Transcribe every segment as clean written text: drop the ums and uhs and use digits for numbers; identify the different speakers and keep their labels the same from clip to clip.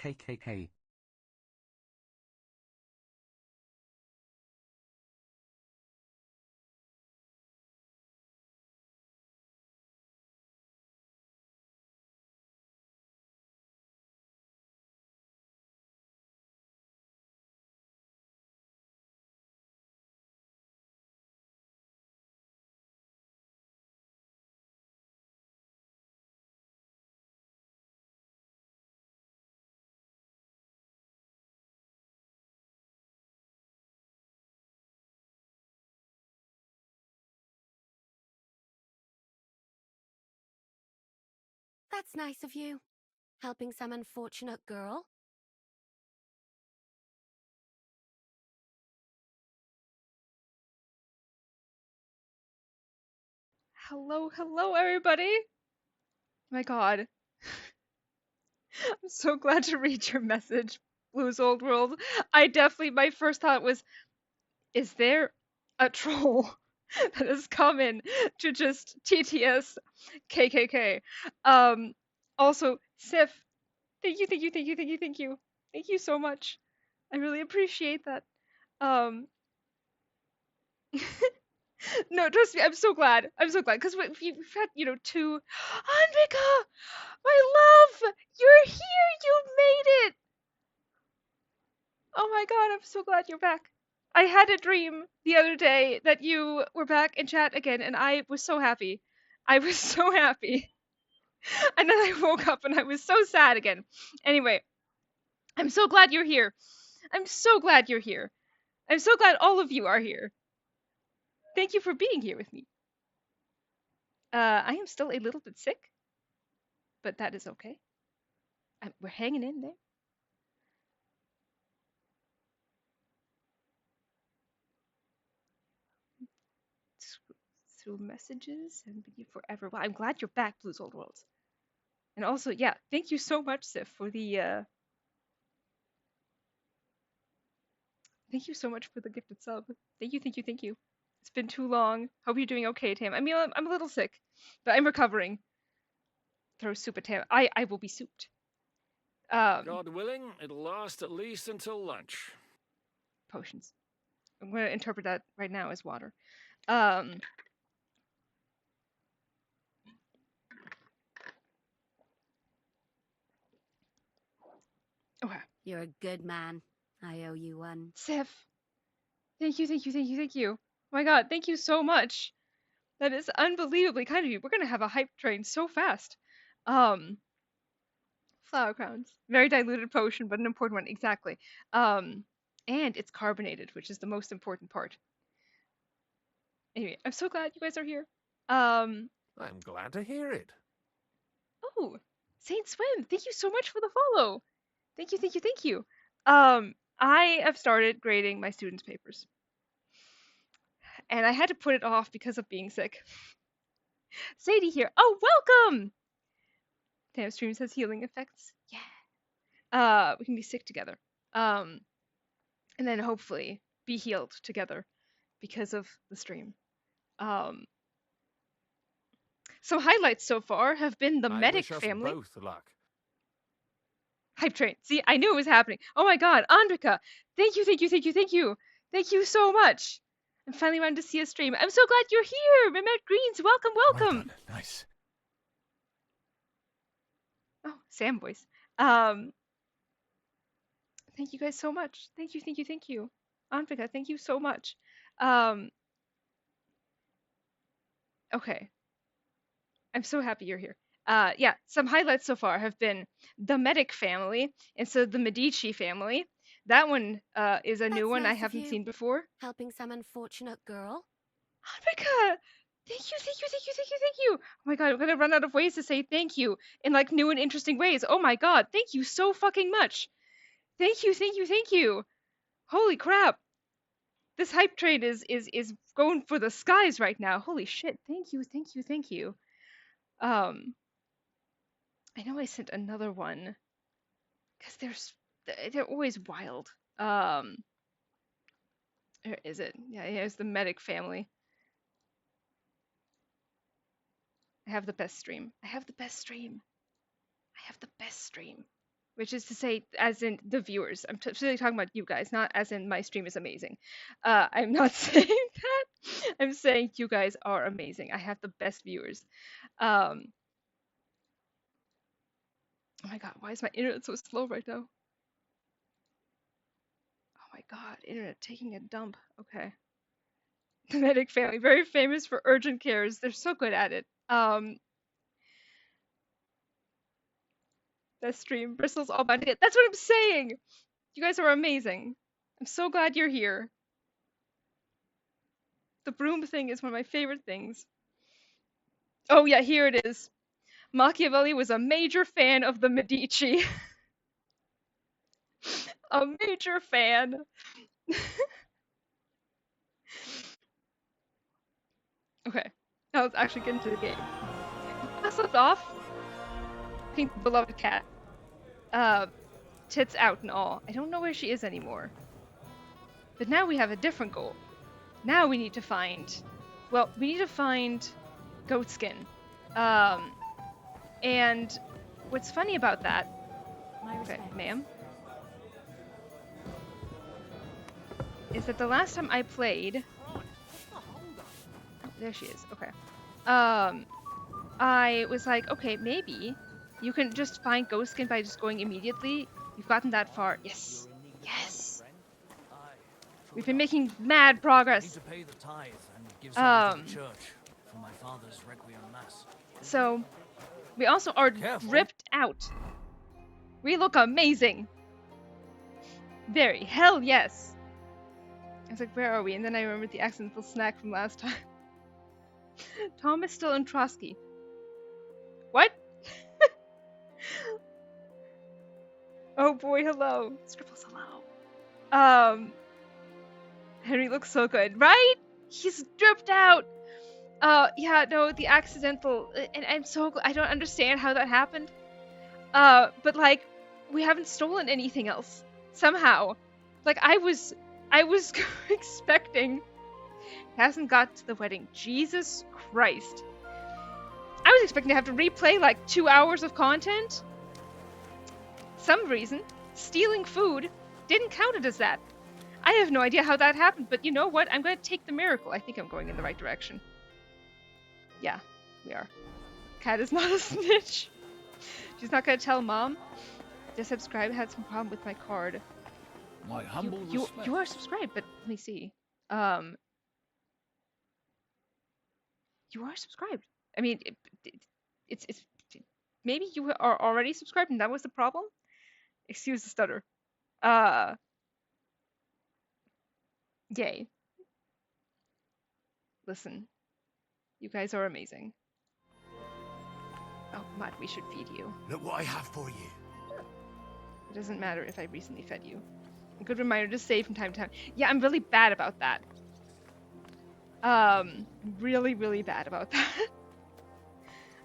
Speaker 1: KKK.
Speaker 2: That's nice of you. Helping some unfortunate girl.
Speaker 3: Hello, everybody! My god. I'm so glad to read your message, Blue's Old World. My first thought was, is there a troll that has come in to just TTS KKK? Also, Sif, thank you. Thank you so much. I really appreciate that. Um, no, trust me, I'm so glad. Because we've had, two. Andrika! My love! You're here! You made it! Oh my god, I'm so glad you're back. I had a dream the other day that you were back in chat again, and I was so happy. I was so happy. And then I woke up and I was so sad again. Anyway, I'm so glad you're here. I'm so glad you're here. I'm so glad all of you are here. Thank you for being here with me. I am still a little bit sick, but that is okay. We're hanging in there. Through messages and be forever. Well, I'm glad you're back, Blues Old Worlds. And also, yeah, thank you so much, Sif, for the thank you so much for the gifted sub. Thank you. It's been too long. Hope you're doing okay, Tam. I mean, I'm a little sick, but I'm recovering. Throw soup at Tam. I will be souped.
Speaker 4: God willing, it'll last at least until lunch.
Speaker 3: Potions. I'm gonna interpret that right now as water. Okay.
Speaker 2: You're a good man. I owe you one.
Speaker 3: Sif, thank you. Oh my god, thank you so much. That is unbelievably kind of you. We're gonna have a hype train so fast. Um, Flower crowns. Very diluted potion, but an important one, exactly. And it's carbonated, which is the most important part. Anyway, I'm so glad you guys are here.
Speaker 4: I'm glad to hear it.
Speaker 3: Oh, Saint Swim, thank you so much for the follow. Thank you. I have started grading my students' papers. And I had to put it off because of being sick. Sadie here. Oh, welcome! Tam Streams has healing effects. Yeah. We can be sick together. And then hopefully be healed together because of the stream. Some highlights so far have been the
Speaker 4: I
Speaker 3: medic
Speaker 4: wish us
Speaker 3: family.
Speaker 4: both luck.
Speaker 3: Hype train. See, I knew it was happening. Oh my god, Andrika, thank you. Thank you so much. I'm finally around to see a stream. I'm so glad you're here. Mehmet Greens, welcome.
Speaker 1: Well done. Nice.
Speaker 3: Oh, Sam voice. Thank you guys so much. Thank you. Andrika, thank you so much. Okay. I'm so happy you're here. Yeah, some highlights so far have been the Medic family, and so the Medici family. That one is a new
Speaker 2: That's
Speaker 3: one I
Speaker 2: nice of
Speaker 3: haven't
Speaker 2: you.
Speaker 3: seen before.
Speaker 2: Helping some unfortunate girl.
Speaker 3: Andrika, thank you. Oh my god, I'm gonna run out of ways to say thank you in like new and interesting ways. Oh my god, thank you so fucking much. Thank you. Holy crap. This hype train is going for the skies right now. Holy shit. Thank you. Um I know I sent another one because they're always wild. Where is it? Yeah, here's the Medic family. I have the best stream. which is to say, as in the viewers. I'm really talking about you guys, not as in my stream is amazing. I'm not saying that. I'm saying you guys are amazing. I have the best viewers. Oh my god, why is my internet so slow right now? Oh my god, internet taking a dump. Okay. The medic family, very famous for urgent cares. They're so good at it. That stream, Bristol's all about it. That's what I'm saying. You guys are amazing. I'm so glad you're here. The broom thing is one of my favorite things. Oh yeah, here it is. Machiavelli was a major fan of the Medici. A major fan. Okay, now let's actually get into the game. Last left off, Pink beloved cat. Tits out and all. I don't know where she is anymore. But now we have a different goal. Now we need to find, well, we need to find Goatskin. And what's funny about that, okay, ma'am, is that the last time I played, oh, there she is, okay. I was like, okay, maybe you can just find Goatskin by just going immediately. You've gotten that far. Yes. Yes. We've been making mad progress. So, we also are dripped out. We look amazing. Very. Hell yes. I was like, where are we? And then I remembered the accidental snack from last time. Tom is still in Trotsky. What? Oh boy, hello. Scribbles, hello. Henry looks so good, right? He's dripped out. Yeah, no, the accidental, and I'm so I don't understand how that happened. But like, we haven't stolen anything else somehow. Like I was expecting. Hasn't got to the wedding. Jesus Christ. I was expecting to have to replay like 2 hours of content. Some reason, stealing food didn't count it as that. I have no idea how that happened, but you know what? I'm going to take the miracle. I think I'm going in the right direction. Yeah, we are. Cat is not a snitch. She's not going to tell Mom. Just subscribe. Had some problem with my card.
Speaker 4: My humble
Speaker 3: you are subscribed, but let me see. You are subscribed. I mean, it's maybe you are already subscribed and that was the problem? Excuse the stutter. Yay. Listen, you guys are amazing. Oh, Matt, we should feed you.
Speaker 1: Look what I have for you.
Speaker 3: It doesn't matter if I recently fed you. A good reminder to save from time to time. Yeah, I'm really bad about that. Really, really bad about that.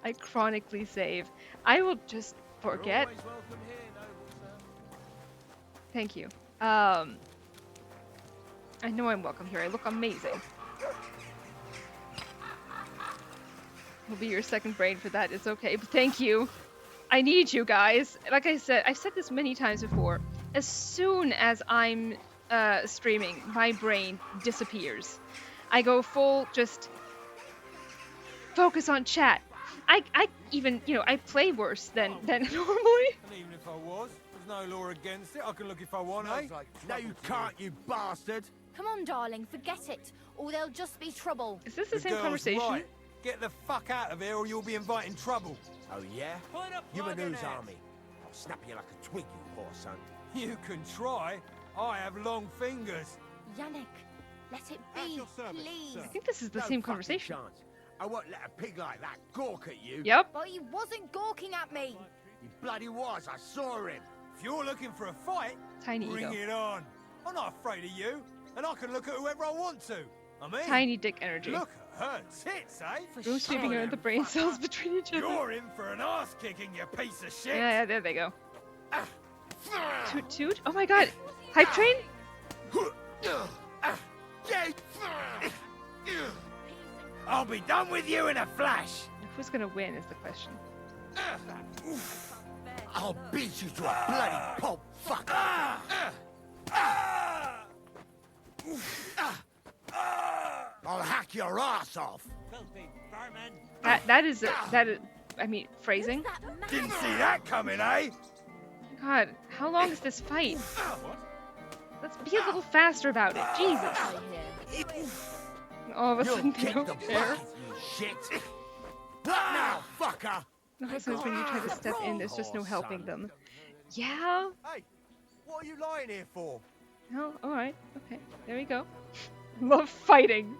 Speaker 3: I chronically save. I will just forget. Thank you. I know I'm welcome here. I look amazing. Will be your second brain for that. It's okay, but thank you. I need you guys. Like I said, I've said this many times before. As soon as I'm streaming, my brain disappears. I go full just focus on chat. I even, you know, I play worse than normally.
Speaker 5: And even if I was, there's no law against it. I can look if I want, eh?
Speaker 1: No, you can't, you bastard.
Speaker 6: Come on, darling, forget it, or there'll just be trouble.
Speaker 3: Is this the same
Speaker 5: girl's
Speaker 3: conversation?
Speaker 5: Right. Get the fuck out of here or you'll be inviting trouble.
Speaker 1: Oh, yeah? You and whose army? I'll snap you like a twig, you poor son.
Speaker 5: You can try. I have long fingers.
Speaker 6: Yannick, let it be, please.
Speaker 3: I think this is the same conversation.
Speaker 1: Chance. I won't let a pig like that gawk at you.
Speaker 3: Yep.
Speaker 6: But he wasn't gawking at me.
Speaker 1: He bloody was, I saw him.
Speaker 5: If you're looking for a fight,
Speaker 3: Tiny
Speaker 5: bring
Speaker 3: ego.
Speaker 5: it on. I'm not afraid of you, and I can look at whoever I want to. I mean,
Speaker 3: Tiny dick energy.
Speaker 5: look at her tits, eh?
Speaker 3: Room sweeping around the brain cells between each other.
Speaker 5: You're in for an ass kicking, you piece of shit.
Speaker 3: Yeah, there they go. Toot toot. Oh my god. Hype train?
Speaker 5: I'll be done with you in a flash.
Speaker 3: Who's gonna win is the question.
Speaker 1: I'll beat you to a bloody pulp, fucker. I'll hack your ass off.
Speaker 5: Filthy vermin.
Speaker 3: That is I mean, phrasing.
Speaker 5: Didn't see that coming, eh?
Speaker 3: God, how long is this fight? Let's be a little faster about it. Jesus. All of a sudden, they
Speaker 1: Kick the
Speaker 3: don't care.
Speaker 1: bucket, you shit. What now, fucker?
Speaker 3: No, this is when you try to step in, there's just no helping them. Yeah?
Speaker 5: Hey, what are you lying here for?
Speaker 3: No, alright. Okay, there we go. Love fighting.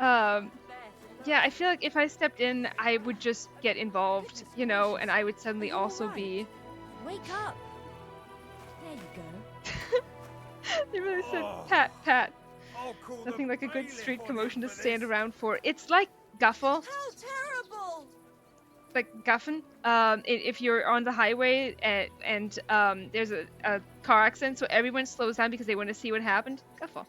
Speaker 3: Yeah, I feel like if I stepped in, I would just get involved, you know, and I would suddenly also be...
Speaker 6: Wake up. There you go.
Speaker 3: They really said, pat, pat.
Speaker 5: I'll call
Speaker 3: Nothing
Speaker 5: the
Speaker 3: like a good
Speaker 5: bailiff
Speaker 3: street
Speaker 5: on
Speaker 3: commotion
Speaker 5: you
Speaker 3: to
Speaker 5: for
Speaker 3: stand
Speaker 5: this.
Speaker 3: around for. It's like Guffle.
Speaker 6: How terrible.
Speaker 3: Like Guffin. If you're on the highway and there's a car accident, so everyone slows down because they want to see what happened. Guffle.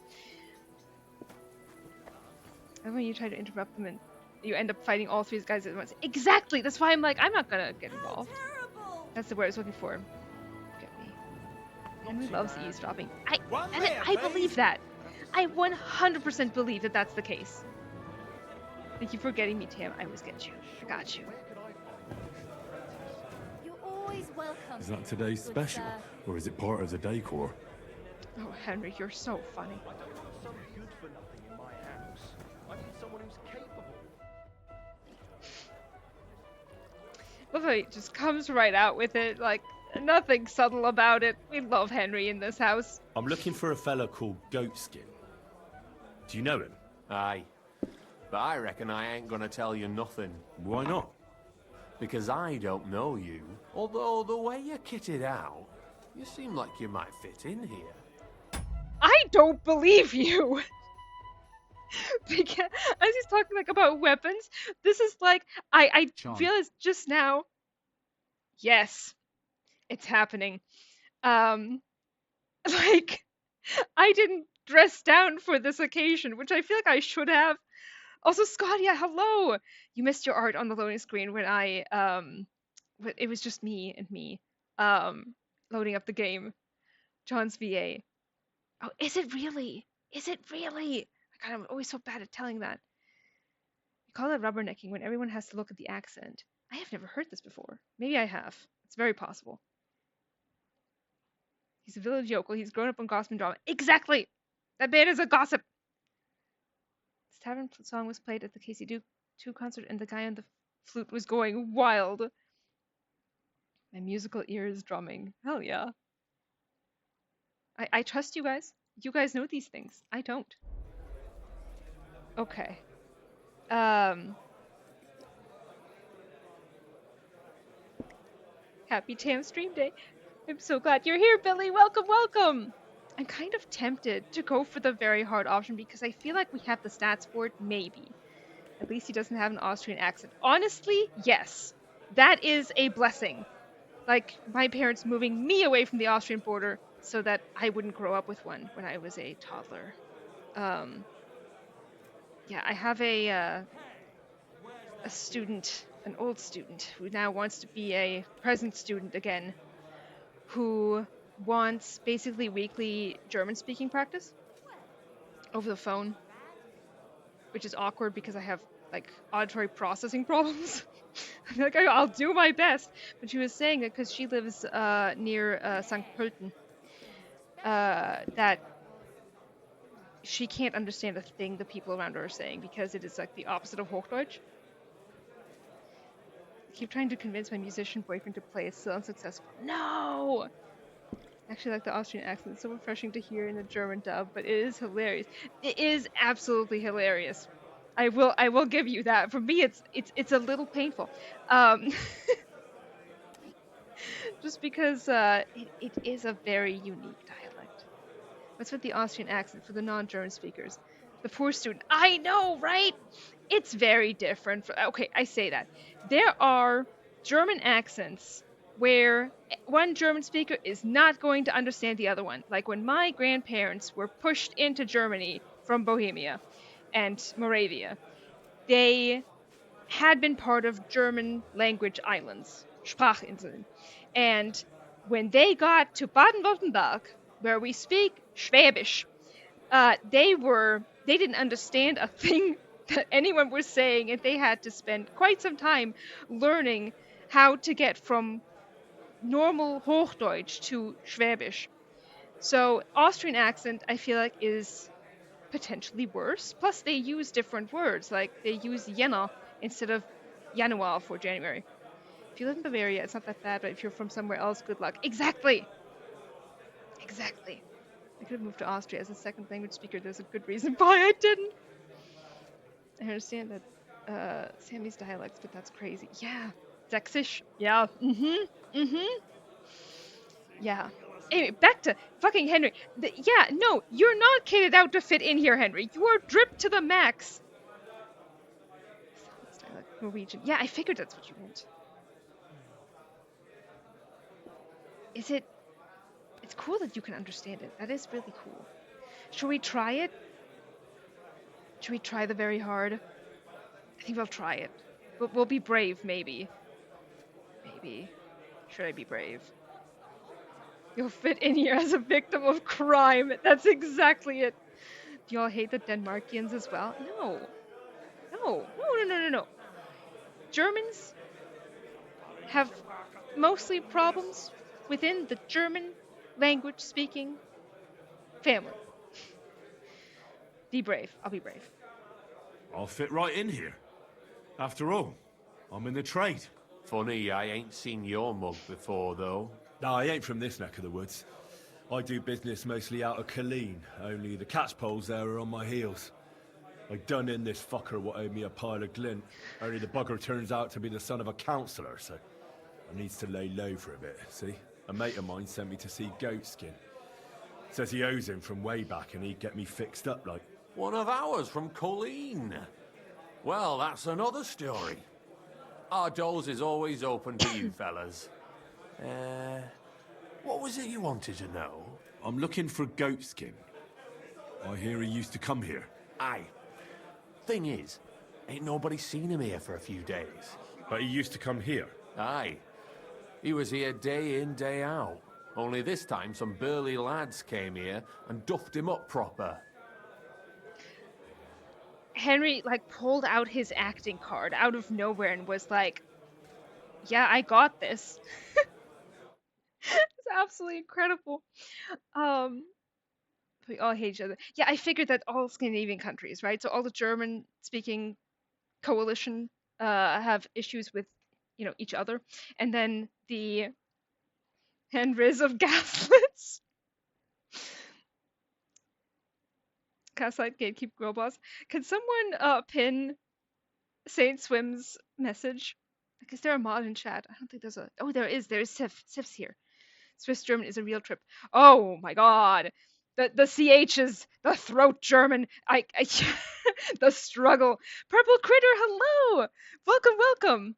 Speaker 3: And when you try to interrupt them and you end up fighting all three guys at once. Exactly! That's why I'm like, I'm not gonna get involved.
Speaker 6: Terrible.
Speaker 3: That's the word I was looking for. Get me. Henry loves eavesdropping.
Speaker 5: One
Speaker 3: And
Speaker 5: there,
Speaker 3: I
Speaker 5: please.
Speaker 3: believe that. I 100% believe that that's the case. Thank you for getting me, Tam. I always get you. I got you.
Speaker 6: You're always welcome.
Speaker 7: Is that today's
Speaker 6: good
Speaker 7: special,
Speaker 6: sir.
Speaker 7: or is it part of the decor?
Speaker 3: Oh, Henry, you're so funny.
Speaker 8: Some good for nothing in my house. I need someone who's capable.
Speaker 3: Love how he just comes right out with it, like, nothing subtle about it. We love Henry in this house.
Speaker 9: I'm looking for a fella called Goatskin. Do you know him?
Speaker 10: Aye. But I reckon I ain't gonna tell you nothing.
Speaker 7: Why not?
Speaker 10: Because I don't know you. Although the way you're kitted out, you seem like you might fit in here.
Speaker 3: I don't believe you! Because, as he's talking, like, about weapons, this is like, I
Speaker 7: Charm.
Speaker 3: realized just now, yes, it's happening. Like, I didn't dress down for this occasion, which I feel like I should have. Also, Scott, yeah, hello! You missed your art on the loading screen when it was just me and me, loading up the game. John's VA. Oh, is it really? Is it really? God, I'm always so bad at telling that. You call it rubbernecking when everyone has to look at the accent. I have never heard this before. Maybe I have. It's very possible. He's a village yokel. He's grown up on gossip and drama. Exactly! That man is a gossip! This tavern song was played at the KCD2 concert and the guy on the flute was going wild. My musical ear is drumming. Hell yeah. I trust you guys. You guys know these things. I don't. Okay. Happy Tam stream day. I'm so glad you're here, Billy. Welcome, welcome. I'm kind of tempted to go for the very hard option because I feel like we have the stats for it, maybe. At least he doesn't have an Austrian accent. Honestly, yes. That is a blessing. Like, my parents moving me away from the Austrian border so that I wouldn't grow up with one when I was a toddler. Yeah, I have a student, an old student, who now wants to be a present student again, who wants basically weekly German speaking practice over the phone, which is awkward because I have, like, auditory processing problems. I'm like, I'll do my best. But she was saying that because she lives near St. Pölten, that she can't understand a thing the people around her are saying because it is like the opposite of Hochdeutsch. I keep trying to convince my musician boyfriend to play. It's still unsuccessful. No! Actually, like the Austrian accent. It's so refreshing to hear in the German dub, but it is hilarious. It is absolutely hilarious. I will give you that. For me, it's a little painful. Just because it is a very unique dialect. What's with the Austrian accent for the non-German speakers? The poor student. I know, right? It's very different. Okay, I say that. There are German accents where one German speaker is not going to understand the other one. Like when my grandparents were pushed into Germany from Bohemia and Moravia, they had been part of German language islands Sprachinseln. And when they got to Baden-Württemberg, where we speak Schwäbisch, they didn't understand a thing that anyone was saying, and they had to spend quite some time learning how to get from normal Hochdeutsch to Schwäbisch. So Austrian accent, I feel like, is potentially worse. Plus, they use different words, like they use Jänner instead of Januar for January. If you live in Bavaria, it's not that bad, but if you're from somewhere else, good luck. Exactly! Exactly. I could have moved to Austria as a second language speaker. There's a good reason why I didn't. I understand that Sammy's dialects, but that's crazy. Yeah. Sächsisch. Yeah. Yeah. Anyway, back to fucking Henry. Yeah, no, you're not kitted out to fit in here, Henry. You are dripped to the max. Norwegian. Yeah, I figured that's what you meant. Is it... It's cool that you can understand it. That is really cool. Should we try it? Should we try the very hard? I think we'll try it. We'll be brave, maybe. Maybe. Should I be brave? You'll fit in here as a victim of crime. That's exactly it. Do y'all hate the Denmarkians as well? No. No. Germans have mostly problems within the German language speaking family. Be brave. I'll be brave.
Speaker 7: I'll fit right in here. After all, I'm in the trade.
Speaker 10: Funny, I ain't seen your mug before, though.
Speaker 9: No, I ain't from this neck of the woods. I do business mostly out of Colleen, only the catchpoles there are on my heels. I done in this fucker what owed me a pile of glint, only the bugger turns out to be the son of a councillor, so I needs to lay low for a bit, see? A mate of mine sent me to see Goatskin. Says he owes him from way back and he'd get me fixed up like...
Speaker 10: One of ours from Colleen. Well, that's another story. Our doors is always open to you fellas. What was it you wanted to know?
Speaker 7: I'm looking for Goatskin. I hear he used to come here.
Speaker 10: Aye. Thing is, ain't nobody seen him here for a few days.
Speaker 7: But he used to come here.
Speaker 10: Aye. He was here day in, day out. Only this time some burly lads came here and duffed him up proper.
Speaker 3: Henry, pulled out his acting card out of nowhere and was like, yeah, I got this. It's absolutely incredible. We all hate each other. Yeah, I figured that all Scandinavian countries, right? So all the German-speaking coalition have issues with, each other. And then the Henrys of Gaslits. Gaslight Gatekeep Girl Boss. Can someone pin Saint Swim's message? Is there a mod in chat? I don't think there's a... Oh, there is. There is Sif. Sif's here. Swiss German is a real trip. Oh my god. The CH's, the throat German. I the struggle. Purple Critter, hello! Welcome.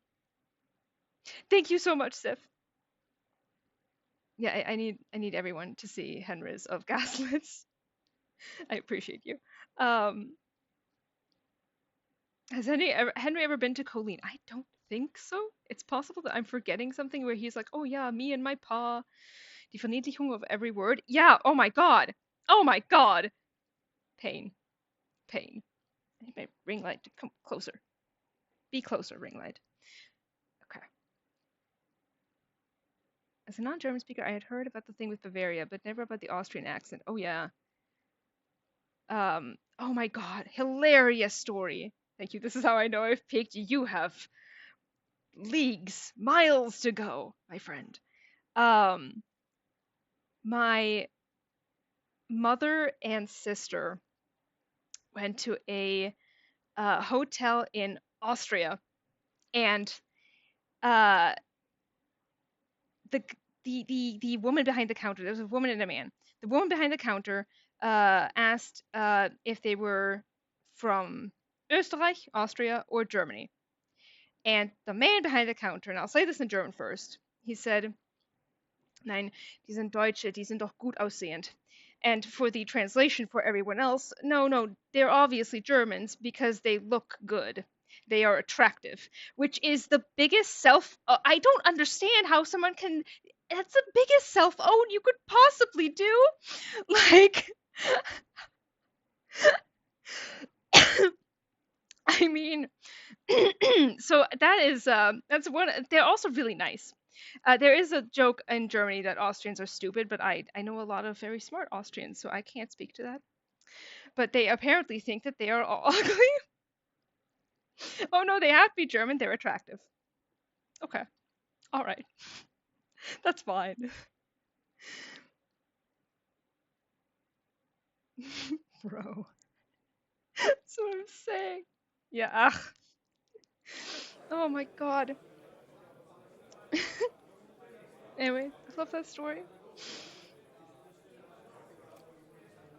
Speaker 3: Thank you so much, Sif. Yeah, I need everyone to see Henrys of Gaslits. I appreciate you. Has Henry ever been to Colleen? I don't think so. It's possible that I'm forgetting something where he's like, oh yeah, me and my pa. Die Verniedlichung of every word. Yeah, oh my god. Pain. I need my ring light to come closer. Be closer, ring light. Okay. As a non-German speaker, I had heard about the thing with Bavaria, but never about the Austrian accent. Oh yeah. Oh my god, hilarious story. Thank you. This is how I know I've peaked. You have leagues, miles to go, my friend. My mother and sister went to a hotel in Austria, and the woman behind the counter, there was a woman and a man. The woman behind the counter asked if they were from Österreich, Austria, or Germany. And the man behind the counter, and I'll say this in German first, he said, Nein, die sind Deutsche, die sind doch gut aussehend. And for the translation for everyone else, no, they're obviously Germans because they look good. They are attractive, which is the biggest I don't understand how someone can. That's the biggest self-own you could possibly do. Like, I mean, so that's one. They're also really nice. There is a joke in Germany that Austrians are stupid, but I know a lot of very smart Austrians, so I can't speak to that. But they apparently think that they are all ugly. Oh no, they have to be German. They're attractive. Okay, all right, that's fine. Bro, that's what I'm saying. Yeah. Ugh. Oh my god. Anyway, I love that story.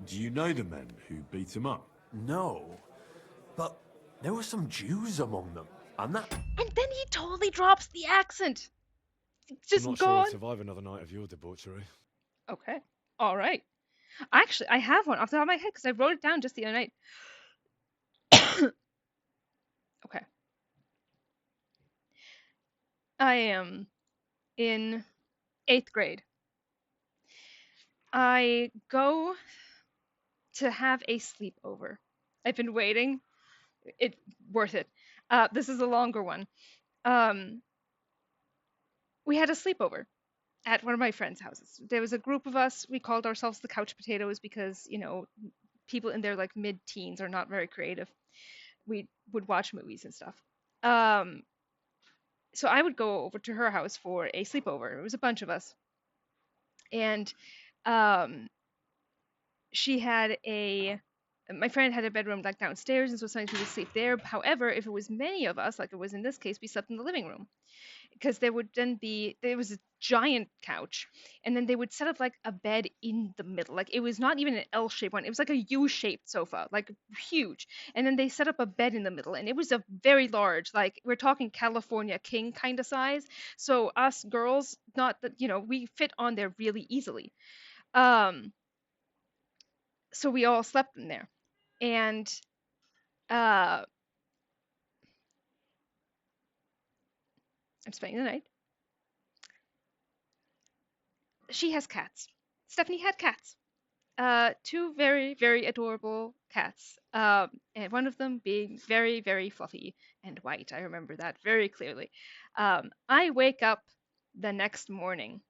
Speaker 7: Do you know the men who beat him up?
Speaker 10: No, but there were some Jews among them, and that...
Speaker 3: And then he totally drops the accent. Just
Speaker 9: I'm not
Speaker 3: gone.
Speaker 9: sure I'd survive another night of your debauchery.
Speaker 3: Okay. All right. Actually, I have one off the top of my head because I wrote it down just the other night. Okay. I am in 8th grade. I go to have a sleepover. I've been waiting. It's worth it. This is a longer one. We had a sleepover at one of my friends' houses. There was a group of us. We called ourselves the Couch Potatoes because, you know, people in their like mid-teens are not very creative. We would watch movies and stuff. So I would go over to her house for a sleepover. It was a bunch of us. And my friend had a bedroom like downstairs, and so sometimes we would sleep there. However, if it was many of us, like it was in this case, we slept in the living room. Because there was a giant couch, and then they would set up like a bed in the middle. Like it was not even an L-shaped one, it was like a U-shaped sofa, like huge. And then they set up a bed in the middle, and it was a very large, like we're talking California king kind of size. So us girls, not that, you know, we fit on there really easily. So we all slept in there. And I'm spending the night. She has cats. Stephanie had cats. 2 very, very adorable cats. And one of them being very, very fluffy and white. I remember that very clearly. I wake up the next morning.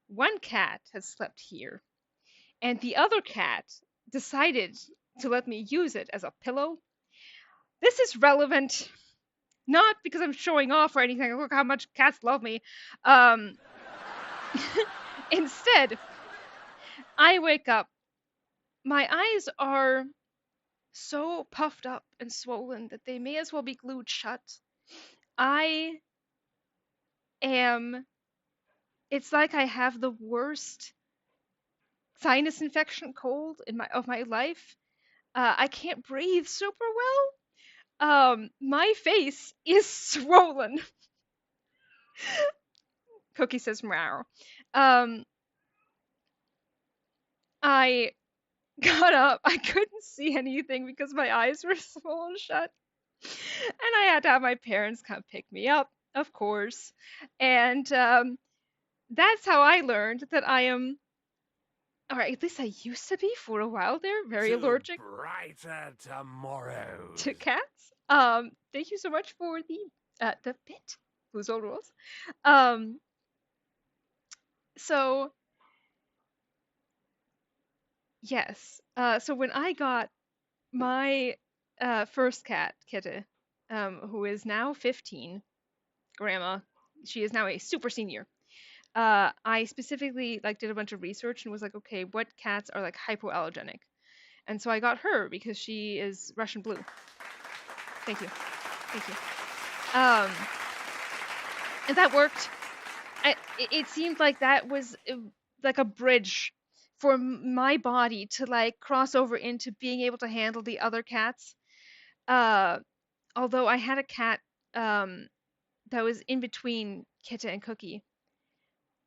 Speaker 3: One cat has slept here, and the other cat decided to let me use it as a pillow. This is relevant, not because I'm showing off or anything. Look how much cats love me. Instead, I wake up. My eyes are so puffed up and swollen that they may as well be glued shut. It's like I have the worst sinus infection cold of my life. I can't breathe super well. My face is swollen. Cookie says meow. I got up. I couldn't see anything because my eyes were swollen shut. And I had to have my parents come pick me up, of course. And that's how I learned that I am, or at least I used to be for a while there, very allergic
Speaker 1: brighter tomorrow
Speaker 3: to cats. Thank you so much for the bit. Who's all rules? So yes. So when I got my first cat, Kitty, who is now 15, grandma, she is now a super senior. I specifically like did a bunch of research and was like, okay, what cats are like hypoallergenic? And so I got her because she is Russian blue. Thank you. Thank you. And that worked. It seemed like that was like a bridge for my body to like cross over into being able to handle the other cats. Although I had a cat that was in between Kitta and Cookie.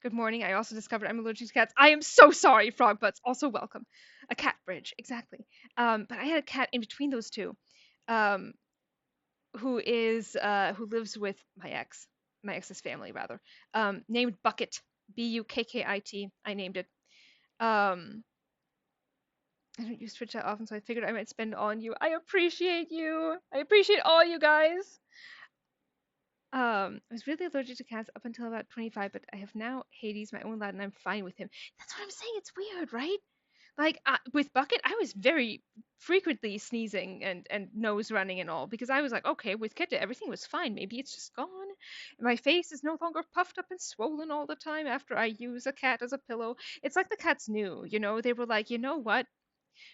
Speaker 3: Good morning. I also discovered I'm allergic to cats. I am so sorry, frog butts. Also welcome. A cat bridge, exactly. But I had a cat in between those two, who lives with my ex's family rather, named Bucket, Bukkit. I named it. I don't use Twitch that often, so I figured I might spend it on you. I appreciate you. I appreciate all you guys. I was really allergic to cats up until about 25, but I have now Hades, my own lad, and I'm fine with him. That's what I'm saying. It's weird, right? Like with Bucket, I was very frequently sneezing and nose running and all because I was like, okay, with Kitten, everything was fine. Maybe it's just gone. My face is no longer puffed up and swollen all the time after I use a cat as a pillow. It's like the cats knew, you know? They were like, you know what?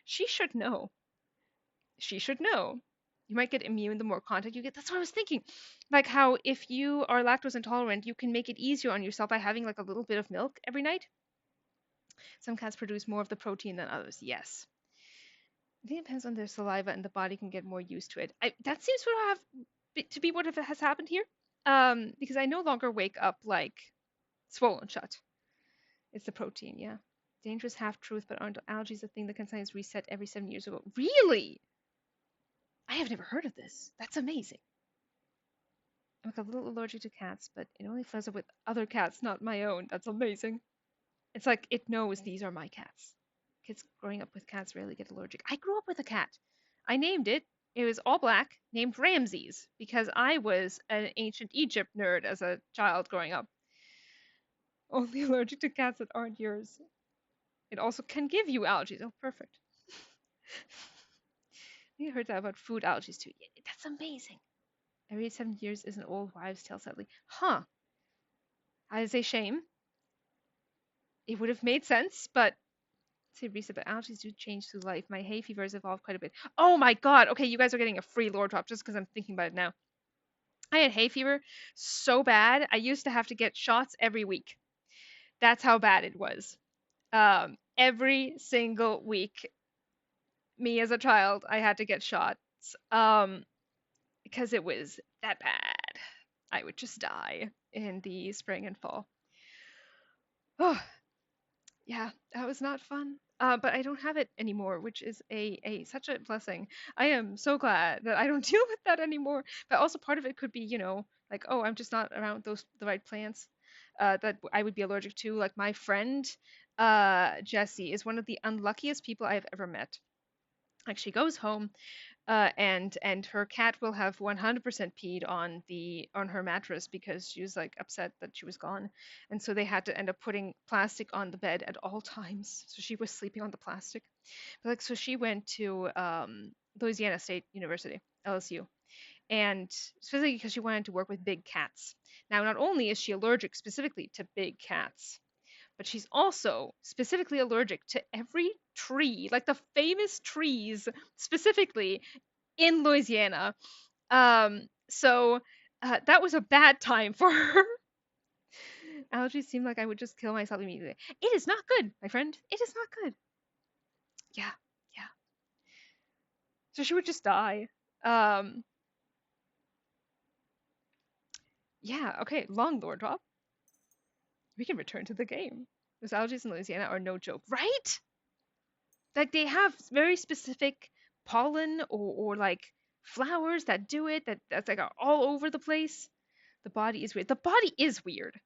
Speaker 3: She should know. She should know. You might get immune the more contact you get. That's what I was thinking. Like how if you are lactose intolerant, you can make it easier on yourself by having like a little bit of milk every night. Some cats produce more of the protein than others. Yes. I think it depends on their saliva and the body can get more used to it. That seems to be what has happened here. Because I no longer wake up like swollen shut. It's the protein, yeah. Dangerous half-truth, but aren't allergies a thing that can sometimes reset every 7 years ago? Really? I have never heard of this. That's amazing. I'm like a little allergic to cats, but it only flares up with other cats, not my own. That's amazing. It's like it knows these are my cats. Kids growing up with cats rarely get allergic. I grew up with a cat. I named it. It was all black, named Ramses, because I was an ancient Egypt nerd as a child growing up. Only allergic to cats that aren't yours. It also can give you allergies. Oh, perfect. I heard that about food allergies too. Yeah, that's amazing. Every 7 years is an old wives' tale, sadly. Huh. That is a shame. It would have made sense, but say reset, but allergies do change through life. My hay fever has evolved quite a bit. Oh my god. Okay, you guys are getting a free lore drop just because I'm thinking about it now. I had hay fever so bad. I used to have to get shots every week. That's how bad it was. Every single week, me as a child, I had to get shots because it was that bad. I would just die in the spring and fall. Oh, yeah, that was not fun. But I don't have it anymore, which is such a blessing. I am so glad that I don't deal with that anymore. But also part of it could be, you know, like, oh, I'm just not around the right plants that I would be allergic to. Like my friend Jessie is one of the unluckiest people I've ever met. Like she goes home and her cat will have 100% peed on her mattress because she was like upset that she was gone, and so they had to end up putting plastic on the bed at all times. So she was sleeping on the plastic. But like so she went to Louisiana State University, LSU, and specifically because she wanted to work with big cats. Now, not only is she allergic specifically to big cats, but she's also specifically allergic to every tree, like the famous trees specifically in Louisiana. So that was a bad time for her. Allergies seem like I would just kill myself immediately. It is not good, my friend. It is not good. Yeah. So she would just die. Yeah, okay, long lore drop. We can return to the game. Those allergies in Louisiana are no joke, right? Like they have very specific pollen or like flowers that do it that's like are all over the place. The body is weird. The body is weird.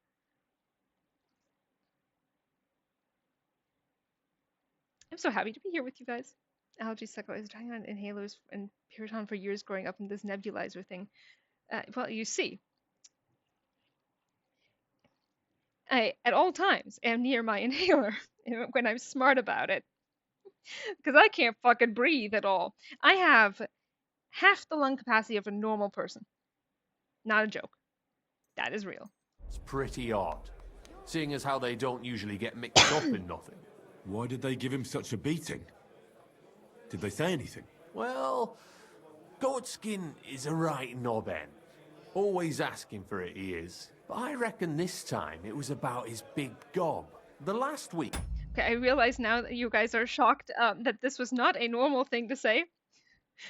Speaker 3: I'm so happy to be here with you guys. Allergy psycho. I was trying on inhalers and Puriton for years growing up in this nebulizer thing. Well, you see, I at all times am near my inhaler when I'm smart about it. Because I can't fucking breathe at all. I have half the lung capacity of a normal person. Not a joke. That is real.
Speaker 10: It's pretty odd, seeing as how they don't usually get mixed up in nothing.
Speaker 7: Why did they give him such a beating? Did they say anything?
Speaker 10: Well, goat skin is a right knob end. Always asking for it, he is. But I reckon this time it was about his big gob. The last week.
Speaker 3: Okay, I realize now that you guys are shocked that this was not a normal thing to say.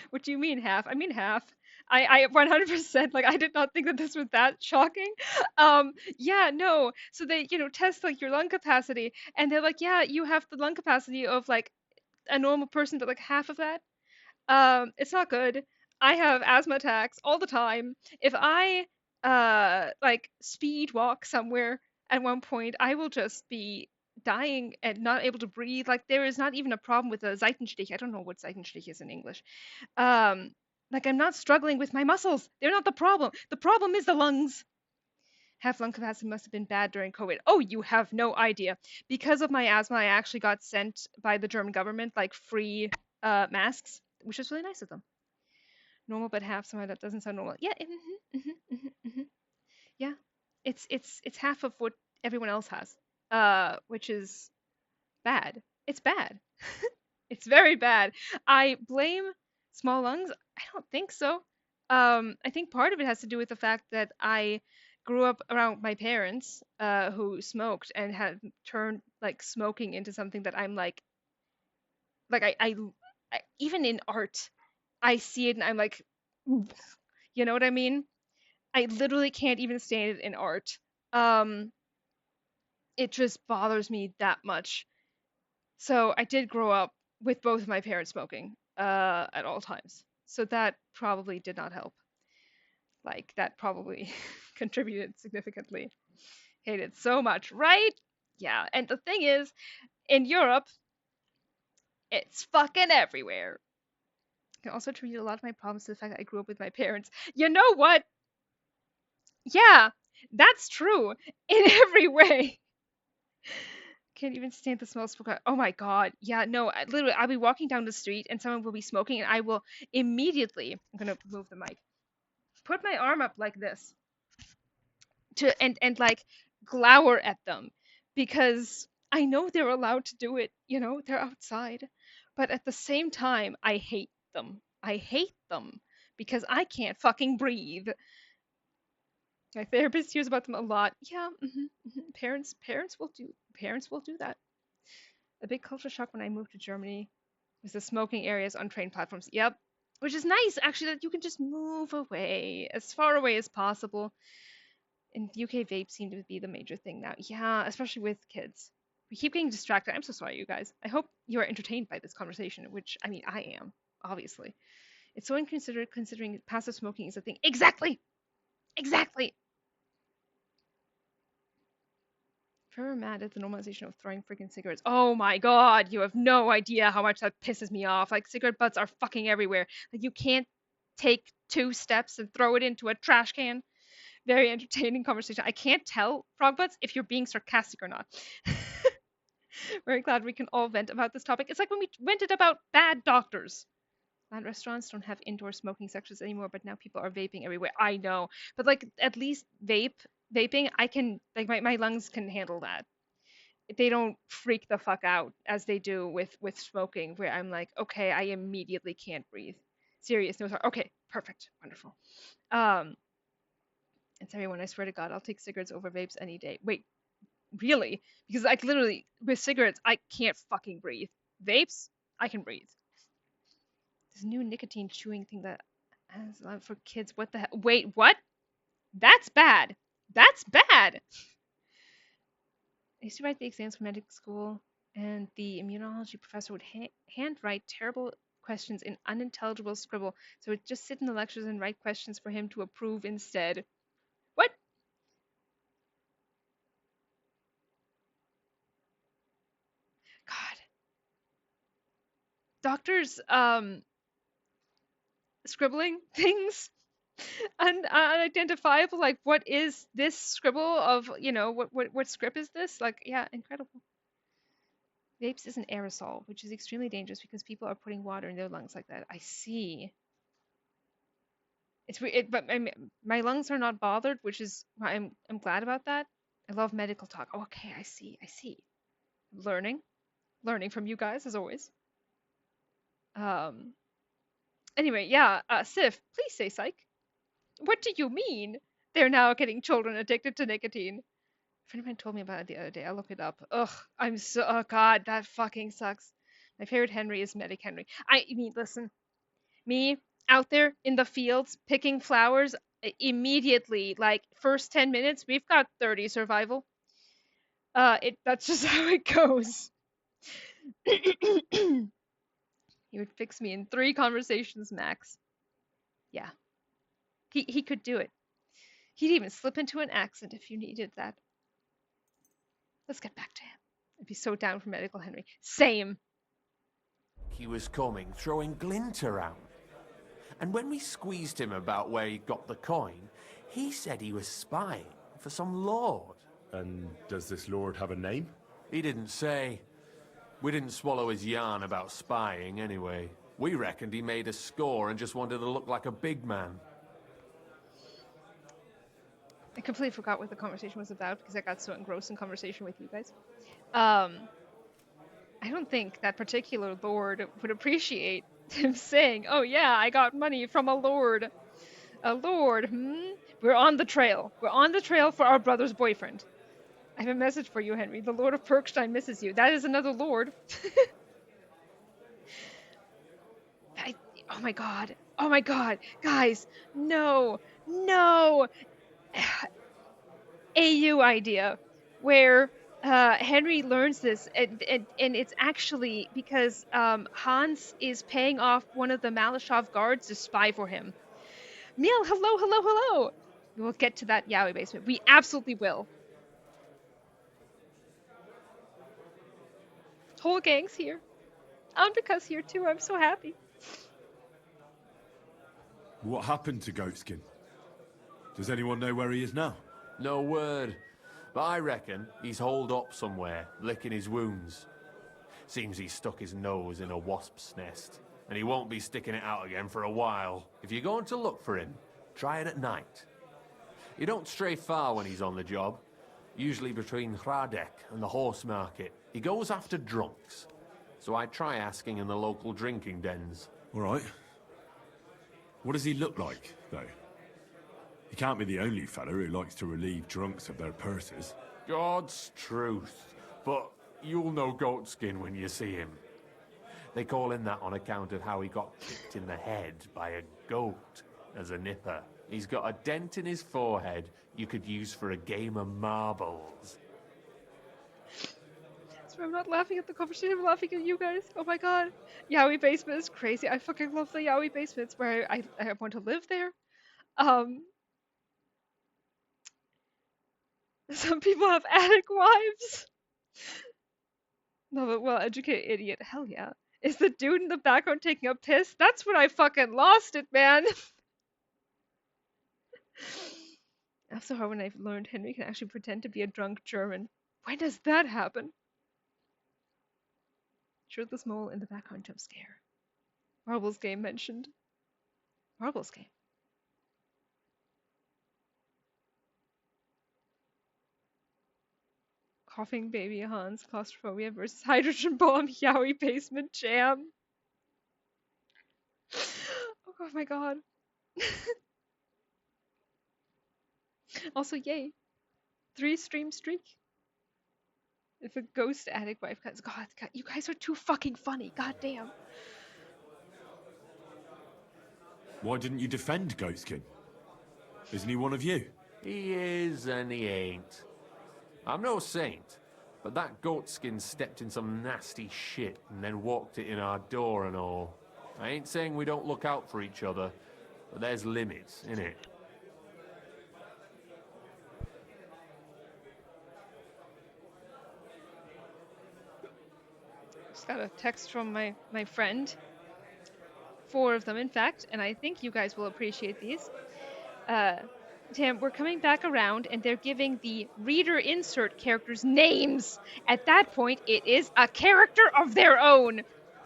Speaker 3: What do you mean half? I mean half. I 100% like I did not think that this was that shocking. Yeah, no. So they, test like your lung capacity and they're like, yeah, you have the lung capacity of like a normal person, but like half of that. It's not good. I have asthma attacks all the time. If I like speed walk somewhere at one point, I will just be dying and not able to breathe. Like there is not even a problem with the Seitenstich. I don't know what Seitenstich is in English. Like I'm not struggling with my muscles. They're not the problem. The problem is the lungs. Half lung capacity must have been bad during COVID. Oh, you have no idea. Because of my asthma, I actually got sent by the German government like free masks, which is really nice of them. Normal, but half. Somehow that doesn't sound normal. Yeah, yeah. It's half of what everyone else has, which is bad. It's bad. It's very bad. I blame small lungs. I don't think so. I think part of it has to do with the fact that I grew up around my parents, who smoked and had turned like smoking into something that I'm like I even in art, I see it and I'm like, you know what I mean? I literally can't even stand it in art. It just bothers me that much. So I did grow up with both of my parents smoking at all times. So that probably did not help. Like that probably contributed significantly. Hate it so much, right? Yeah, and the thing is, in Europe, it's fucking everywhere. I can also attribute a lot of my problems to the fact that I grew up with my parents. You know what? Yeah, that's true in every way. Can't even stand the smell of smoke. Oh my god. Yeah, no, literally, I'll be walking down the street and someone will be smoking and I will immediately, I'm gonna move the mic, put my arm up like this to and like glower at them because I know they're allowed to do it, you know, they're outside. But at the same time, I hate them. I hate them because I can't fucking breathe. My therapist hears about them a lot. Yeah, parents will do that. A big culture shock when I moved to Germany was the smoking areas on train platforms. Yep, which is nice actually that you can just move away as far away as possible. In the UK, vapes seem to be the major thing now. Yeah, especially with kids. We keep getting distracted. I'm so sorry, you guys. I hope you are entertained by this conversation, which I mean I am, obviously. It's so inconsiderate considering passive smoking is a thing. Exactly. Exactly. Forever mad at the normalization of throwing freaking cigarettes. Oh my god, you have no idea how much that pisses me off. Like, cigarette butts are fucking everywhere. Like, you can't take 2 steps and throw it into a trash can. Very entertaining conversation. I can't tell, frog butts, if you're being sarcastic or not. Very glad we can all vent about this topic. It's like when we vented about bad doctors. Land restaurants don't have indoor smoking sections anymore, but now people are vaping everywhere. I know. But like at least vaping, I can like my lungs can handle that. They don't freak the fuck out as they do with smoking, where I'm like, okay, I immediately can't breathe. Serious, no sorry. Okay, perfect, wonderful. It's everyone, I swear to God, I'll take cigarettes over vapes any day. Wait, really? Because like literally with cigarettes, I can't fucking breathe. Vapes, I can breathe. This new nicotine chewing thing that is allowed for kids. What the hell? Wait, what? That's bad. That's bad. I used to write the exams for medical school, and the immunology professor would handwrite terrible questions in unintelligible scribble, so I'd just sit in the lectures and write questions for him to approve instead. What? God. Doctors, scribbling things unidentifiable, like what is this scribble of, you know, what script is this, like, yeah, incredible. Vapes is an aerosol, which is extremely dangerous because people are putting water in their lungs like that. I see. It's weird, but my lungs are not bothered, which is why I'm glad about that. I love medical talk. Oh, okay, I see. Learning from you guys as always. Anyway, yeah, Sif, please say psych. What do you mean? They're now getting children addicted to nicotine. A friend of mine told me about it the other day. I'll look it up. Ugh, oh god, that fucking sucks. My favorite Henry is Medic Henry. I mean, listen, me out there in the fields picking flowers, immediately, like, first 10 minutes, we've got 30 survival. That's just how it goes. He would fix me in 3 conversations max. Yeah. He could do it. He'd even slip into an accent if you needed that. Let's get back to him. I'd be so down for medical Henry. Same.
Speaker 10: He was coming, throwing glint around. And when we squeezed him about where he got the coin, he said he was spying for some lord.
Speaker 9: And does this lord have a name?
Speaker 10: He didn't say. We didn't swallow his yarn about spying anyway. We reckoned he made a score and just wanted to look like a big man.
Speaker 3: I completely forgot what the conversation was about because I got so engrossed in conversation with you guys. I don't think that particular lord would appreciate him saying, "Oh yeah, I got money from a lord." A lord, We're on the trail. We're on the trail for our brother's boyfriend. I have a message for you, Henry. The Lord of Perkstein misses you. That is another lord. Oh my god. Oh my god. Guys, no. No. AU idea where Henry learns this, and it's actually because Hans is paying off one of the Malashov guards to spy for him. Neil, hello. We will get to that yaoi basement. We absolutely will. Whole gang's here. Andrika's here too. I'm so happy.
Speaker 7: What happened to Goatskin? Does anyone know where he is now?
Speaker 10: No word. But I reckon he's holed up somewhere, licking his wounds. Seems he stuck his nose in a wasp's nest, and he won't be sticking it out again for a while. If you're going to look for him, try it at night. You don't stray far when he's on the job. Usually between Hradek and the horse market. He goes after drunks. So I try asking in the local drinking dens.
Speaker 7: All right. What does he look like, though? He can't be the only fella who likes to relieve drunks of their purses.
Speaker 10: God's truth. But you'll know Goatskin when you see him. They call him that on account of how he got kicked in the head by a goat as a nipper. He's got a dent in his forehead you could use for a game of marbles.
Speaker 3: Sorry, I'm not laughing at the conversation, I'm laughing at you guys. Oh my god. Yaoi basement is crazy. I fucking love the yaoi basements where I want to live there. Some people have attic wives. Love it, well-educated idiot. Hell yeah. Is the dude in the background taking a piss? That's when I fucking lost it, man. I'm so hard when I've learned Henry can actually pretend to be a drunk German. When does that happen? Shirtless mole in the background jump scare. Marbles game mentioned. Marbles game. Coughing baby Hans, claustrophobia versus hydrogen bomb, yaoi basement jam. Oh my god. Also, yay. 3-stream streak. If a ghost attic wife comes, God, you guys are too fucking funny. God damn.
Speaker 7: Why didn't you defend Goatskin? Isn't he one of you?
Speaker 10: He is and he ain't. I'm no saint, but that Goatskin stepped in some nasty shit and then walked it in our door and all. I ain't saying we don't look out for each other, but there's limits, innit?
Speaker 3: Just got a text from my friend. 4 of them, in fact, and I think you guys will appreciate these. Tim, we're coming back around, and they're giving the reader insert characters names. At that point, it is a character of their own,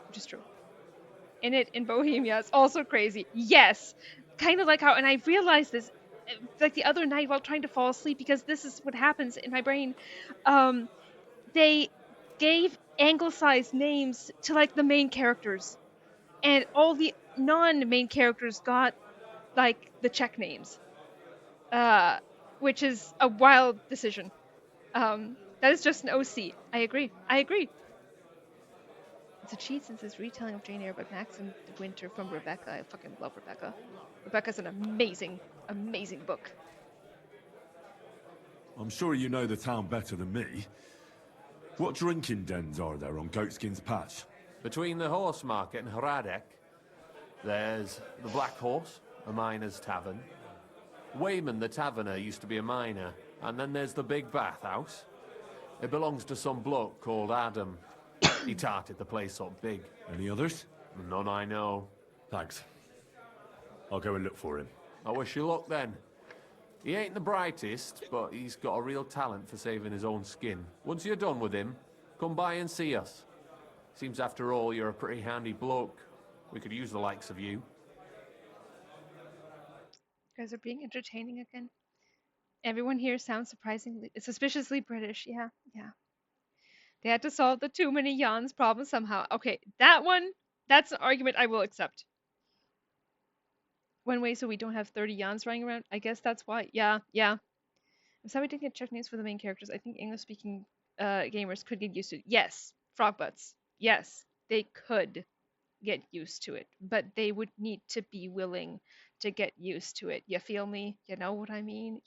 Speaker 3: which is true. In it, in Bohemia, it's also crazy. Yes, kind of like how, and I realized this, like the other night while trying to fall asleep, because this is what happens in my brain. They gave anglicized names to like the main characters, and all the non-main characters got like the Czech names. Which is a wild decision. That is just an OC. I agree. It's a cheat since it's retelling of Jane Eyre, but Max and Winter from Rebecca. I fucking love Rebecca. Rebecca's an amazing, amazing book.
Speaker 7: I'm sure you know the town better than me. What drinking dens are there on Goatskin's Patch?
Speaker 10: Between the horse market and Hradek, there's the Black Horse, a miner's tavern. Wayman the taverner used to be a miner, and then there's the big bathhouse. It belongs to some bloke called Adam. He tarted the place up big.
Speaker 7: Any others?
Speaker 10: None I know.
Speaker 7: Thanks. I'll go and look for him.
Speaker 10: I wish you luck then. He ain't the brightest, but he's got a real talent for saving his own skin. Once you're done with him, come by and see us. Seems after all you're a pretty handy bloke. We could use the likes of you.
Speaker 3: You guys are being entertaining again. Everyone here sounds suspiciously British. Yeah. They had to solve the too many yawns problem somehow. Okay, that's an argument I will accept. One way so we don't have 30 yawns running around. I guess that's why. Yeah. I'm sorry we didn't get Czech names for the main characters. I think English-speaking gamers could get used to it. Yes, frog butts. Yes, they could get used to it, but they would need to be willing to get used to it. You feel me? You know what I mean?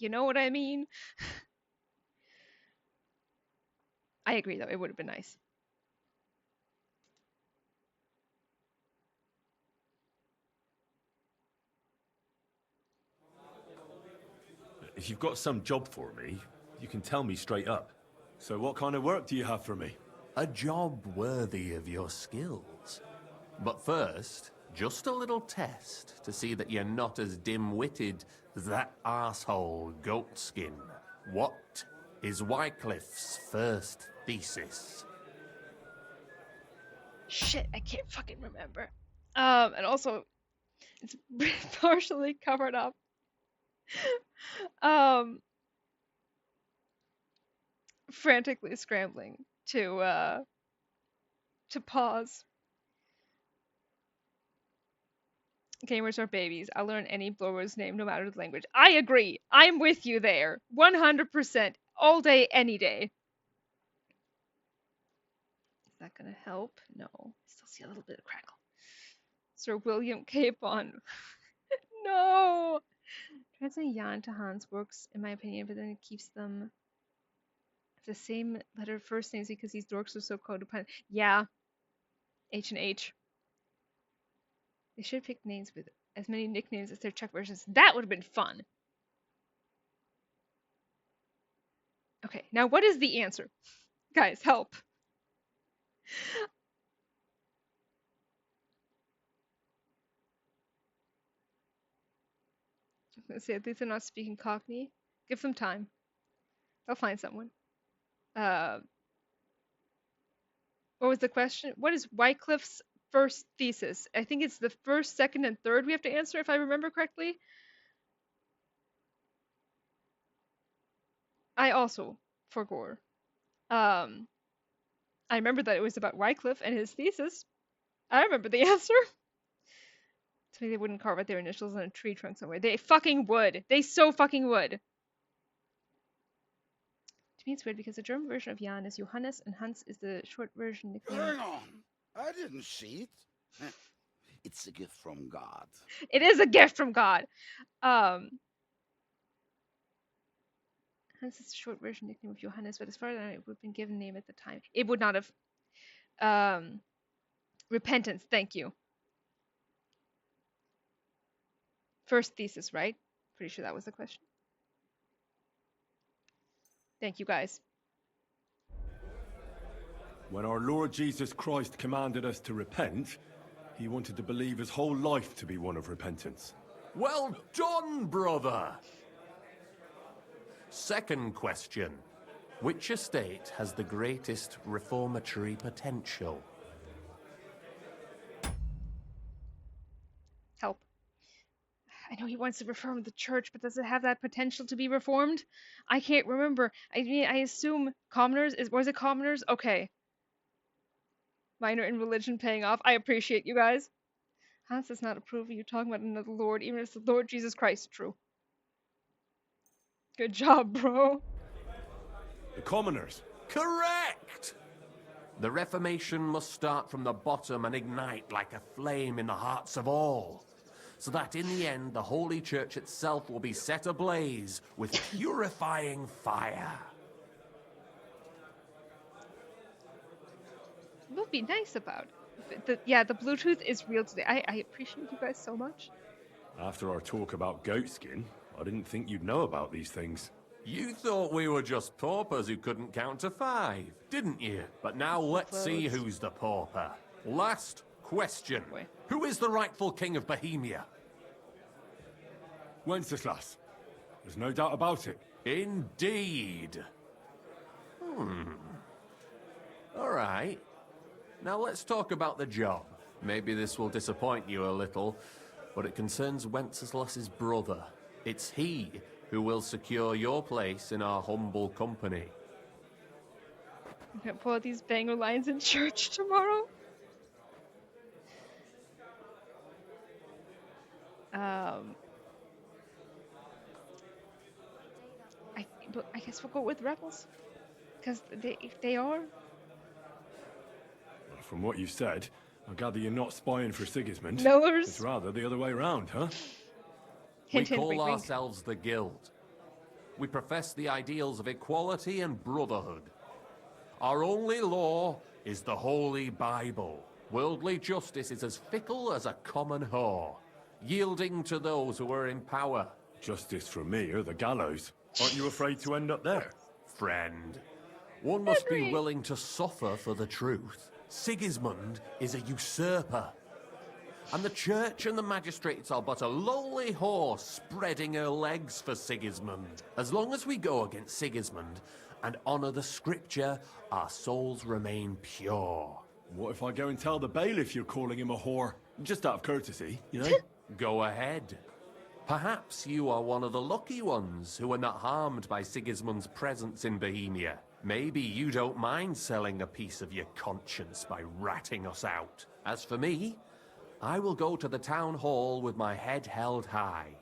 Speaker 3: I agree, though. It would have been nice.
Speaker 7: If you've got some job for me, you can tell me straight up. So what kind of work do you have for me?
Speaker 10: A job worthy of your skills. But first, just a little test to see that you're not as dim-witted as that arsehole Goatskin. What is Wycliffe's first thesis?
Speaker 3: Shit, I can't fucking remember. And also, it's partially covered up. Frantically scrambling to pause. Gamers are babies. I'll learn any blower's name no matter the language. I agree. I'm with you there. 100%. All day, any day. Is that gonna help? No. I still see a little bit of crackle. Sir William Capon. No! Translating Jan to Hans works, in my opinion, but then it keeps them the same letter first names because these dorks are so codependent. Yeah. H and H. They should pick names with as many nicknames as their Czech versions. That would have been fun. Okay, now what is the answer? Guys, help. Let's see, at least they're not speaking Cockney. Give them time. They'll find someone. What was the question? What is Wycliffe's first thesis? I think it's the first, second, and third we have to answer, if I remember correctly. I also forgot. I remember that it was about Wycliffe and his thesis. I remember the answer. To me, they wouldn't carve out their initials on a tree trunk somewhere. They fucking would. They so fucking would. To me, it's weird because the German version of Jan is Johannes and Hans is the short version nickname.
Speaker 1: Hang on. I didn't see it. It's a gift from God.
Speaker 3: It is a gift from God. Hans is the short version nickname of Johannes, but as far as I know, it would have been given name at the time. It would not have. Repentance, thank you. First thesis, right? Pretty sure that was the question. Thank you, guys.
Speaker 7: When our Lord Jesus Christ commanded us to repent, he wanted to believe his whole life to be one of repentance.
Speaker 10: Well done, brother! Second question. Which estate has the greatest reformatory potential?
Speaker 3: Help. I know he wants to reform the church, but does it have that potential to be reformed? I can't remember. I mean, I assume commoners was it commoners? Okay. Minor in religion paying off. I appreciate you guys. Hans does not approve of you talking about another Lord, even if it's the Lord Jesus Christ. True. Good job, bro.
Speaker 7: The commoners.
Speaker 10: Correct! The Reformation must start from the bottom and ignite like a flame in the hearts of all, so that in the end the Holy Church itself will be set ablaze with purifying fire.
Speaker 3: What would be nice about it? The Bluetooth is real today. I appreciate you guys so much.
Speaker 7: After our talk about goatskin, I didn't think you'd know about these things.
Speaker 10: You thought we were just paupers who couldn't count to 5, didn't you? But now let's see who's the pauper. Last question.
Speaker 3: Boy.
Speaker 10: Who is the rightful king of Bohemia?
Speaker 7: Wenceslas. There's no doubt about it.
Speaker 10: Indeed. All right. Now let's talk about the job. Maybe this will disappoint you a little, but it concerns Wenceslas's brother. It's he who will secure your place in our humble company.
Speaker 3: I'm gonna pull out these banger lines in church tomorrow. I guess we'll go with rebels, because they are.
Speaker 7: From what you've said, I gather you're not spying for Sigismund.
Speaker 3: Millers.
Speaker 7: It's rather the other way around, huh?
Speaker 3: Hint,
Speaker 10: We
Speaker 3: hint,
Speaker 10: call
Speaker 3: wink, wink.
Speaker 10: ourselves the Guild. We profess the ideals of equality and brotherhood. Our only law is the Holy Bible. Worldly justice is as fickle as a common whore, yielding to those who are in power.
Speaker 7: Justice for me or the gallows. Aren't you afraid to end up there?
Speaker 10: Friend, one must be
Speaker 3: Henry.
Speaker 10: willing to suffer for the truth. Sigismund is a usurper. And the church and the magistrates are but a lowly horse spreading her legs for Sigismund. As long as we go against Sigismund and honour the scripture, our souls remain pure.
Speaker 7: What if I go and tell the bailiff you're calling him a whore? Just out of courtesy, you know?
Speaker 10: Go ahead. Perhaps you are one of the lucky ones who are not harmed by Sigismund's presence in Bohemia. Maybe you don't mind selling a piece of your conscience by ratting us out. As for me, I will go to the town hall with my head held high.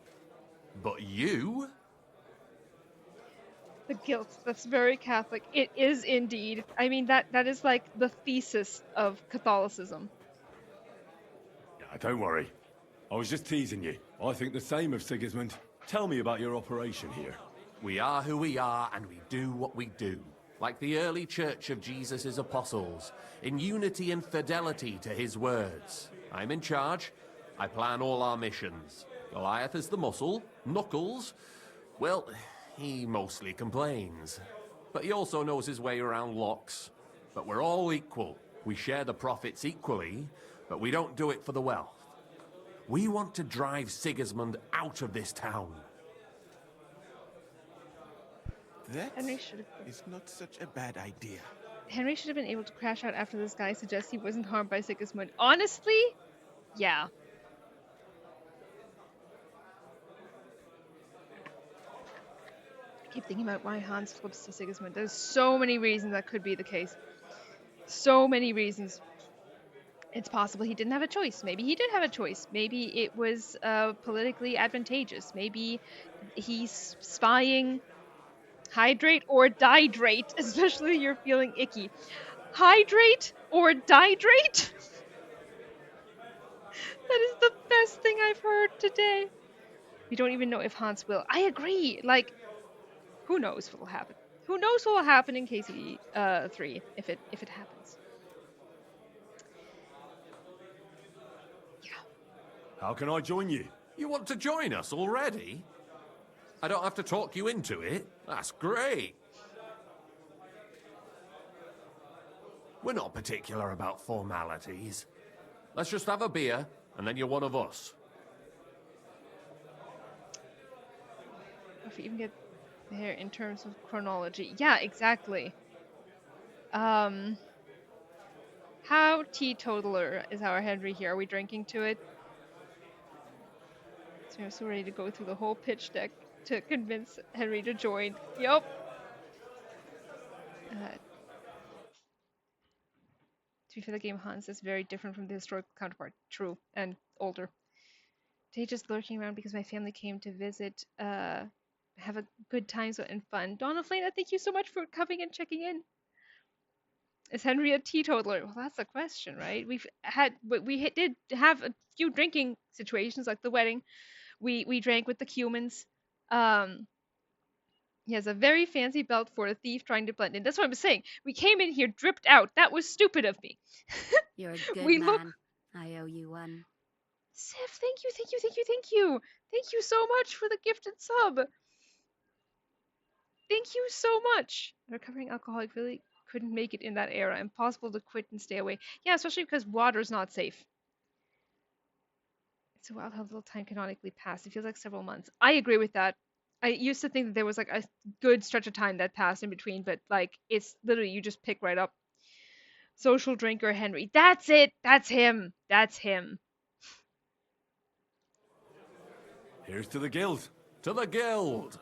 Speaker 10: But you?
Speaker 3: The guilt. That's very Catholic. It is indeed. I mean, that is like the thesis of Catholicism.
Speaker 7: Yeah, don't worry. I was just teasing you. I think the same of Sigismund. Tell me about your operation here.
Speaker 10: We are who we are and we do what we do. Like the early church of Jesus' apostles, in unity and fidelity to his words. I'm in charge. I plan all our missions. Goliath is the muscle. Knuckles, well, he mostly complains. But he also knows his way around locks. But we're all equal. We share the profits equally, but we don't do it for the wealth. We want to drive Sigismund out of this town.
Speaker 1: That
Speaker 3: Henry should have.
Speaker 1: is not such a bad idea.
Speaker 3: Henry should have been able to crash out after this guy suggests he wasn't harmed by Sigismund. Honestly, yeah. I keep thinking about why Hans flips to Sigismund. There's so many reasons that could be the case. So many reasons. It's possible he didn't have a choice. Maybe he did have a choice. Maybe it was politically advantageous. Maybe he's spying. Hydrate or dihydrate, especially if you're feeling icky. Hydrate or dihydrate? That is the best thing I've heard today. We don't even know if Hans will. I agree. Like, who knows what will happen? Who knows what will happen in KCD3 if it happens? Yeah.
Speaker 7: How can I join you?
Speaker 10: You want to join us already? I don't have to talk you into it. That's great. We're not particular about formalities. Let's just have a beer, and then you're one of us.
Speaker 3: If we even get there in terms of chronology. Yeah, exactly. How teetotaler is our Henry here? Are we drinking to it? So we're so ready to go through the whole pitch deck to convince Henry to join. Yup. To be fair, the game Hans is very different from the historical counterpart. True. And older. Today just lurking around because my family came to visit, have a good time and fun. Donna Flana, thank you so much for coming and checking in. Is Henry a teetotaler? Well, that's the question, right? We did have a few drinking situations, like the wedding. We drank with the Cumans. He has a very fancy belt for a thief trying to blend in. That's what I'm saying. We came in here dripped out. That was stupid of me.
Speaker 2: You're a good
Speaker 3: We
Speaker 2: man.
Speaker 3: look-
Speaker 2: I owe you one.
Speaker 3: Sif, thank you, thank you, thank you, thank you. Thank you so much for the gifted sub. Thank you so much. A recovering alcoholic really couldn't make it in that era. Impossible to quit and stay away. Yeah, especially because water's not safe. It's so wild how little time canonically passed. It feels like several months. I agree with that. I used to think that there was like a good stretch of time that passed in between, but like it's literally you just pick right up. Social drinker Henry. That's it. That's him. That's him.
Speaker 7: Here's to the guild.
Speaker 10: To the guild!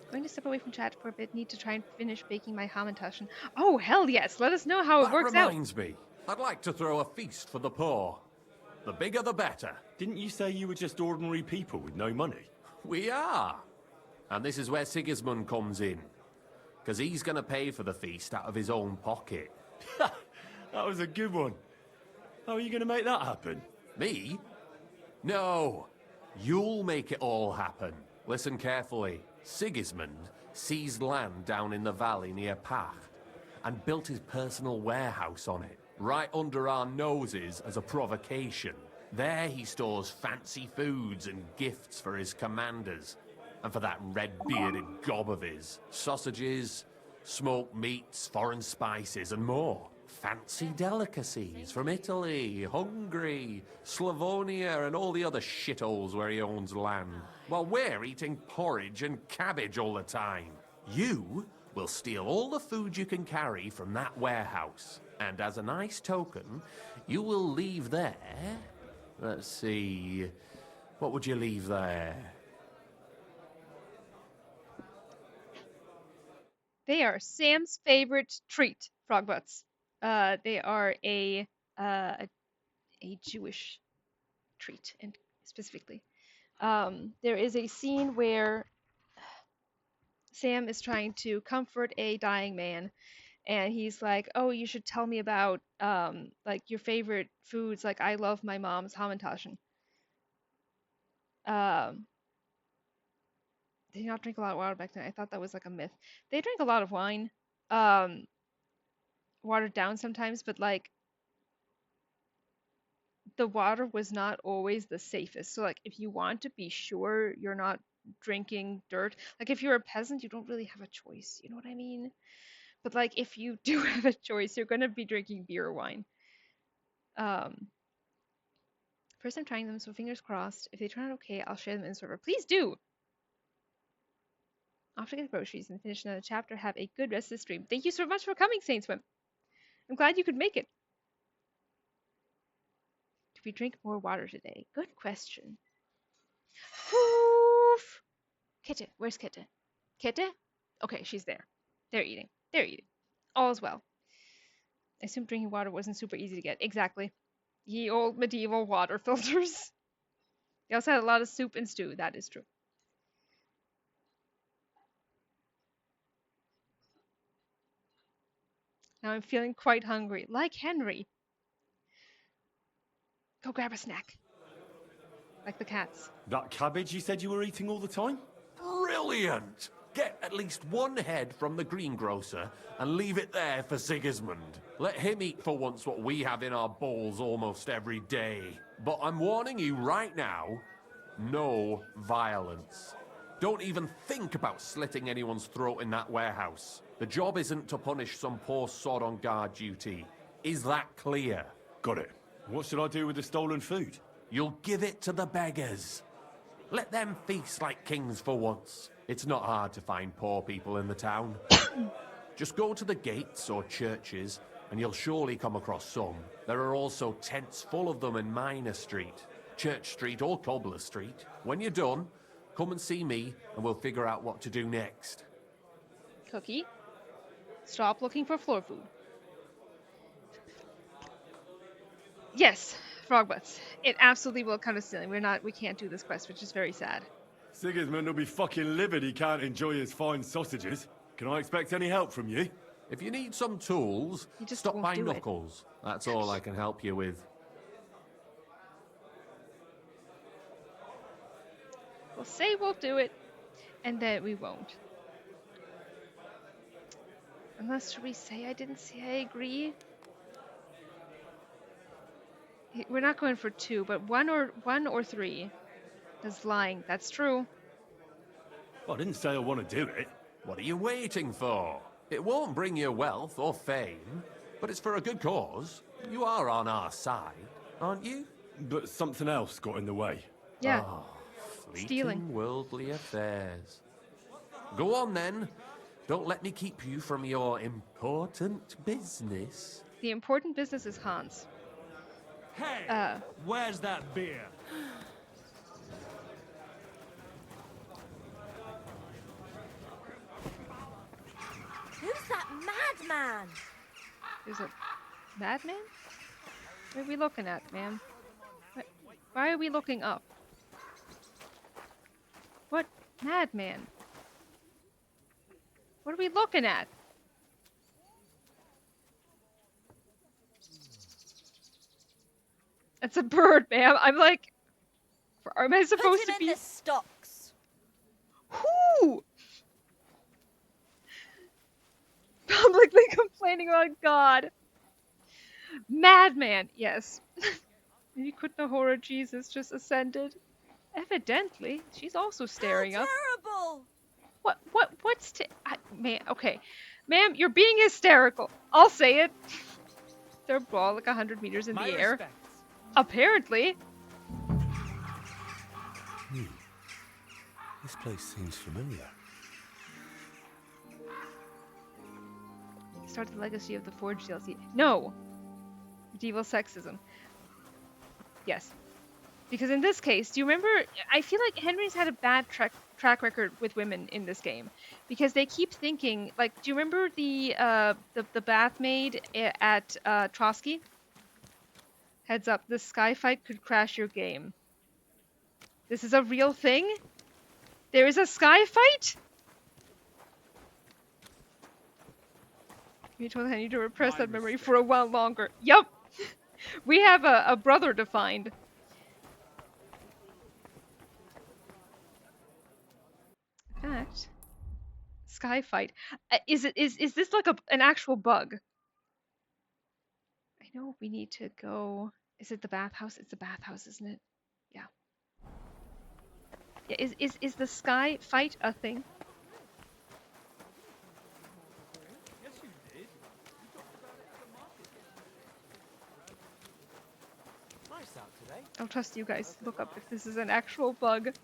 Speaker 3: Going to step away from chat for a bit. Need to try and finish baking my Hamantaschen. Oh, hell yes. Let us know how it works out.
Speaker 10: That reminds me. I'd like to throw a feast for the poor. The bigger the better.
Speaker 7: Didn't you say you were just ordinary people with no money?
Speaker 10: We are. And this is where Sigismund comes in. Because he's going to pay for the feast out of his own pocket.
Speaker 7: That was a good one. How are you going to make that happen?
Speaker 10: Me? No. You'll make it all happen. Listen carefully. Sigismund seized land down in the valley near Pacht and built his personal warehouse on it, right under our noses as a provocation. There he stores fancy foods and gifts for his commanders, and for that red-bearded gob of his. Sausages, smoked meats, foreign spices, and more. Fancy delicacies from Italy, Hungary, Slavonia, and all the other shitholes where he owns land. While we're eating porridge and cabbage all the time. You will steal all the food you can carry from that warehouse. And as a nice token, you will leave there... Let's see... What would you leave there?
Speaker 3: They are Sam's favorite treat, Frogbutts. They are a Jewish treat, and specifically, there is a scene where Sam is trying to comfort a dying man, and he's like, "Oh, you should tell me about like your favorite foods. Like I love my mom's Hamantaschen." They did not drink a lot of water back then. I thought that was like a myth. They drank a lot of wine. Watered down sometimes, but like the water was not always the safest. So like if you want to be sure you're not drinking dirt, like if you're a peasant, you don't really have a choice. You know what I mean? But like if you do have a choice, you're gonna be drinking beer or wine. First I'm trying them, so fingers crossed. If they turn out okay, I'll share them in the server. Please do! Off to get groceries and finish another chapter. Have a good rest of the stream. Thank you so much for coming, Saint Swim. I'm glad you could make it. Do we drink more water today? Good question. Woof! Kette, where's Kette? Kette? Okay, she's there. They're eating. They're eating. All's well. I assume drinking water wasn't super easy to get. Exactly. Ye old medieval water filters. They also had a lot of soup and stew. That is true. Now I'm feeling quite hungry, like Henry. Go grab a snack. Like the cats.
Speaker 7: That cabbage you said you were eating all the time?
Speaker 10: Brilliant! Get at least one head from the greengrocer and leave it there for Sigismund. Let him eat for once what we have in our bowls almost every day. But I'm warning you right now, no violence. Don't even think about slitting anyone's throat in that warehouse. The job isn't to punish some poor sod on guard duty. Is that clear?
Speaker 7: Got it. What should I do with the stolen food?
Speaker 10: You'll give it to the beggars. Let them feast like kings for once. It's not hard to find poor people in the town. Just go to the gates or churches, and you'll surely come across some. There are also tents full of them in Minor Street, Church Street or Cobbler Street. When you're done, come and see me, and we'll figure out what to do next.
Speaker 3: Cookie, stop looking for floor food. Yes, Frogbutts. It absolutely will come to stealing. We can't do this quest, which is very sad.
Speaker 7: Sigismund will be fucking livid he can't enjoy his fine sausages. Can I expect any help from you?
Speaker 10: If you need some tools, stop by Knuckles. That's all I can help you with.
Speaker 3: We'll say we'll do it, and then we won't. Unless we say I didn't say I agree. We're not going for 2, but one or 3 is lying. That's true.
Speaker 7: Well, I didn't say I want to do it.
Speaker 10: What are you waiting for? It won't bring you wealth or fame, but it's for a good cause. You are on our side, aren't you?
Speaker 7: But something else got in the way.
Speaker 3: Yeah.
Speaker 10: Oh, fleeting
Speaker 3: Stealing.
Speaker 10: worldly affairs. Go on then. Don't let me keep you from your important business.
Speaker 3: The important business is Hans.
Speaker 5: Hey, where's that beer?
Speaker 6: Who's that madman?
Speaker 3: There's a madman? What are we looking at, ma'am? Why are we looking up? What madman? What are we looking at? It's a bird, ma'am. I'm like, am I supposed
Speaker 6: Put
Speaker 3: to
Speaker 6: him in
Speaker 3: be?
Speaker 6: the stocks.
Speaker 3: Who? Publicly complaining about God. Madman, yes. You couldn't have horror Jesus just ascended. Evidently, she's also staring up.
Speaker 6: Terrible.
Speaker 3: What's ma'am, okay. Ma'am, you're being hysterical. I'll say it. They're all like 100 meters in the air.
Speaker 5: Respects.
Speaker 3: Apparently.
Speaker 1: This place seems familiar.
Speaker 3: Start the legacy of the Forge DLC. No! Medieval sexism. Yes. Because in this case, do you remember? I feel like Henry's had a bad track record with women in this game, because they keep thinking like. Do you remember the bath maid at Trotsky? Heads up, this sky fight could crash your game. This is a real thing. There is a sky fight. You told Henry to repress that memory for a while longer. Yup. We have a brother to find. In fact, sky fight. Is this like an actual bug? I know we need to go. Is it the bathhouse? It's the bathhouse, isn't it? Yeah. Yeah. Is the sky fight a thing?
Speaker 5: Yes, you did. You talked about it at the market. Nice out today.
Speaker 3: I'll trust you guys. Look up if this is an actual bug.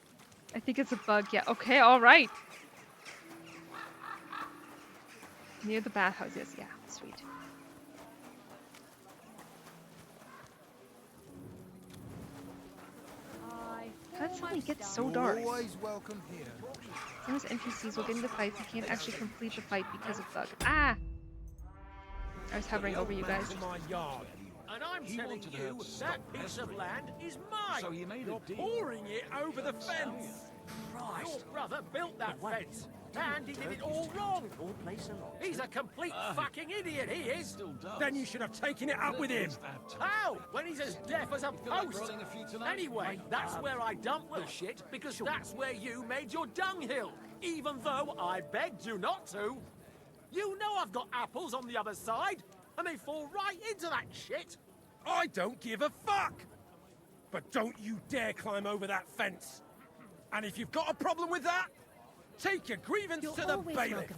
Speaker 3: I think it's a bug. Yeah. Okay. All right. Near the bathhouse. Yes. Yeah. Sweet. How did it suddenly get so dark?
Speaker 5: Always welcome here.
Speaker 3: Sometimes NPCs will get into fights and can't actually complete the fight because of bug. Ah! I was hovering over you guys.
Speaker 5: My yard.
Speaker 1: And I'm telling you, that piece of land is mine.
Speaker 8: So you made
Speaker 1: You're
Speaker 8: a deal.
Speaker 1: pouring it over the fence. Your brother built that fence, and he did it all wrong. He's a complete fucking idiot, he is.
Speaker 5: Then you should have taken it up with him.
Speaker 1: How? When he's as deaf as a post. Anyway, that's where I dumped the shit, because that's where you made your dunghill, even though I begged you not to. You know I've got apples on the other side, and they fall right into that shit.
Speaker 5: I don't give a fuck. But don't you dare climb over that fence. And if you've got a problem with that, take your grievance to the bailiff.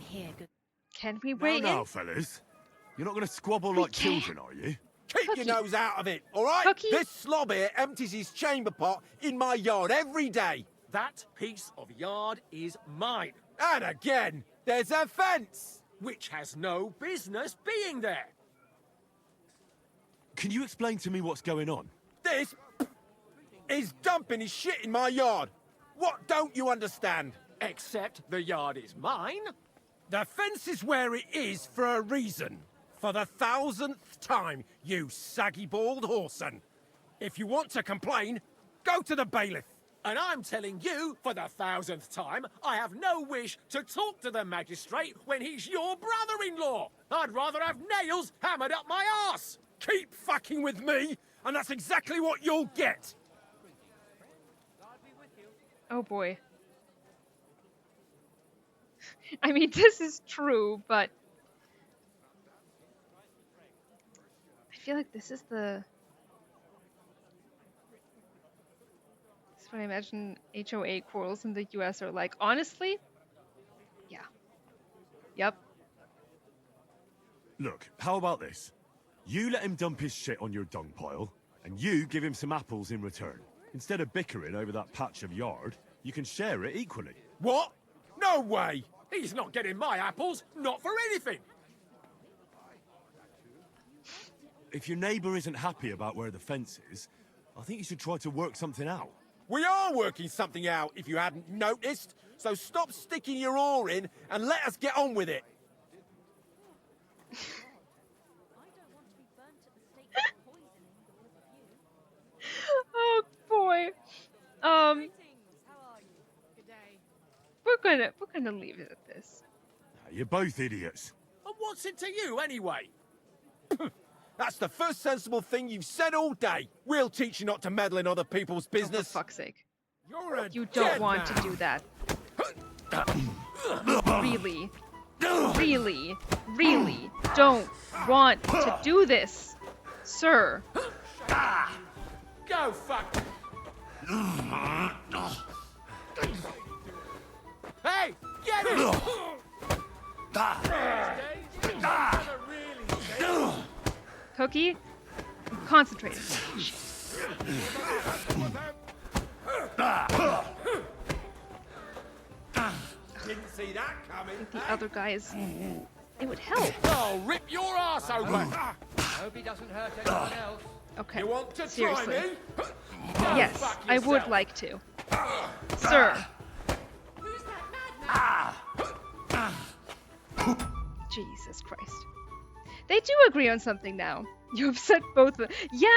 Speaker 3: Can we
Speaker 7: No,
Speaker 3: wait
Speaker 7: no,
Speaker 3: in?
Speaker 7: fellas. You're not going to squabble
Speaker 3: We
Speaker 7: like
Speaker 3: can't.
Speaker 7: children, are you?
Speaker 5: Keep
Speaker 3: Cookie.
Speaker 5: your nose out of it, all right?
Speaker 3: Cookie.
Speaker 5: This slob here empties his chamber pot in my yard every day.
Speaker 1: That piece of yard is mine,
Speaker 5: And again, there's a fence.
Speaker 1: which has no business being there.
Speaker 7: Can you explain to me what's going on?
Speaker 5: This is dumping his shit in my yard. What don't you understand?
Speaker 1: Except the yard is mine.
Speaker 5: The fence is where it is for a reason. For the 1000th time, you saggy-bald whoreson. If you want to complain, go to the bailiff.
Speaker 1: And I'm telling you, for the 1000th time, I have no wish to talk to the magistrate when he's your brother-in-law. I'd rather have nails hammered up my arse.
Speaker 5: Keep fucking with me, and that's exactly what you'll get.
Speaker 3: Oh boy. I mean, this is true, but I feel like this is the what I imagine HOA quarrels in the US are like. Honestly, yeah. Yep.
Speaker 7: Look, how about this? You let him dump his shit on your dung pile, and you give him some apples in return. Instead of bickering over that patch of yard, you can share it equally.
Speaker 5: What? No way!
Speaker 1: He's not getting my apples, not for anything.
Speaker 7: If your neighbour isn't happy about where the fence is, I think you should try to work something out.
Speaker 5: We are working something out, if you hadn't noticed. So stop sticking your oar in and let us get on with it.
Speaker 3: Oh boy. We're gonna leave it at this.
Speaker 7: You're both idiots.
Speaker 1: And what's it to you, anyway?
Speaker 5: That's the first sensible thing you've said all day. We'll teach you not to meddle in other people's
Speaker 3: Oh,
Speaker 5: business.
Speaker 3: for fuck's sake.
Speaker 5: You're a
Speaker 3: You don't
Speaker 5: dead
Speaker 3: want
Speaker 5: man.
Speaker 3: to do that. Really? Really? Really? Don't want to do this, sir.
Speaker 1: Go fuck. Hey, get it!
Speaker 3: Cookie, concentrate.
Speaker 5: Didn't see that coming.
Speaker 3: The other guys. It would help.
Speaker 1: I'll rip your ass open.
Speaker 8: Hope he doesn't hurt anyone else.
Speaker 3: Okay.
Speaker 5: You want to
Speaker 3: Seriously.
Speaker 5: try me?
Speaker 3: Yes,
Speaker 1: fuck
Speaker 3: I would
Speaker 1: yourself.
Speaker 3: like to. Sir.
Speaker 6: Who's that madman?
Speaker 3: Jesus Christ. They do agree on something now. You upset both of them. Yeah.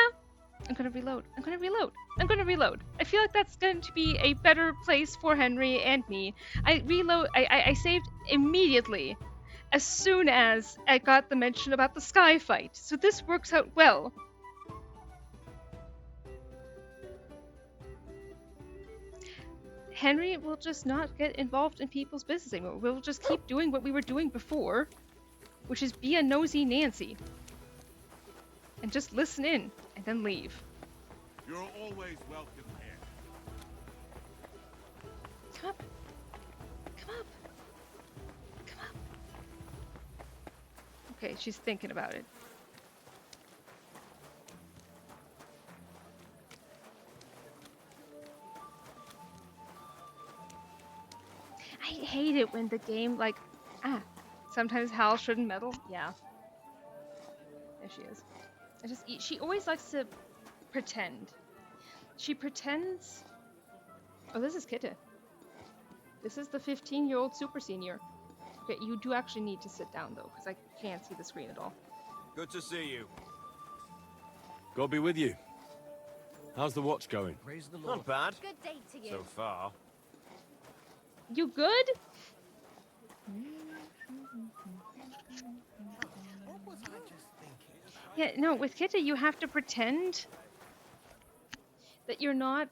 Speaker 3: I'm gonna reload. I'm gonna reload. I'm gonna reload. I feel like that's going to be a better place for Henry and me. I saved immediately as soon as I got the mention about the sky fight. So this works out well. Henry will just not get involved in people's business anymore. We'll just keep doing what we were doing before, which is be a nosy Nancy. And just listen in, and then leave.
Speaker 11: You're always welcome here.
Speaker 3: Come up. Come up. Come up. Okay, she's thinking about it. I hate it when the game, like, sometimes Hal shouldn't meddle. Yeah. There she is. She always likes to pretend. She pretends. Oh, this is Kitte. This is the 15-year-old super senior. Okay, you do actually need to sit down though, because I can't see the screen at all.
Speaker 11: Good to see you.
Speaker 7: God be with you. How's the watch going?
Speaker 8: Praise the
Speaker 5: Not bad.
Speaker 6: Good day to you.
Speaker 11: So far.
Speaker 3: You good? Yeah, no, with Kitte you have to pretend that you're not,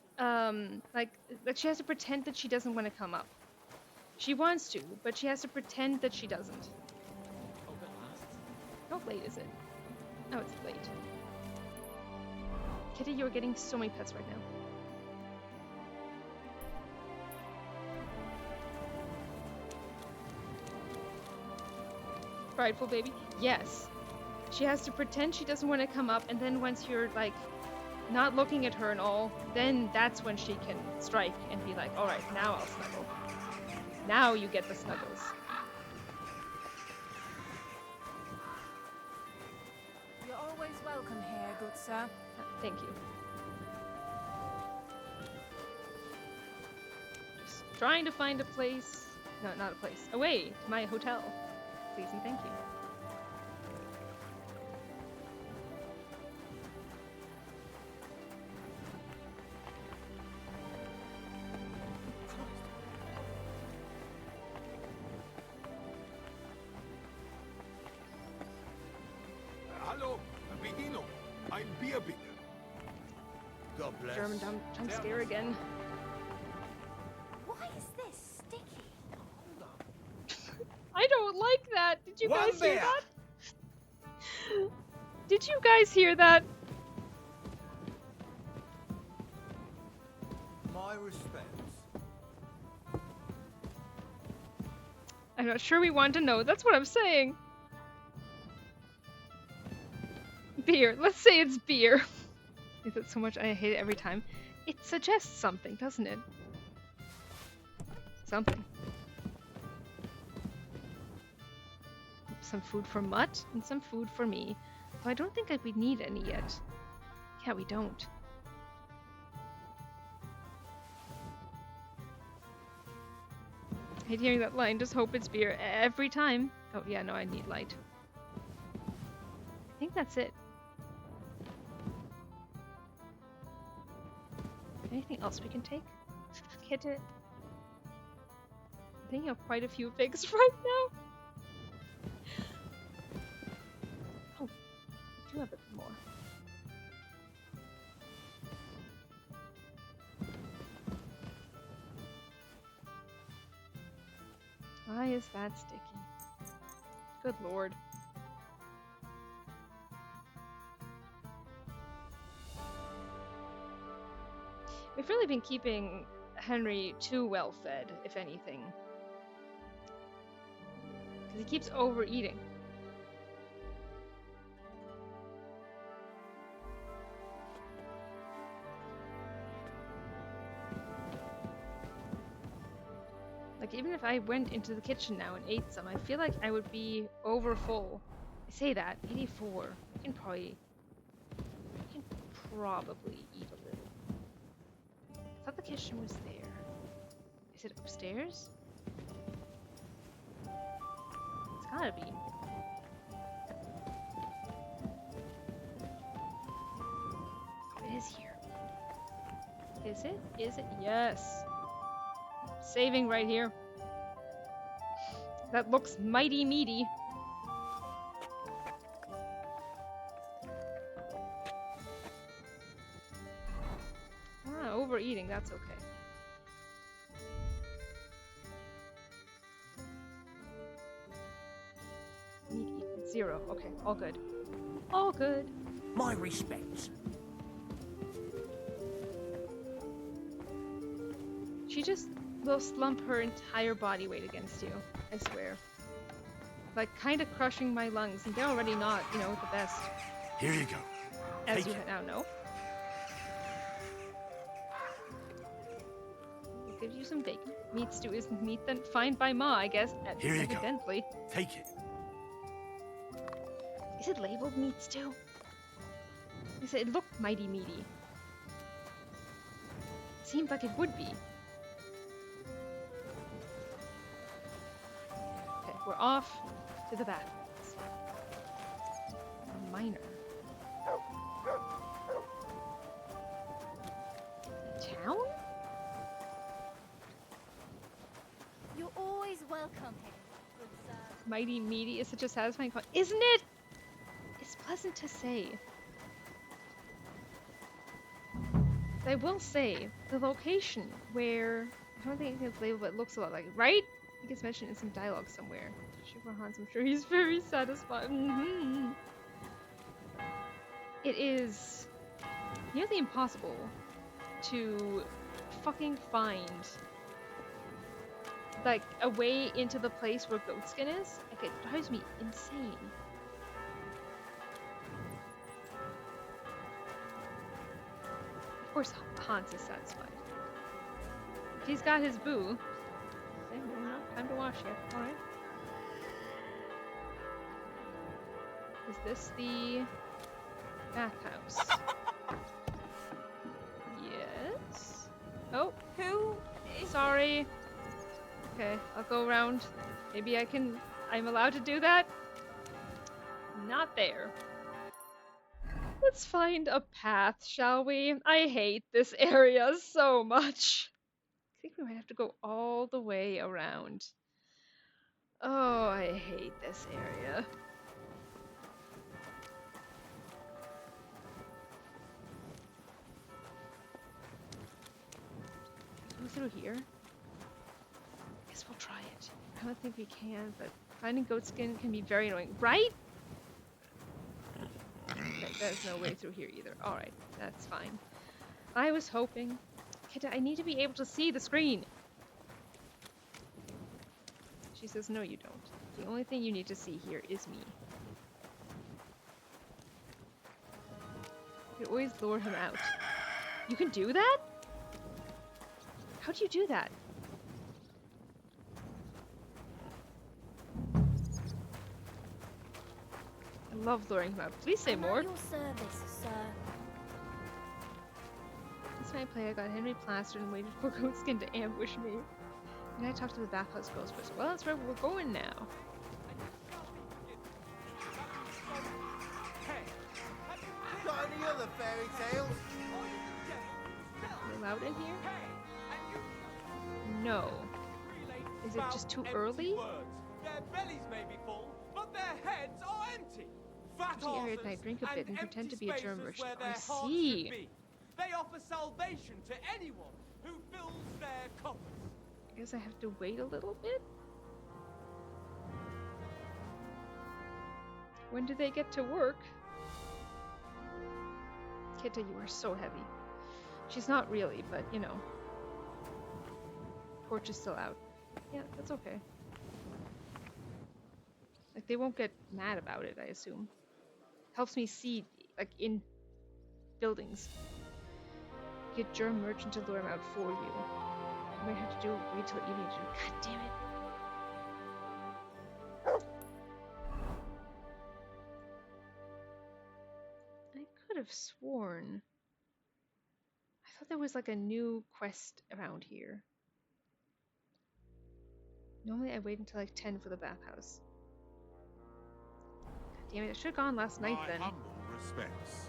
Speaker 3: like, that she has to pretend that she doesn't want to come up. She wants to, but she has to pretend that she doesn't. How late is it? Oh, it's late. Kitte, you're getting so many pets right now. Prideful baby? Yes. She has to pretend she doesn't want to come up, and then once you're, like, not looking at her and all, then that's when she can strike and be like, alright, now I'll snuggle. Now you get the snuggles.
Speaker 6: You're always welcome here, good sir.
Speaker 3: Thank you. Just trying to find a place. No, not a place. A way to my hotel. Please and thank you.
Speaker 11: Hello, Bedino. I'm Beerbeak. God bless.
Speaker 3: German jump scare again.
Speaker 6: Why is this sticky?
Speaker 3: I don't like that. Did you guys hear
Speaker 5: bear.
Speaker 3: that? Did you guys hear that?
Speaker 8: My
Speaker 11: My respects.
Speaker 3: I'm not sure we want to know. That's what I'm saying. Beer. Let's say it's beer. I hate it so much. I hate it every time. It suggests something, doesn't it? Something. Some food for Mutt and some food for me. Though I don't think we need any yet. Yeah, we don't. I hate hearing that line. Just hope it's beer every time. Oh yeah, no, I need light. I think that's it. Anything else we can take? Get it. I think I have quite a few figs right now. Oh, I do have a bit more. Why is that sticky? Good lord. We've really been keeping Henry too well fed, if anything. Because he keeps overeating. Like, even if I went into the kitchen now and ate some, I feel like I would be over full. I say that, 84. I can probably eat a little. I thought the kitchen was there. Is it upstairs? It's gotta be. Oh, it is here. Is it? Is it? Yes. Saving right here. That looks mighty meaty. Overeating, that's okay. Meat eaten, 0. Okay, all good. All good.
Speaker 1: My respects.
Speaker 3: She just will slump her entire body weight against you, I swear. Like, kind of crushing my lungs, and they're already not, you know, the best.
Speaker 11: Here you go.
Speaker 3: As you now know. Gives you some bacon. Meat stew isn't meat, then fine by Ma, I guess.
Speaker 11: Here you
Speaker 3: evidently.
Speaker 11: go. Take it.
Speaker 3: Is it labeled meat stew? It looked mighty meaty. It seemed like it would be. Okay, we're off to the bathrooms. A minor. Town?
Speaker 6: You're always welcome here, good sir.
Speaker 3: Mighty meaty is such a satisfying call, isn't it? It's pleasant to say. I will say, the location where, I don't think it's labeled, but it looks a lot like it, right? I think it's mentioned in some dialogue somewhere. Sugar Hans, I'm sure he's very satisfied. It is nearly impossible to fucking find like a way into the place where Goatskin is. Like, it drives me insane. Of course, Hans is satisfied. If he's got his boo. Okay, well, not time to wash yet. Alright. Is this the bathhouse? Yes. Oh,
Speaker 6: Who?
Speaker 3: sorry. Okay, I'll go around. Maybe I'm allowed to do that? Not there. Let's find a path, shall we? I hate this area so much. I think we might have to go all the way around. Oh, I hate this area. Go through here? Guess we'll try it. I don't think we can, but finding Goatskin can be very annoying, right? Okay, there's no way through here either. Alright, that's fine. I was hoping. Kid, I need to be able to see the screen. She says, no, you don't. The only thing you need to see here is me. You always lure him out. You can do that? How do you do that? I love luring him out. Please say more.
Speaker 6: At your service, sir.
Speaker 3: This night play, I got Henry plastered and waited for Goatskin to ambush me. And I talked to the bathhouse girls first. Well, that's right, we're going now.
Speaker 11: Got any other fairy tales?
Speaker 3: Are you allowed in here? No. Is it just too early?
Speaker 1: Their bellies may be full, but their heads are empty. Fat
Speaker 3: Empty area at night, drink a bit and pretend to be a germ merchant. I see.
Speaker 1: They offer salvation to anyone who fills their coffers.
Speaker 3: I guess I have to wait a little bit? When do they get to work? Kitta, you are so heavy. She's not really, but you know. Torch is still out. Yeah, that's okay. Like, they won't get mad about it, I assume. Helps me see, like, in buildings. Get germ merchant to lure him out for you. You might have to wait till evening to do. God damn it. I could have sworn. I thought there was like a new quest around here. Normally I wait until like 10 for the bathhouse. God damn it, I should have gone last night then.
Speaker 11: Humble respects.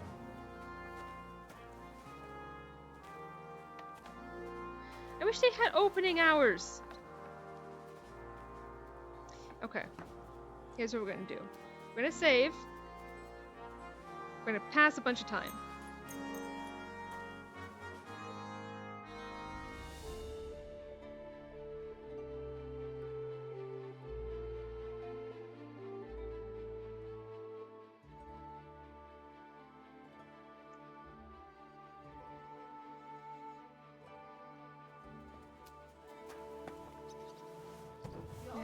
Speaker 3: I wish they had opening hours. Okay. Here's what we're gonna do. We're gonna save. We're gonna pass a bunch of time.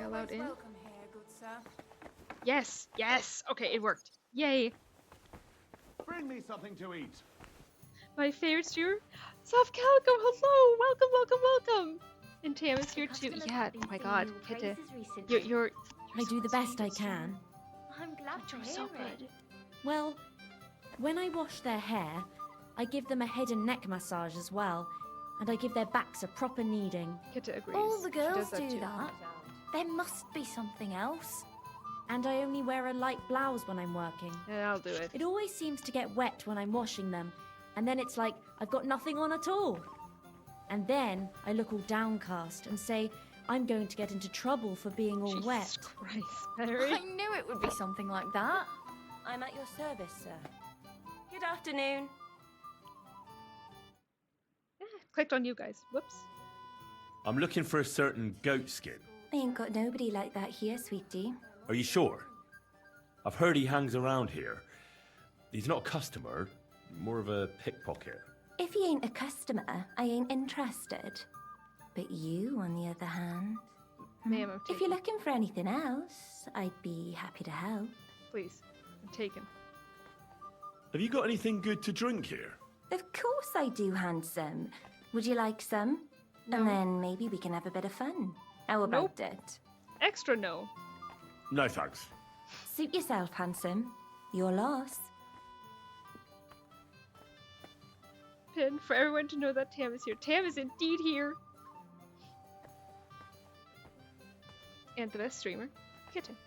Speaker 3: Allowed in?
Speaker 6: Welcome here, good sir.
Speaker 3: Yes, yes. Okay, it worked. Yay.
Speaker 11: Bring me something to eat.
Speaker 3: My favorite steer, Soft Calico. Hello, welcome, welcome, welcome. And Tam is here too. Yeah. Oh my God, Kitta, you're
Speaker 12: I do the best I can.
Speaker 6: I'm glad to
Speaker 3: you're
Speaker 6: hear
Speaker 3: so
Speaker 6: it.
Speaker 3: good.
Speaker 12: Well, when I wash their hair, I give them a head and neck massage as well, and I give their backs a proper kneading.
Speaker 3: Kitta agrees.
Speaker 6: All the
Speaker 3: She does
Speaker 6: girls
Speaker 3: that
Speaker 6: do
Speaker 3: too.
Speaker 6: that. There must be something else.
Speaker 12: And I only wear a light blouse when I'm working.
Speaker 3: Yeah, I'll do it.
Speaker 12: It always seems to get wet when I'm washing them, and then it's like I've got nothing on at all. And then I look all downcast and say I'm going to get into trouble for being all
Speaker 3: Jesus
Speaker 12: wet.
Speaker 3: Christ, Mary.
Speaker 6: I knew it would be something like that.
Speaker 12: I'm at your service, sir. Good afternoon.
Speaker 3: Yeah, clicked on you guys. Whoops.
Speaker 9: I'm looking for a certain goat skin.
Speaker 12: I ain't got nobody like that here, sweetie.
Speaker 9: Are you sure? I've heard he hangs around here. He's not a customer, more of a pickpocket.
Speaker 12: If he ain't a customer, I ain't interested. But you, on the other hand...
Speaker 3: Ma'am, I'm
Speaker 12: If you're
Speaker 3: taken.
Speaker 12: looking for anything else, I'd be happy to help.
Speaker 3: Please, I'm taken.
Speaker 9: Have you got anything good to drink here?
Speaker 12: Of course I do, handsome. Would you like some? And then maybe we can have a bit of fun. How about it?
Speaker 3: Extra no.
Speaker 9: No thanks.
Speaker 12: Suit yourself, handsome. Your loss.
Speaker 3: Pin for everyone to know that Tam is here. Tam is indeed here. And the best streamer, Kitten.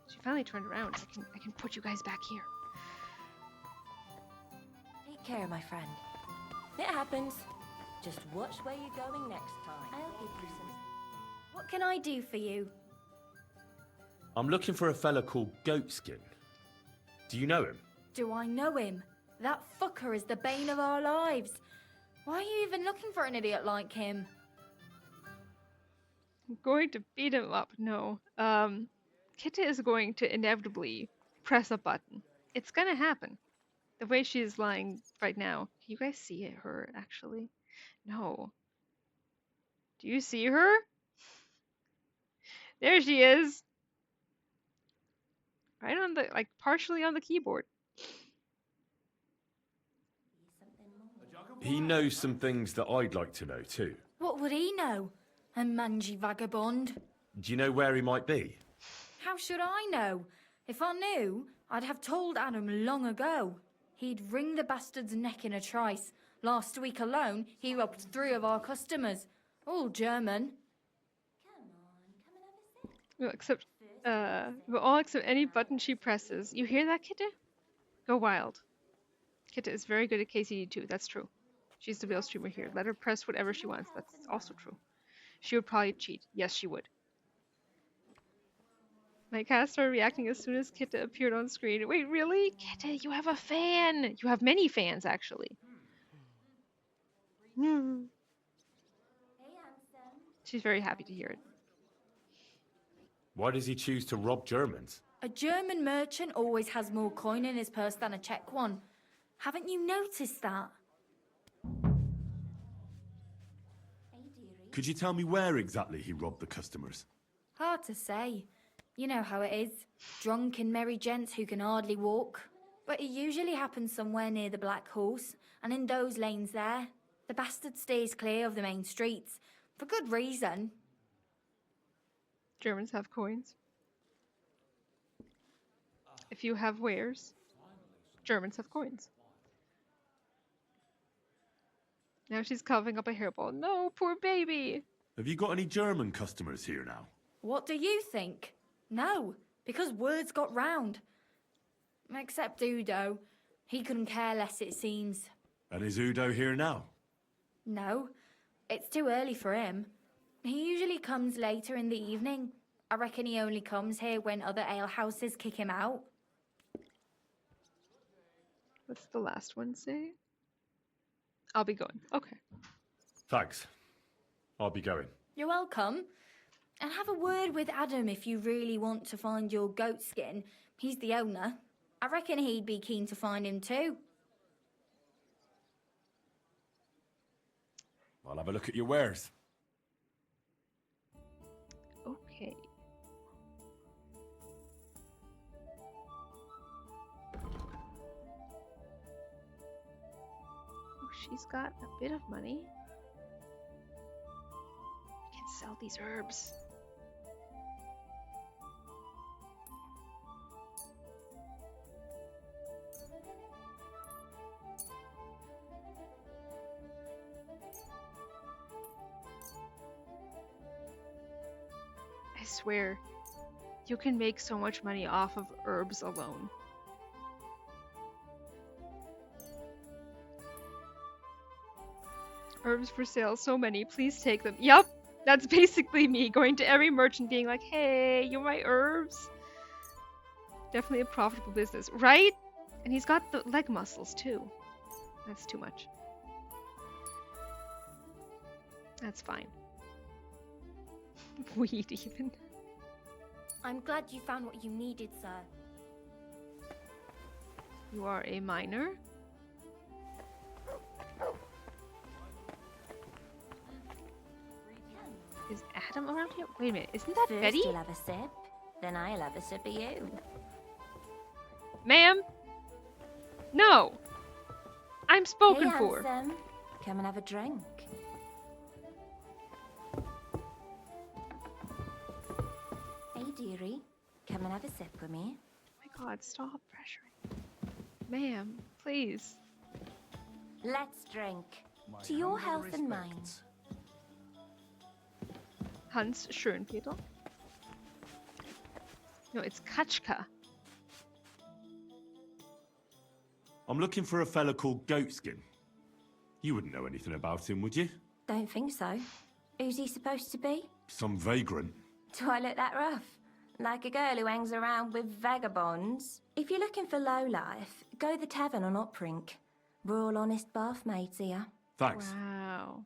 Speaker 3: She finally turned around. I can put you guys back here.
Speaker 12: Take care, my friend. It happens. Just watch where you're going next time. I'll give you some...
Speaker 6: What can I do for you?
Speaker 9: I'm looking for a fella called Goatskin. Do you know him?
Speaker 6: Do I know him? That fucker is the bane of our lives. Why are you even looking for an idiot like him?
Speaker 3: I'm going to beat him up. No. Kitta is going to inevitably press a button. It's gonna happen. The way she's lying right now. Can you guys see her, actually? No. Do you see her? There she is. Right on the, like, partially on the keyboard.
Speaker 9: He knows some things that I'd like to know too.
Speaker 6: What would he know? A mangy vagabond.
Speaker 9: Do you know where he might be?
Speaker 6: How should I know? If I knew, I'd have told Adam long ago. He'd wring the bastard's neck in a trice. Last week alone, he robbed 3 of our customers. All German.
Speaker 3: We'll all accept any button she presses. You hear that, Kitte? Go wild. Kitte is very good at KCD2, that's true. She's the real streamer here. Let her press whatever she wants, that's also true. She would probably cheat. Yes, she would. My cat started reacting as soon as Kitte appeared on screen. Wait, really? Kitte, you have a fan! You have many fans, actually. She's very happy to hear it.
Speaker 9: Why does he choose to rob Germans?
Speaker 6: A German merchant always has more coin in his purse than a Czech one. Haven't you noticed that?
Speaker 7: Could you tell me where exactly he robbed the customers?
Speaker 6: Hard to say. You know how it is. Drunk and merry gents who can hardly walk. But it usually happens somewhere near the Black Horse, and in those lanes there. The bastard stays clear of the main streets. For good reason.
Speaker 3: Germans have coins. If you have wares, Germans have coins. Now she's coughing up a hairball. No, poor baby.
Speaker 7: Have you got any German customers here now?
Speaker 6: What do you think? No, because words got round. Except Udo. He couldn't care less, it seems.
Speaker 7: And is Udo here now?
Speaker 6: No, it's too early for him. He usually comes later in the evening. I reckon he only comes here when other alehouses kick him out.
Speaker 3: What's the last one say? I'll be going. Okay.
Speaker 9: Thanks. I'll be going.
Speaker 6: You're welcome. And have a word with Adam if you really want to find your goat skin. He's the owner. I reckon he'd be keen to find him too.
Speaker 9: I'll have a look at your wares.
Speaker 3: Okay. Oh, she's got a bit of money. We can sell these herbs. I swear, you can make so much money off of herbs alone. Herbs for sale, so many, please take them. Yup, that's basically me going to every merchant being like, hey, you want my herbs? Definitely a profitable business, right? And he's got the leg muscles too. That's too much. That's fine. Weed even.
Speaker 2: I'm glad you found what you needed, sir.
Speaker 3: You are a miner? Is Adam around here? Wait a minute, isn't that
Speaker 12: First
Speaker 3: Betty?
Speaker 12: you'll have a sip, then I'll have a sip of you.
Speaker 3: Ma'am? No! I'm spoken
Speaker 12: hey,
Speaker 3: for.
Speaker 12: Handsome. Come and have a drink. Hey, dearie. Come and have a sip with me.
Speaker 3: Oh my god, stop pressuring. Ma'am, please.
Speaker 12: Let's drink. To your health and mine.
Speaker 3: Hans Schönpeter? No, it's Kachka.
Speaker 7: I'm looking for a fella called Goatskin. You wouldn't know anything about him, would you?
Speaker 12: Don't think so. Who's he supposed to be?
Speaker 7: Some vagrant.
Speaker 12: Do I look that rough? Like a girl who hangs around with vagabonds? If you're looking for low life, go the tavern on Oprink. We're all honest bath maids here.
Speaker 7: Thanks.
Speaker 3: Wow.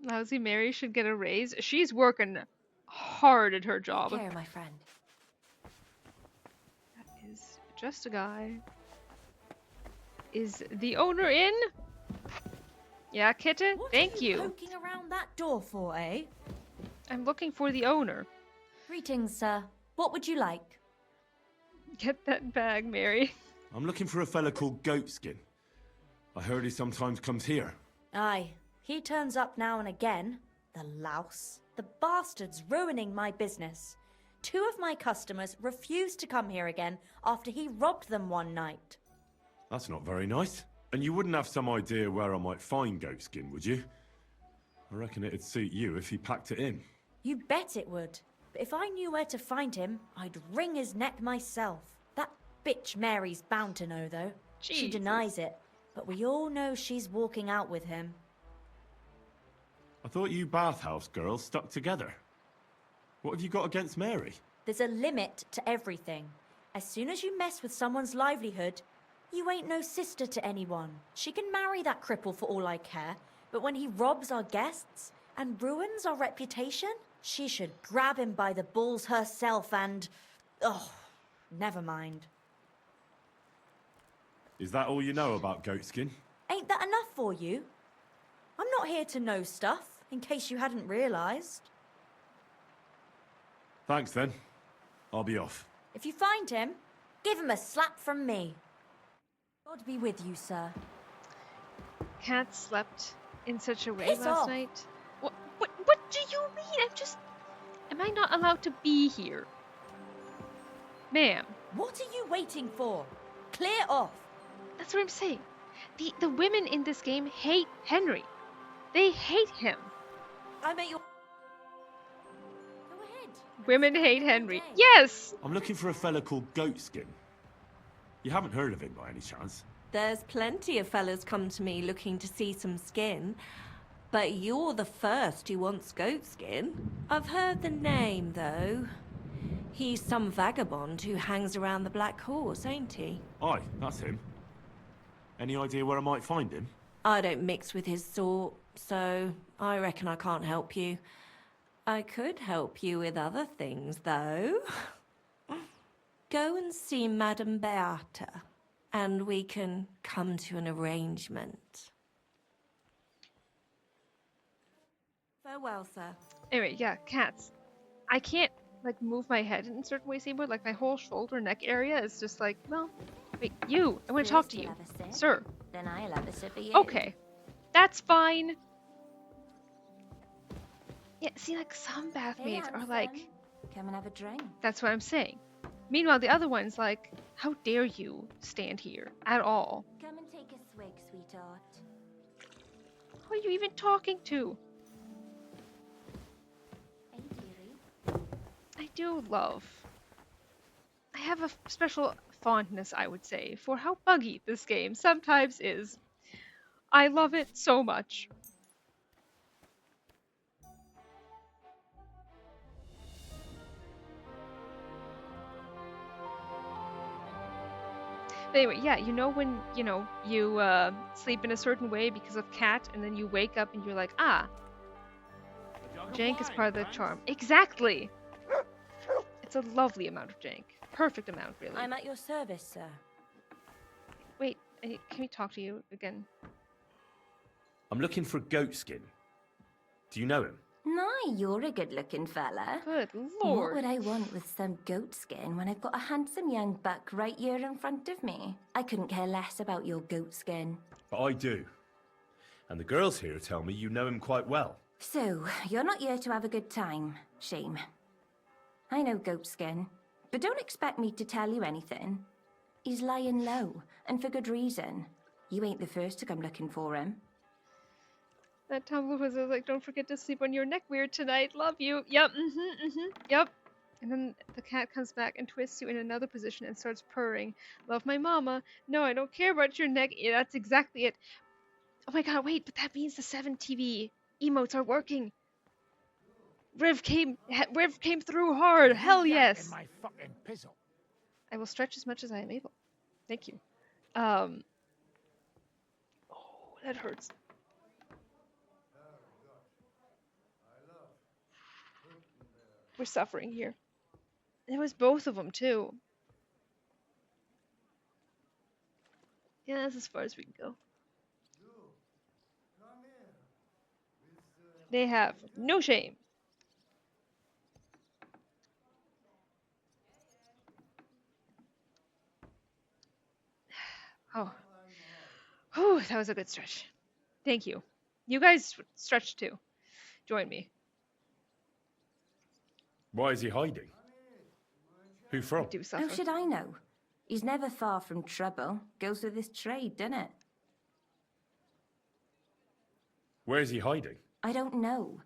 Speaker 3: Lousy Mary should get a raise. She's working hard at her job.
Speaker 12: Take care, my friend.
Speaker 3: That is just a guy. Is the owner in? Yeah, kitten?
Speaker 12: What
Speaker 3: Thank
Speaker 12: are you
Speaker 3: you.
Speaker 12: poking around that door for, eh?
Speaker 3: I'm looking for the owner.
Speaker 12: Greetings, sir. What would you like?
Speaker 3: Get that bag, Mary.
Speaker 7: I'm looking for a fella called Goatskin. I heard he sometimes comes here.
Speaker 12: Aye, he turns up now and again. The louse. The bastard's ruining my business. 2 of my customers refused to come here again after he robbed them one night.
Speaker 7: That's not very nice. And you wouldn't have some idea where I might find Goatskin, would you? I reckon it'd suit you if he packed it in.
Speaker 12: You bet it would. But if I knew where to find him, I'd wring his neck myself. That bitch Mary's bound to know, though. She
Speaker 3: Jesus.
Speaker 12: denies it, but we all know she's walking out with him.
Speaker 7: I thought you bathhouse girls stuck together. What have you got against Mary?
Speaker 12: There's a limit to everything. As soon as you mess with someone's livelihood, you ain't no sister to anyone. She can marry that cripple for all I care, but when he robs our guests and ruins our reputation, she should grab him by the balls herself and... oh, never mind.
Speaker 7: Is that all you know about Goatskin?
Speaker 12: Ain't that enough for you? I'm not here to know stuff, in case you hadn't realised.
Speaker 7: Thanks then. I'll be off.
Speaker 12: If you find him, give him a slap from me. God be with you, sir.
Speaker 3: Cat slept in such a way
Speaker 12: Piss
Speaker 3: last
Speaker 12: off.
Speaker 3: night. What do you mean? Am I not allowed to be here? Ma'am.
Speaker 12: What are you waiting for? Clear off.
Speaker 3: That's what I'm saying. The women in this game hate Henry. They hate him.
Speaker 12: I'm at your... Go ahead.
Speaker 3: Women hate Henry. Yes!
Speaker 7: I'm looking for a fella called Goatskin. You haven't heard of him by any chance?
Speaker 13: There's plenty of fellas come to me looking to see some skin. But you're the first who wants goatskin. I've heard the name, though. He's some vagabond who hangs around the Black Horse, ain't he?
Speaker 7: Aye, that's him. Any idea where I might find him?
Speaker 13: I don't mix with his sort, so I reckon I can't help you. I could help you with other things, though. Go and see Madame Beata, and we can come to an arrangement. Farewell, sir.
Speaker 3: Anyway, yeah, cats. I can't, like, move my head in certain ways anymore. Like, my whole shoulder, neck area is just like, well, wait, you. I want to talk to you. Sir.
Speaker 6: Then I'll have a sip of you.
Speaker 3: Okay. That's fine. Yeah, see, like, some bathmaids are like...
Speaker 6: Come and have a drink.
Speaker 3: That's what I'm saying. Meanwhile, the other one's like, how dare you stand here at all?
Speaker 6: Come and take a swig, sweetheart.
Speaker 3: Who are you even talking to?
Speaker 6: Hey, dearie.
Speaker 3: I do love. I have a special fondness, I would say, for how buggy this game sometimes is. I love it so much. Anyway, yeah, you know when, you sleep in a certain way because of cat, and then you wake up and you're like, ah, jank is part of the charm. Exactly! It's a lovely amount of jank. Perfect amount, really.
Speaker 13: I'm at your service, sir.
Speaker 3: Wait, can we talk to you again?
Speaker 9: I'm looking for Goatskin. Do you know him?
Speaker 6: Nay, you're a good-looking fella.
Speaker 3: Good
Speaker 6: What
Speaker 3: lord.
Speaker 6: would I want with some goat skin when I've got a handsome young buck right here in front of me? I couldn't care less about your goat skin.
Speaker 9: But I do. And the girls here tell me you know him quite well.
Speaker 6: So, you're not here to have a good time. Shame. I know goat skin, but don't expect me to tell you anything. He's lying low, and for good reason. You ain't the first to come looking for him.
Speaker 3: That Tumblr was like, don't forget to sleep on your neck weird tonight. Love you. Yep, yep. And then the cat comes back and twists you in another position and starts purring. Love my mama. No, I don't care about your neck. Yeah, that's exactly it. Oh my god, wait, but that means the 7TV emotes are working. Riv came through hard. Hell yes.
Speaker 1: In my fucking pizzle.
Speaker 3: I will stretch as much as I am able. Thank you. Oh, that hurts. We're suffering here. And it was both of them, too. Yeah, that's as far as we can go. They have no shame. Oh. Whew, that was a good stretch. Thank you. You guys stretched too. Join me.
Speaker 9: Why is he hiding? Who from?
Speaker 3: Do suffer.
Speaker 14: How should I know? He's never far from trouble. Goes with his trade, doesn't it?
Speaker 9: Where is he hiding?
Speaker 14: I don't know.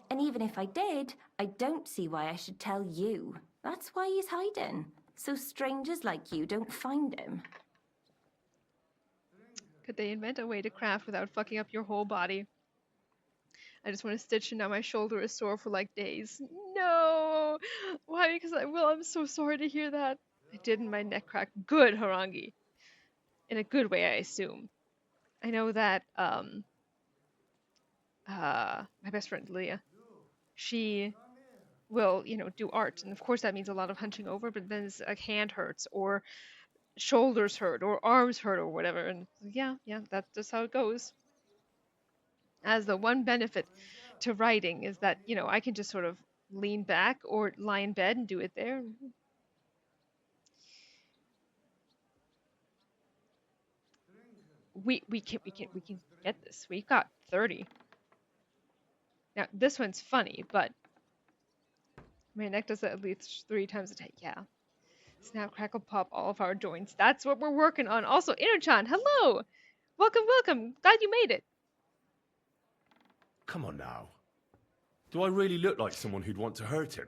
Speaker 14: And even if I did, I don't see why I should tell you. That's why he's hiding. So strangers like you don't find him.
Speaker 3: Could they invent a way to craft without fucking up your whole body? I just want to stitch and now my shoulder is sore for like days. No! Why? Because I will. I'm so sorry to hear that. I did and my neck cracked. Good, Harangi. In a good way, I assume. I know that, my best friend, Leah, she will, do art. And of course that means a lot of hunching over, but then it's like hand hurts or shoulders hurt or arms hurt or whatever. And yeah, that's just how it goes. As the one benefit to writing is that, I can just sort of lean back or lie in bed and do it there. We can get this. We've got 30. Now this one's funny, but my neck does it at least 3 times a day. Yeah. Snap, crackle, pop, all of our joints. That's what we're working on. Also, Inner-chan, hello! Welcome. Glad you made it.
Speaker 9: Come on now. Do I really look like someone who'd want to hurt him?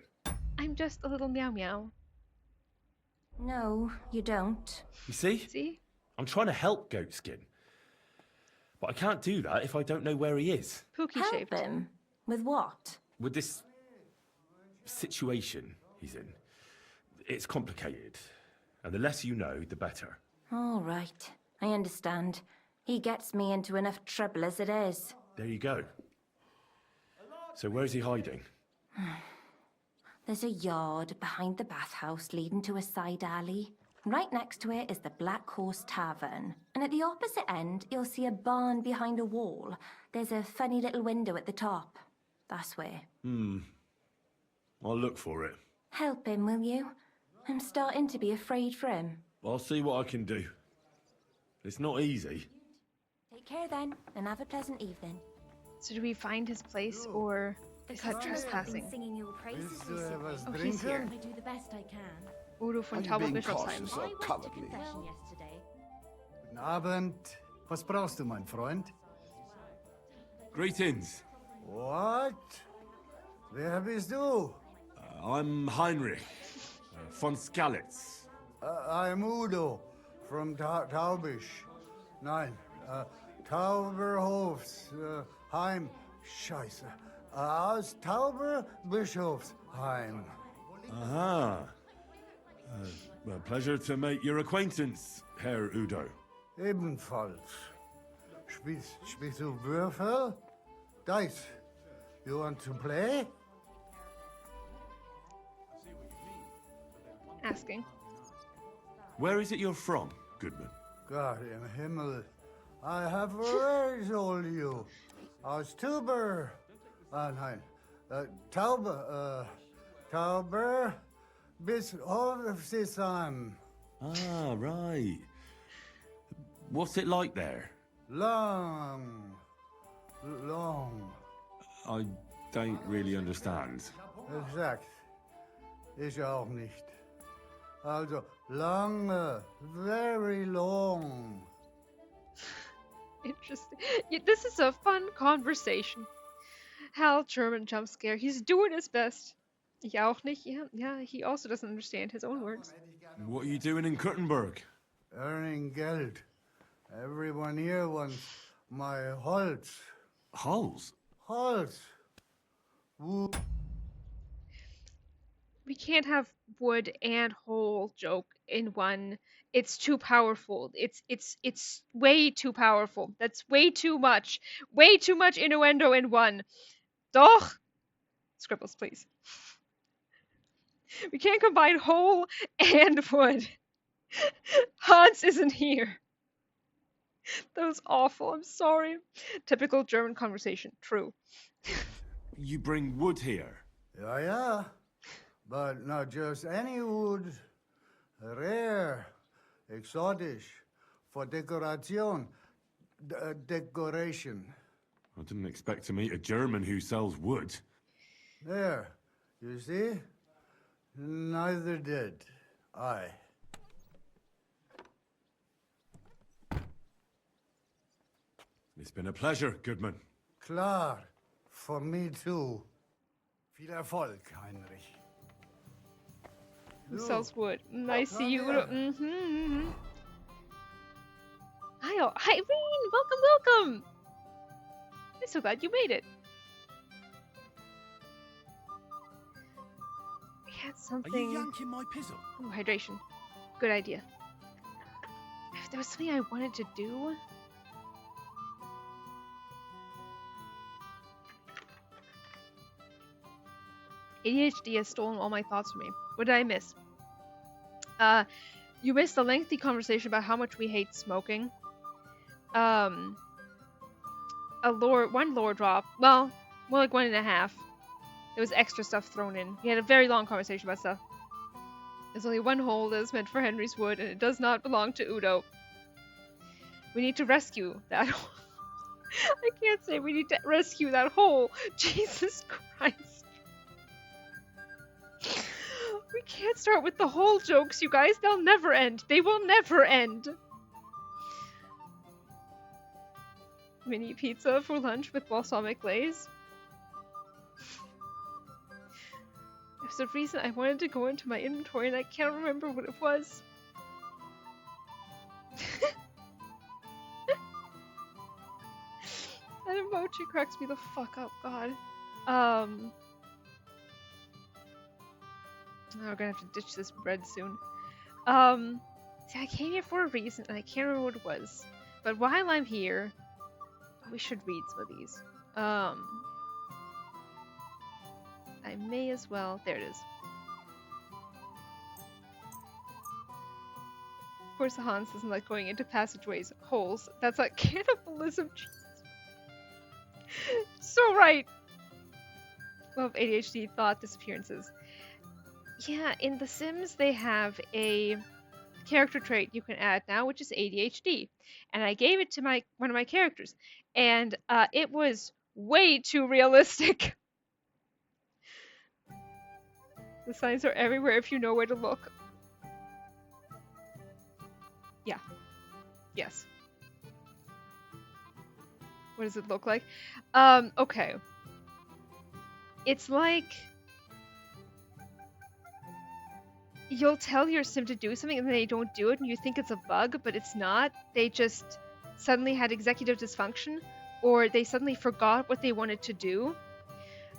Speaker 3: I'm just a little meow meow.
Speaker 14: No, you don't.
Speaker 9: You see?
Speaker 3: See?
Speaker 9: I'm trying to help Goatskin. But I can't do that if I don't know where he is.
Speaker 3: Pookie shaped.
Speaker 14: Help him? With what?
Speaker 9: With this situation he's in. It's complicated. And the less you know, the better.
Speaker 14: All right. I understand. He gets me into enough trouble as it is.
Speaker 9: There you go. So where's he hiding?
Speaker 14: There's a yard behind the bathhouse leading to a side alley. Right next to it is the Black Horse Tavern. And at the opposite end, you'll see a barn behind a wall. There's a funny little window at the top. That's where.
Speaker 9: I'll look for it.
Speaker 14: Help him, will you? I'm starting to be afraid for him.
Speaker 9: I'll see what I can do. It's not easy.
Speaker 14: Take care then, and have a pleasant evening.
Speaker 3: So do we find his place or cut trespassing?
Speaker 6: Singing your praises
Speaker 3: Oh, he's here.
Speaker 6: I do the best I can.
Speaker 3: Udo von Tauberbischofsheim.
Speaker 6: I went to confession yesterday.
Speaker 11: Guten Abend. Was brauchst du, mein Freund?
Speaker 7: Greetings.
Speaker 11: What? Wer bist du?
Speaker 7: I'm Heinrich von Skalitz.
Speaker 11: I'm Udo from Taubisch. Nein, Tauberhofs. Heim. Scheiße. Aus Tauberbischofsheim.
Speaker 7: Aha. A pleasure to make your acquaintance, Herr Udo.
Speaker 11: Ebenfalls. Spielst du Würfel? Dice. You want to play?
Speaker 3: Asking.
Speaker 7: Where is it you're from, Goodman?
Speaker 11: God im Himmel. I have already told you. Aus Tauber. Nein. Tauber bis Hofsisheim.
Speaker 7: Ah, right. What's it like there?
Speaker 11: Long.
Speaker 7: I don't really understand.
Speaker 11: Exakt. Ich auch nicht. Also, lange, very long.
Speaker 3: Interesting. Yeah, this is a fun conversation. Hal, German jump scare. He's doing his best. Ich auch nicht. Yeah, he also doesn't understand his own words.
Speaker 7: What are you doing in Kuttenberg?
Speaker 11: Earning Geld. Everyone here wants my Holz.
Speaker 7: Holes?
Speaker 11: Holz.
Speaker 3: We can't have wood and hole joke in one. It's too powerful. It's way too powerful. That's way too much. Way too much innuendo in one. Doch! Scribbles, please. We can't combine hole and wood. Hans isn't here. That was awful. I'm sorry. Typical German conversation. True.
Speaker 7: you bring wood here?
Speaker 11: Yeah. But not just any wood. Rare, exotic, for decoration. Decoration.
Speaker 7: I didn't expect to meet a German who sells wood.
Speaker 11: There, you see? Neither did I.
Speaker 7: It's been a pleasure, Goodman.
Speaker 11: Klar, for me too. Viel Erfolg, Heinrich.
Speaker 3: Who sells wood? I see you. Hi, Irene! Welcome! I'm so glad you made it. We had something.
Speaker 5: Are you yanking my pizzle?
Speaker 3: Ooh, hydration. Good idea. If there was something I wanted to do. ADHD has stolen all my thoughts from me. What did I miss? You missed a lengthy conversation about how much we hate smoking. One lore drop. Well, more like 1.5. There was extra stuff thrown in. We had a very long conversation about stuff. There's only one hole that is meant for Henry's wood, and it does not belong to Udo. We need to rescue that hole. I can't say we need to rescue that hole. Jesus Christ. We can't start with the whole jokes, you guys. They'll never end. They will never end. Mini pizza for lunch with balsamic glaze. There's a reason I wanted to go into my inventory and I can't remember what it was. That emoji cracks me the fuck up, God. Oh, we're gonna have to ditch this bread soon. See, I came here for a reason, and I can't remember what it was. But while I'm here, we should read some of these. I may as well. There it is. Of course, Hans doesn't like going into passageways, holes. That's like cannibalism. So right. Love ADHD thought disappearances. Yeah, in The Sims, they have a character trait you can add now, which is ADHD. And I gave it to one of my characters. And it was way too realistic. The signs are everywhere if you know where to look. Yeah. Yes. What does it look like? Okay. It's like... You'll tell your sim to do something and then they don't do it and you think it's a bug, but it's not. They just suddenly had executive dysfunction, or they suddenly forgot what they wanted to do,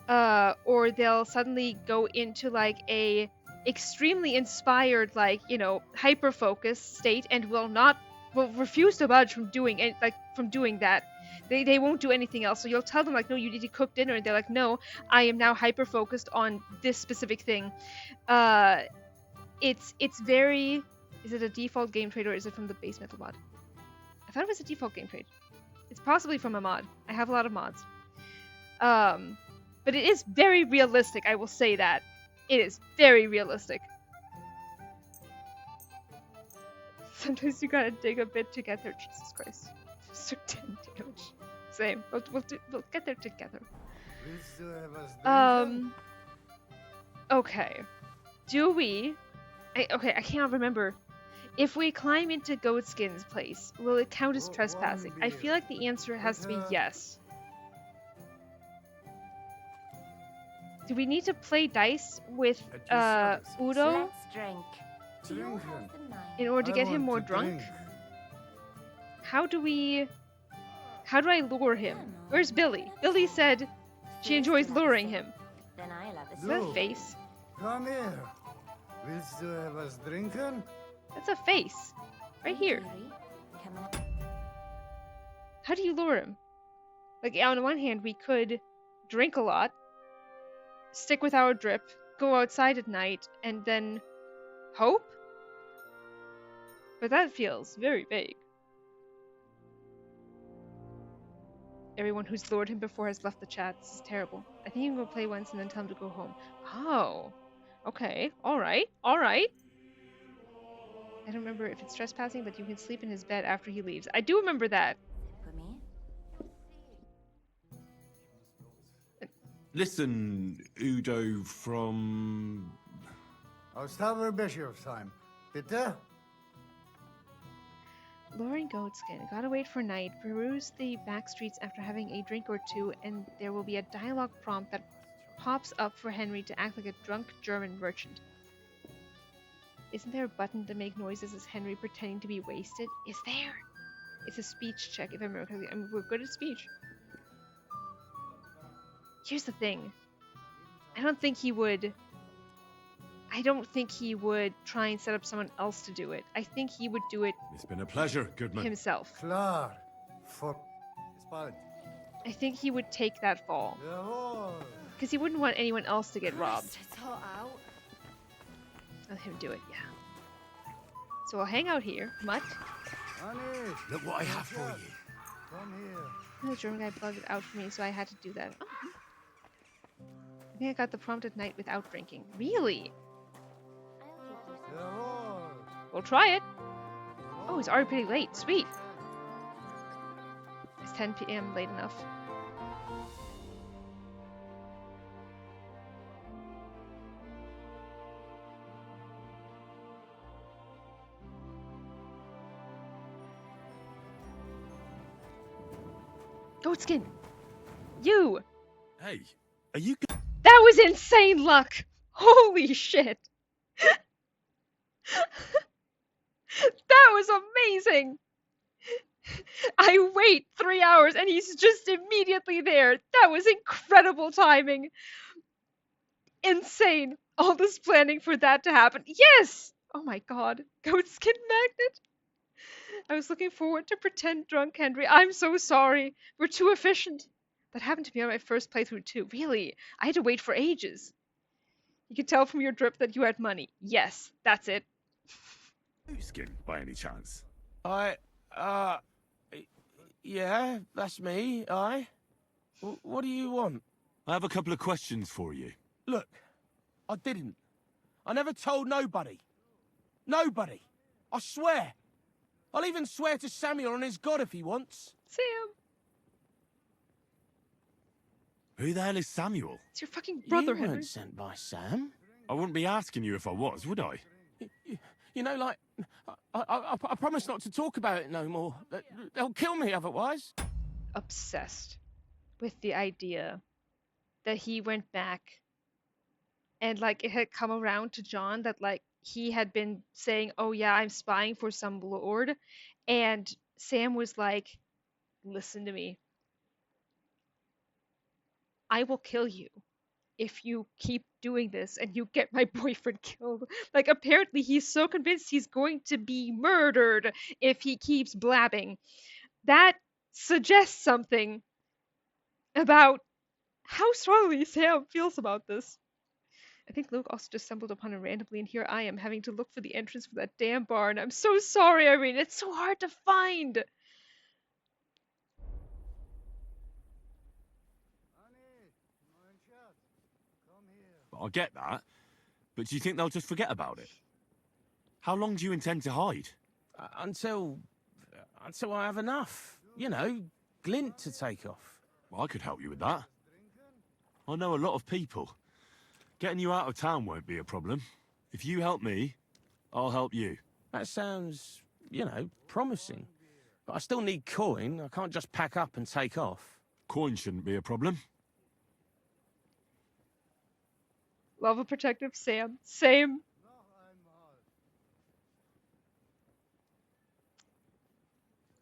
Speaker 3: or they'll suddenly go into like a extremely inspired, like, you know, hyper-focused state and will refuse to budge from doing it, like from doing that. They won't do anything else. So you'll tell them like, no, you need to cook dinner, and they're like, no, I am now hyper-focused on this specific thing. It's very... Is it a default game trait or is it from the base metal mod? I thought it was a default game trait. It's possibly from a mod. I have a lot of mods. But it is very realistic, I will say that. It is very realistic. Sometimes you gotta dig a bit to get there. Jesus Christ. So 10 damage. Same. We'll get there together. Okay. Do we... Okay, I cannot remember. If we climb into Goatskin's place, will it count as trespassing? I feel like the answer has to be yes. Do we need to play dice with Udo in order to get him more drunk? How do I lure him? Where's Billy? Billy said she enjoys luring him. Is that a face?
Speaker 11: Come here. Willst du etwas trinken?
Speaker 3: That's a face. Right here. How do you lure him? Like, on the one hand, we could drink a lot, stick with our drip, go outside at night, and then hope? But that feels very vague. Everyone who's lured him before has left the chat. This is terrible. I think you can go play once and then tell him to go home. Oh. Okay. Alright. Alright. I don't remember if it's trespassing, but you can sleep in his bed after he leaves. I do remember that.
Speaker 9: Listen, Udo from...
Speaker 11: Aus Bischofsheim. Bitte?
Speaker 3: Luring Goatskin. Gotta wait for night. Peruse the back streets after having a drink or two, and there will be a dialogue prompt that pops up for Henry to act like a drunk German merchant. Isn't there a button to make noises as Henry pretending to be wasted? Is there? It's a speech check, if I remember correctly. I mean, we're good at speech. Here's the thing. I don't think he would try and set up someone else to do it. I think he would do it
Speaker 7: It's been a pleasure, Goodman.
Speaker 3: himself.
Speaker 11: Klar. For...
Speaker 3: I think he would take that fall. Because he wouldn't want anyone else to get robbed.
Speaker 6: It's hot out.
Speaker 3: Let him do it, yeah. So I'll hang out here. Mutt.
Speaker 5: Look what I have for you.
Speaker 11: Come here.
Speaker 3: The German guy plugged it out for me, so I had to do that. Oh. I think I got the prompt at night without drinking. Really? We'll try it. Oh, it's already pretty late. Sweet. It's 10 p.m. late enough. Goatskin! You!
Speaker 7: Hey, are you...
Speaker 3: That was insane luck! Holy shit! That was amazing! I wait 3 hours and he's just immediately there. That was incredible timing. Insane. All this planning for that to happen. Yes! Oh my god. Goatskin magnet? I was looking forward to pretend drunk Henry. I'm so sorry. We're too efficient. That happened to me on my first playthrough too. Really? I had to wait for ages. You could tell from your drip that you had money. Yes, that's it.
Speaker 7: Skin, by any chance?
Speaker 5: Yeah, that's me, What do you want?
Speaker 7: I have a couple of questions for you.
Speaker 5: Look, I didn't. I never told nobody. Nobody. I swear. I'll even swear to Samuel and his God if he wants.
Speaker 3: Sam.
Speaker 7: Who the hell is Samuel?
Speaker 3: It's your fucking brother,
Speaker 5: You
Speaker 3: Henry.
Speaker 5: weren't sent by Sam.
Speaker 7: I wouldn't be asking you if I was, would I?
Speaker 5: You know, like, I promise not to talk about it no more. They'll kill me otherwise.
Speaker 3: Obsessed with the idea that he went back and, like, it had come around to John that, like, he had been saying, oh yeah, I'm spying for some lord, and Sam was like, listen to me. I will kill you if you keep doing this and you get my boyfriend killed. Like, apparently he's so convinced he's going to be murdered if he keeps blabbing. That suggests something about how strongly Sam feels about this. I think Luke also just stumbled upon it randomly, and here I am having to look for the entrance for that damn barn. I'm so sorry, Irene. It's so hard to find.
Speaker 7: I get that, but do you think they'll just forget about it? How long do you intend to hide?
Speaker 5: Until I have enough. You know, glint to take off.
Speaker 7: Well, I could help you with that. I know a lot of people. Getting you out of town won't be a problem. If you help me, I'll help you.
Speaker 5: That sounds, you know, promising. But I still need coin. I can't just pack up and take off.
Speaker 7: Coin shouldn't be a problem.
Speaker 3: Love a protective Sam. Same.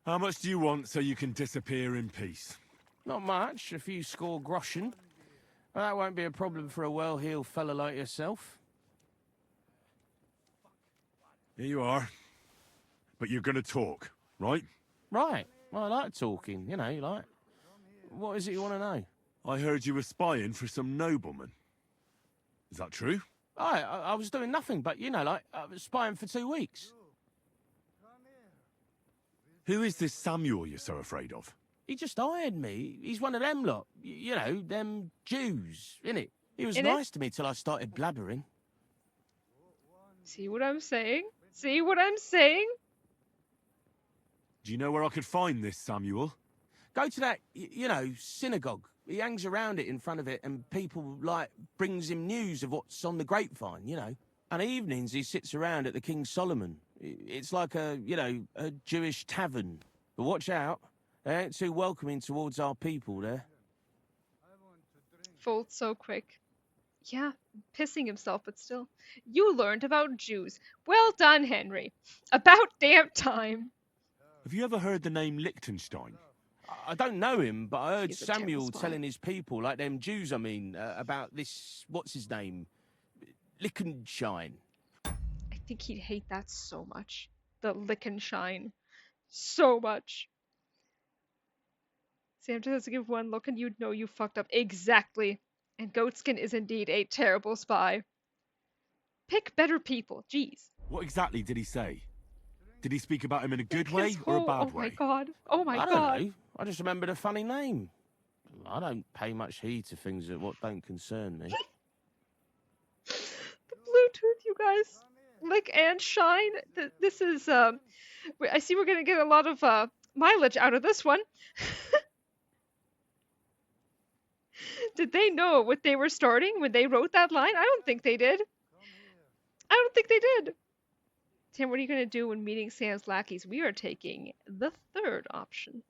Speaker 7: How much do you want so you can disappear in peace?
Speaker 5: Not much, a few score groschen. Well, that won't be a problem for a well-heeled fella like yourself.
Speaker 7: Here you are. But you're gonna talk, right?
Speaker 5: Right. Well, I like talking, you know, like... What is it you want to know?
Speaker 7: I heard you were spying for some nobleman. Is that true?
Speaker 5: I was doing nothing but, you know, like, I was spying for 2 weeks.
Speaker 7: Who is this Samuel you're so afraid of?
Speaker 15: He just hired me. He's one of them lot. You know, them Jews, innit? He was
Speaker 3: Innit?
Speaker 15: nice to me till I started blabbering.
Speaker 3: See what I'm saying? See what I'm saying?
Speaker 7: Do you know where I could find this, Samuel?
Speaker 15: Go to that, you know, synagogue. He hangs around it in front of it, and people, like, brings him news of what's on the grapevine, you know. And evenings he sits around at the King Solomon. It's like a, you know, a Jewish tavern. But watch out. They ain't too welcoming towards our people there.
Speaker 3: Folds so quick. Yeah, pissing himself, but still. You learned about Jews. Well done, Henry. About damn time.
Speaker 7: Have you ever heard the name Liechtenstein?
Speaker 15: I don't know him, but I heard
Speaker 3: He's a terrible
Speaker 15: Samuel
Speaker 3: spy.
Speaker 15: telling his people, like them Jews, I mean, about this, what's his name? Liechtenstein.
Speaker 3: I think he'd hate that so much. The Liechtenstein. So much. Sam just has to give one look and you'd know you fucked up. Exactly. And Goatskin is indeed a terrible spy. Pick better people. Jeez.
Speaker 7: What exactly did he say? Did he speak about him in a good
Speaker 3: His
Speaker 7: way or a
Speaker 3: whole-
Speaker 7: bad
Speaker 3: oh
Speaker 7: way?
Speaker 3: my god. Oh my
Speaker 15: I
Speaker 3: god.
Speaker 15: don't know. I just remembered a funny name. I don't pay much heed to things that what don't concern me.
Speaker 3: The Bluetooth, you guys. Lick and shine. This is, I see we're gonna get a lot of, mileage out of this one. Did they know what they were starting when they wrote that line? I don't think they did. I don't think they did. Tim, what are you going to do when meeting Sam's lackeys? We are taking the third option.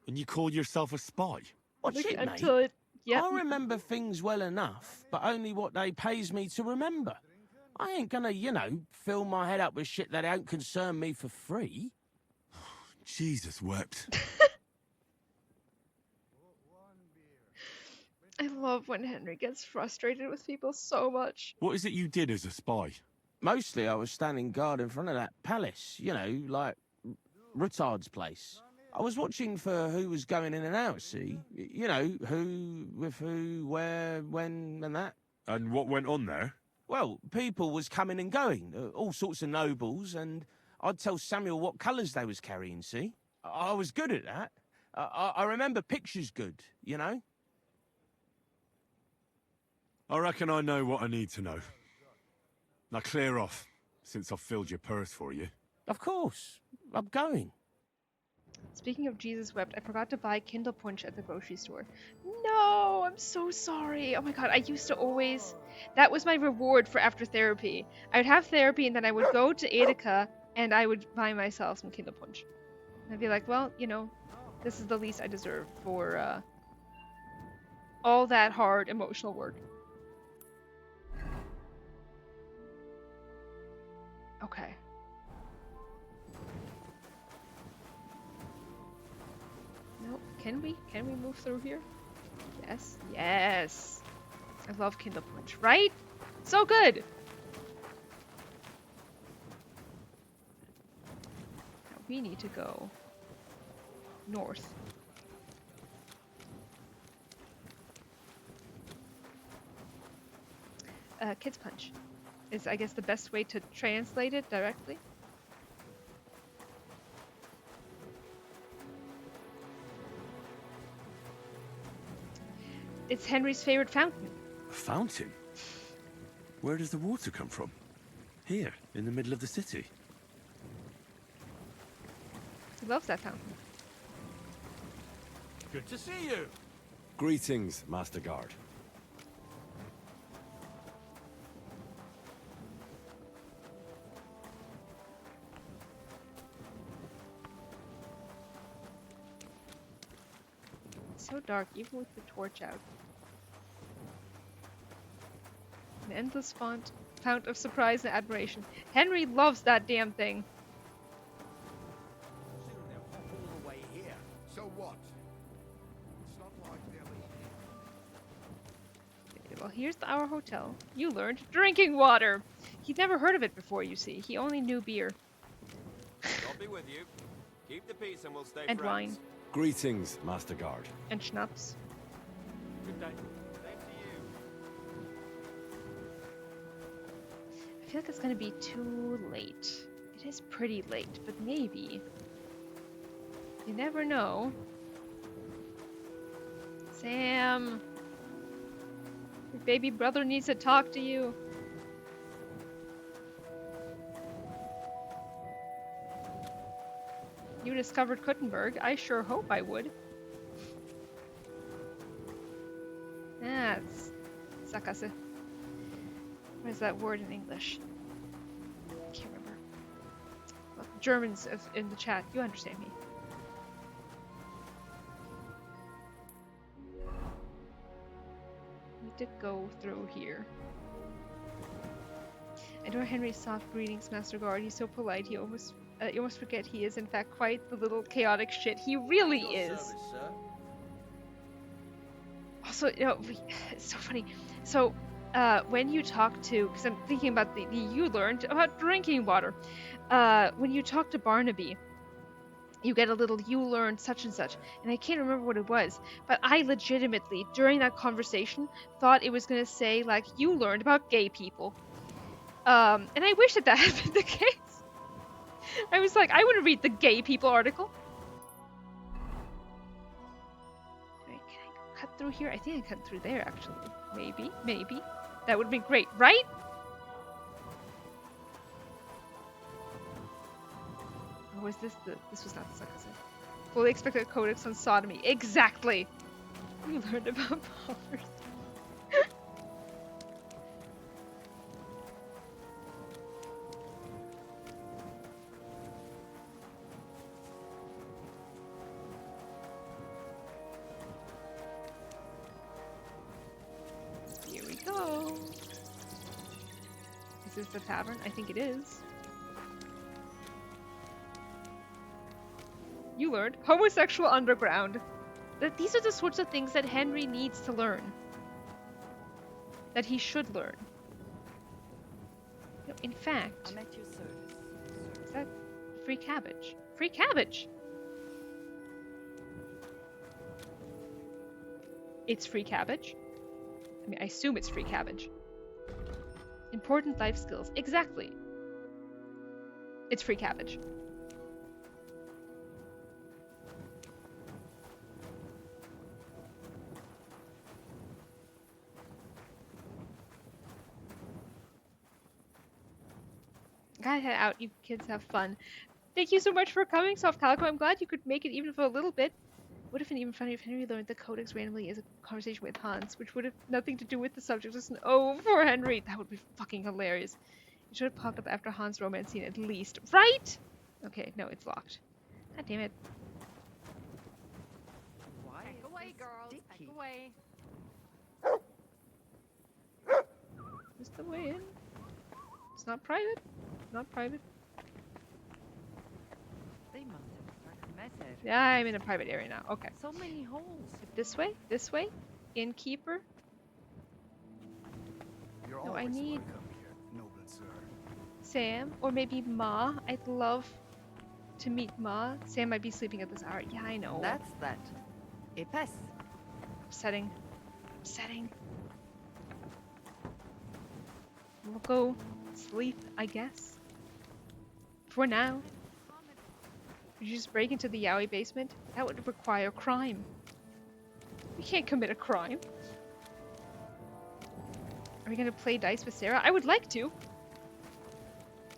Speaker 7: And you call yourself a spy?
Speaker 15: What's
Speaker 3: Look
Speaker 15: it, mate?
Speaker 3: until it. Yep.
Speaker 15: I remember things well enough, but only what they pays me to remember. I ain't gonna, you know, fill my head up with shit that don't concern me for free.
Speaker 7: Jesus wept.
Speaker 3: I love when Henry gets frustrated with people so much.
Speaker 7: What is it you did as a spy?
Speaker 15: Mostly I was standing guard in front of that palace, you know, like Rutard's place. I was watching for who was going in and out, see? You know, who, with who, where, when, and that.
Speaker 7: And what went on there?
Speaker 15: Well, people was coming and going, all sorts of nobles, and I'd tell Samuel what colours they was carrying, see? I was good at that. I remember pictures good, you know?
Speaker 7: I reckon I know what I need to know. Now clear off, since I've filled your purse for you.
Speaker 15: Of course. I'm going.
Speaker 3: Speaking of Jesus wept, I forgot to buy Kindle Punch at the grocery store. No, I'm so sorry. Oh my god, I used to always... That was my reward for after therapy. I would have therapy and then I would go to Edeka and I would buy myself some Kindle Punch. And I'd be like, well, you know, this is the least I deserve for all that hard emotional work. Okay. No, can we move through here? Yes, yes. I love Kindle Punch, right? So good. Now we need to go north. Kids Punch is, I guess, the best way to translate it directly. It's Henry's favorite fountain.
Speaker 7: A fountain? Where does the water come from? Here, in the middle of the city.
Speaker 3: He loves that fountain.
Speaker 1: Good to see you.
Speaker 9: Greetings, Master Guard.
Speaker 3: It's so dark, even with the torch out. An endless fount of surprise and admiration. Henry loves that damn thing.
Speaker 16: All the way here. So what? It's not like they're leaving.
Speaker 3: Well, here's our hotel. You learned drinking water. He'd never heard of it before, you see. He only knew beer.
Speaker 17: I'll be with you. Keep the peace and we'll stay
Speaker 3: And
Speaker 17: friends.
Speaker 3: wine.
Speaker 9: Greetings, Master Guard.
Speaker 3: And schnapps.
Speaker 17: Good day. Same to you.
Speaker 3: feel like it's gonna be too late. It is pretty late, but maybe. You never know. Sam! Your baby brother needs to talk to you. You discovered Kuttenberg. I sure hope I would. That's Sakase. What is that word in English? I can't remember. Well, Germans in the chat, you understand me. We did go through here. Adore Henry's soft greetings, Master Guard. He's so polite. You almost forget he is in fact quite the little chaotic shit he really is. Also, you know, it's so funny. So, when you talk to, because I'm thinking about the you learned about drinking water. When you talk to Barnaby, you get a little you learned such and such, and I can't remember what it was, but I legitimately, during that conversation, thought it was going to say, like, you learned about gay people. And I wish that had been the case. I was like, I want to read the gay people article. Alright, can I cut through here? I think I cut through there, actually. Maybe. That would have been great, right? Or was this this was not the second set. Fully expected codex on sodomy. Exactly! We learned about poverty. Here we go. Is this the tavern? I think it is. You learned homosexual underground. That these are the sorts of things that Henry needs to learn. That he should learn. No, in fact,
Speaker 18: I'm at your service.
Speaker 3: Is that free cabbage? Free cabbage! It's free cabbage. I mean, I assume it's free cabbage. Important life skills. Exactly. It's free cabbage. Gotta head out. You kids have fun. Thank you so much for coming, Soft Calico. I'm glad you could make it even for a little bit. Would have been even funnier if Henry learned the codex randomly as a conversation with Hans, which would have nothing to do with the subject. Just an oh for Henry. That would be fucking hilarious. It should have popped up after Hans' romance scene at least. Right? Okay, no, it's locked. God damn it.
Speaker 18: Why?
Speaker 19: Back away, girls. Back away.
Speaker 3: This is the way in. It's not private. Not private.
Speaker 19: They must have struck a message.
Speaker 3: Yeah, I'm in a private area now. Okay.
Speaker 19: So many holes.
Speaker 3: This way, innkeeper. No, I need Sam, or maybe Ma. I'd love to meet Ma. Sam might be sleeping at this hour. Yeah, I know.
Speaker 19: That's that. Epes.
Speaker 3: Upsetting. We'll go sleep, I guess. For now. Would you just break into the yaoi basement? That would require crime. We can't commit a crime. Are we gonna play dice with Sarah? I would like to.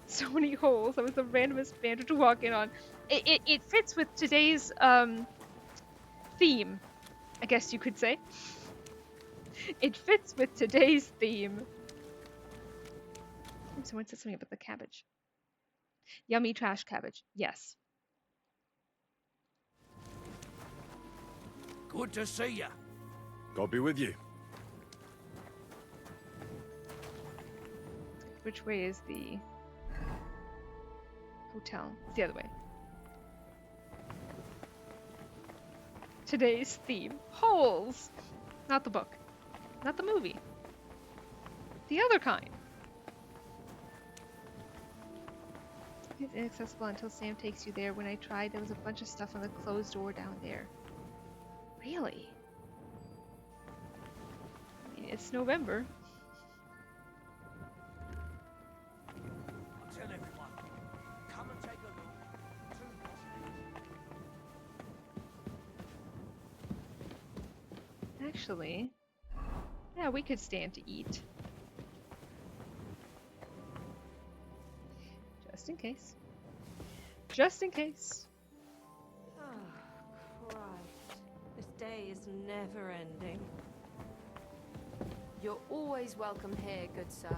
Speaker 3: So many holes. That was the randomest banter to walk in on. It fits with today's theme, I guess you could say. It fits with today's theme. Someone said something about the cabbage. Yummy trash cabbage. Yes.
Speaker 5: Good to see ya.
Speaker 9: God be with you.
Speaker 3: Which way is the hotel? It's the other way. Today's theme. Holes! Not the book. Not the movie. The other kind. It's inaccessible until Sam takes you there. When I tried, there was a bunch of stuff on the closed door down there. Really? I mean, it's November. actually, yeah, we could stand to eat. Just in case. Just in case.
Speaker 13: Oh, Christ. This day is never ending.
Speaker 18: You're always welcome here, good sir.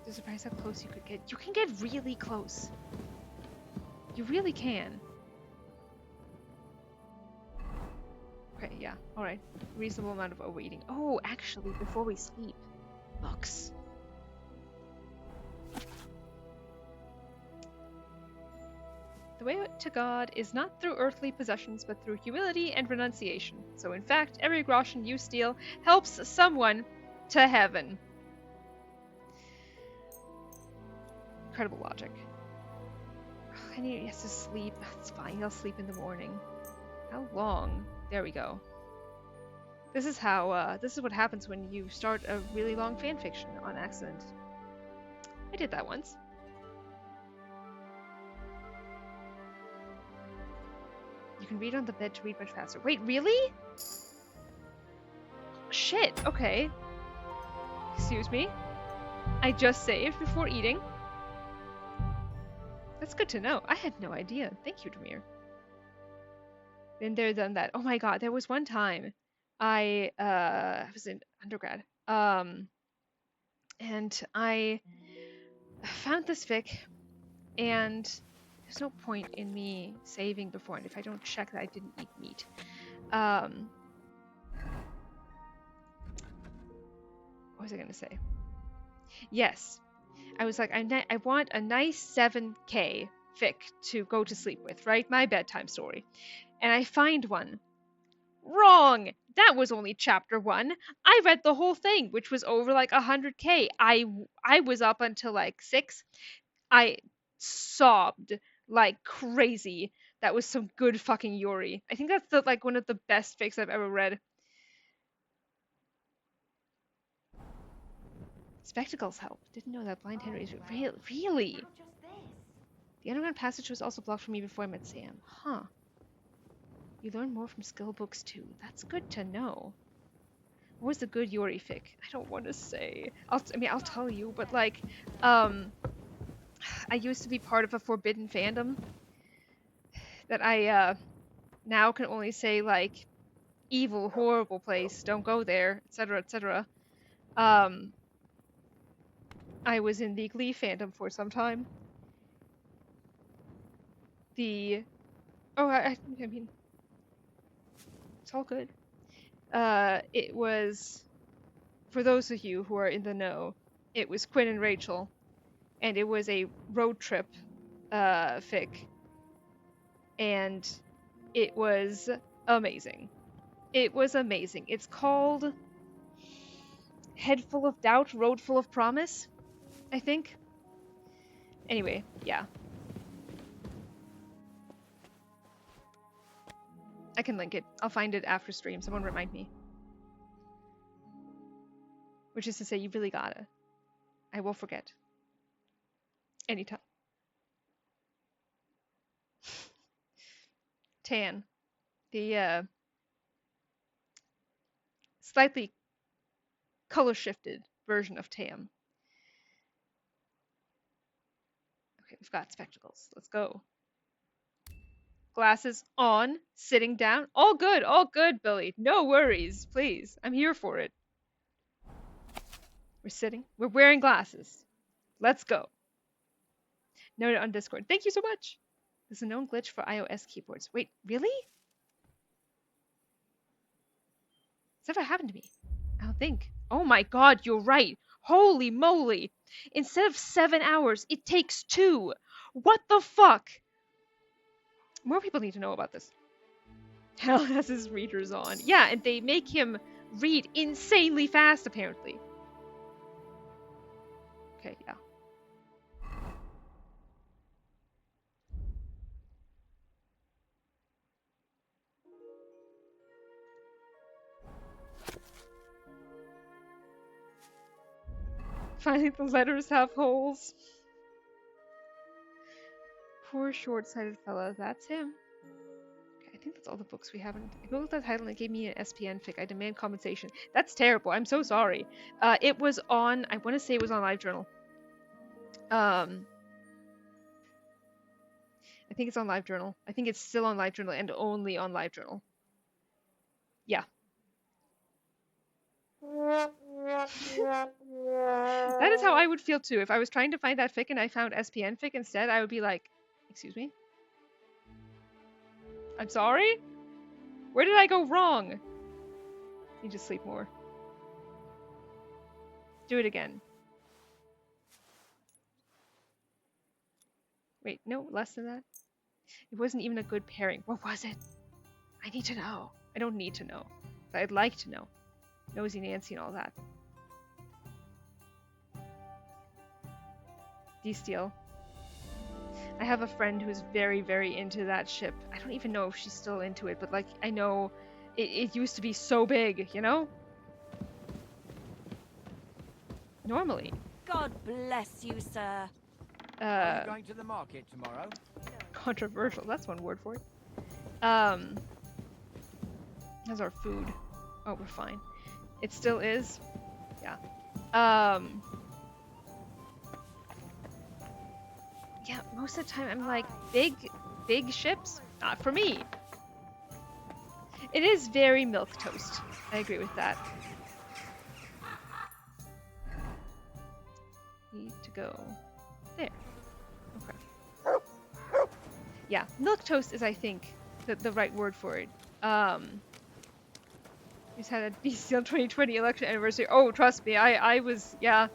Speaker 3: Just surprised how close you could get. You can get really close. You really can. Okay, yeah, alright. Reasonable amount of overeating. Oh, actually, before we sleep. Books. The way to God is not through earthly possessions, but through humility and renunciation. So in fact, every groschen you steal helps someone to heaven. Incredible logic. I need he has to sleep. That's fine, he'll sleep in the morning. How long? There we go. This is how, this is what happens when you start a really long fanfiction on accident. I did that once. You can read on the bed to read much faster. Wait, really? Shit, okay. Excuse me. I just saved before eating. That's good to know. I had no idea. Thank you, Demir. Been there, done that. Oh my god, there was one time I was in undergrad. And I found this fic, and there's no point in me saving beforehand if I don't check that I didn't eat meat. What was I gonna say? Yes. I was like, I want a nice 7K fic to go to sleep with, right? My bedtime story. And I find one. Wrong! That was only chapter 1. I read the whole thing, which was over like 100K. I was up until like 6. I sobbed like crazy. That was some good fucking Yuri. I think that's the like one of the best fics I've ever read. Spectacles help. Didn't know that blind Henry's really. The underground passage was also blocked for me before I met Sam. Huh. You learn more from skill books too. That's good to know. What was the good Yuri fic? I don't want to say. I'll tell you, but like, I used to be part of a forbidden fandom that I now can only say like, evil, horrible place. Don't go there, etc., etc. I was in the Glee fandom for some time. I mean, it's all good. It was, for those of you who are in the know, it was Quinn and Rachel, and it was a road trip fic, and it was amazing. It was amazing. It's called Head Full of Doubt, Road Full of Promise, I think. Anyway, yeah. I can link it. I'll find it after stream. Someone remind me. Which is to say, you really gotta. I will forget. Anytime. Tan. The, slightly color-shifted version of Tam. Okay, we've got spectacles. Let's go. Glasses on, sitting down. All good, Billy. No worries, please. I'm here for it. We're sitting. We're wearing glasses. Let's go. Noted on Discord. Thank you so much. There's a known glitch for iOS keyboards. Wait, really? It's never happened to me. I don't think. Oh my god, you're right. Holy moly. Instead of 7 hours, it takes 2. What the fuck? More people need to know about this. Hell has his readers on. Yeah, and they make him read insanely fast, apparently. Okay, yeah. Finally, the letters have holes. Poor short-sighted fella. That's him. Okay, think that's all the books we haven't. I googled that title and it gave me an SPN fic. I demand compensation. That's terrible. I'm so sorry. It was on. I want to say it was on LiveJournal. I think it's on LiveJournal. I think it's still on LiveJournal and only on LiveJournal. Yeah. That is how I would feel too. If I was trying to find that fic and I found SPN fic instead, I would be like, excuse me? I'm sorry? Where did I go wrong? You just sleep more. Do it again. Wait, no, less than that? It wasn't even a good pairing. What was it? I need to know. I don't need to know. But I'd like to know. Nosy Nancy and all that. D-Steel. I have a friend who's very, very into that ship. I don't even know if she's still into it, but like, I know it used to be so big, you know? Normally.
Speaker 13: God bless you, sir.
Speaker 17: Are you going to the market tomorrow?
Speaker 3: Controversial, that's one word for it. How's our food? Oh, we're fine. It still is? Yeah. Yeah, most of the time I'm like, big ships? Not for me. It is very milquetoast. I agree with that. Need to go there. Okay. Yeah, milquetoast is, I think, the right word for it. We just had a BCL 2020 election anniversary. Oh, trust me, I was, yeah.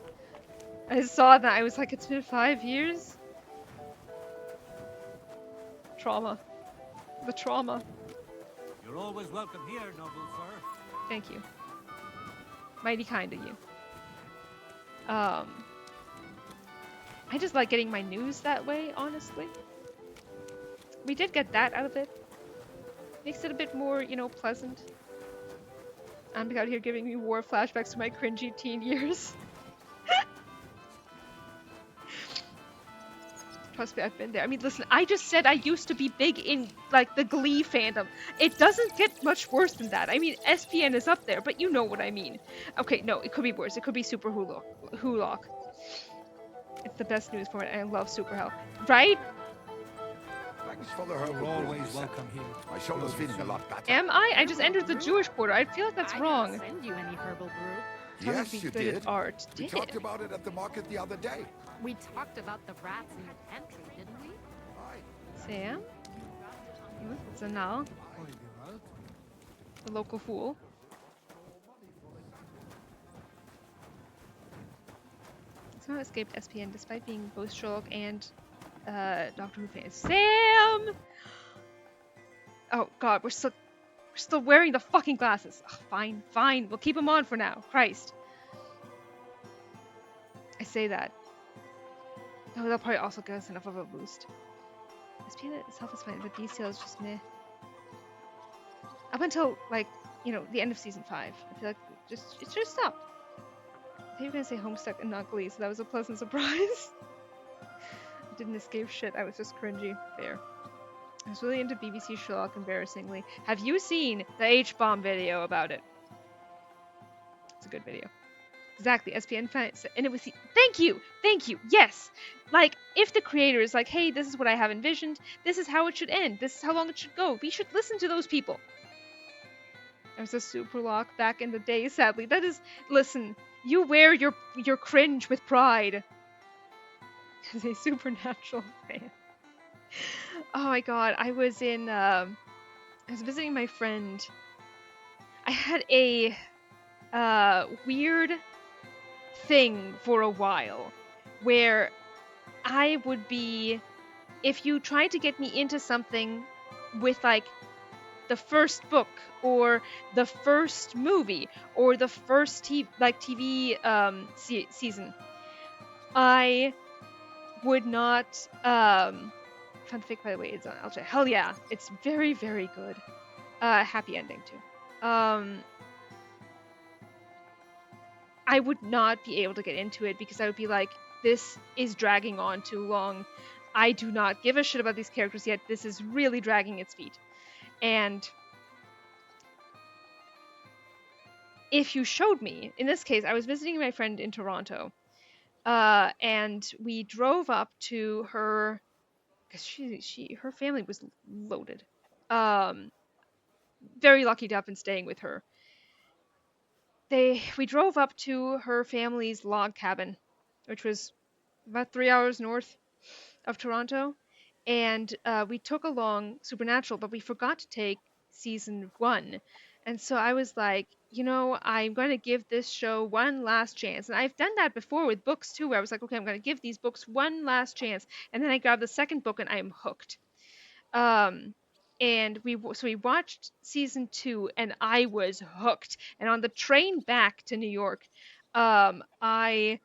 Speaker 3: I saw that. I was like, it's been 5 years. Trauma. The trauma.
Speaker 20: You're always welcome here, noble sir.
Speaker 3: Thank you. Mighty kind of you. I just like getting my news that way, honestly. We did get that out of it. Makes it a bit more, you know, pleasant. I'm out here giving me war flashbacks to my cringy teen years. Trust me, I've been there. I mean, listen, I just said I used to be big in, like, the Glee fandom. It doesn't get much worse than that. I mean, SPN is up there, but you know what I mean. Okay, no, it could be worse. It could be Super Hulock. It's the best news for it, and I love Super Hell. Right?
Speaker 16: Thanks for the herb.
Speaker 20: You're always welcome here.
Speaker 16: My shoulder's feeling a lot better.
Speaker 3: Am I? I just entered the Jewish quarter. I feel like that's wrong.
Speaker 18: I didn't send you any herbal brew.
Speaker 16: Yes, you
Speaker 3: good at
Speaker 16: did.
Speaker 3: art.
Speaker 16: We talked about it at the market the other day.
Speaker 18: We talked about the rats in your pantry, didn't we?
Speaker 3: Sam? It's a now. The local fool. Somehow escaped SPN despite being both Sherlock and Doctor Who fans. Sam! Oh god, we're still wearing the fucking glasses. Ugh, fine. We'll keep them on for now. Christ. I say that. Oh, they'll probably also give us enough of a boost. SPN itself is fine, but BCL is just meh. Up until, like, you know, the end of season 5. I feel like it should have stopped. I thought you were gonna say Homestuck and not Glee, so that was a pleasant surprise. I didn't escape shit, I was just cringy. Fair. I was really into BBC Sherlock, embarrassingly. Have you seen the H-bomb video about it? It's a good video. Exactly, SPN fans, and it was thank you, yes! Like, if the creator is like, hey, this is what I have envisioned, this is how it should end, this is how long it should go, we should listen to those people. There was a Super Lock back in the day, sadly. That is, listen, you wear your cringe with pride. As a Supernatural fan. Oh my god, I was visiting my friend. I had a weird thing for a while where I would be, if you tried to get me into something with like the first book or the first movie or the first TV season, I would not fanfic, by the way, it's on LJ. Hell yeah, it's very, very good. Happy ending too. I would not be able to get into it because I would be like, this is dragging on too long. I do not give a shit about these characters yet. This is really dragging its feet. And if you showed me, in this case, I was visiting my friend in Toronto, and we drove up to her, because her family was loaded. Very lucky to have been staying with her. We drove up to her family's log cabin, which was about 3 hours north of Toronto, and we took along Supernatural, but we forgot to take season 1. And so I was like, I'm going to give this show one last chance. And I've done that before with books too, where I was like, okay, I'm going to give these books one last chance. And then I grabbed the second book and I am hooked. And we watched season 2 and I was hooked. And on the train back to New York, I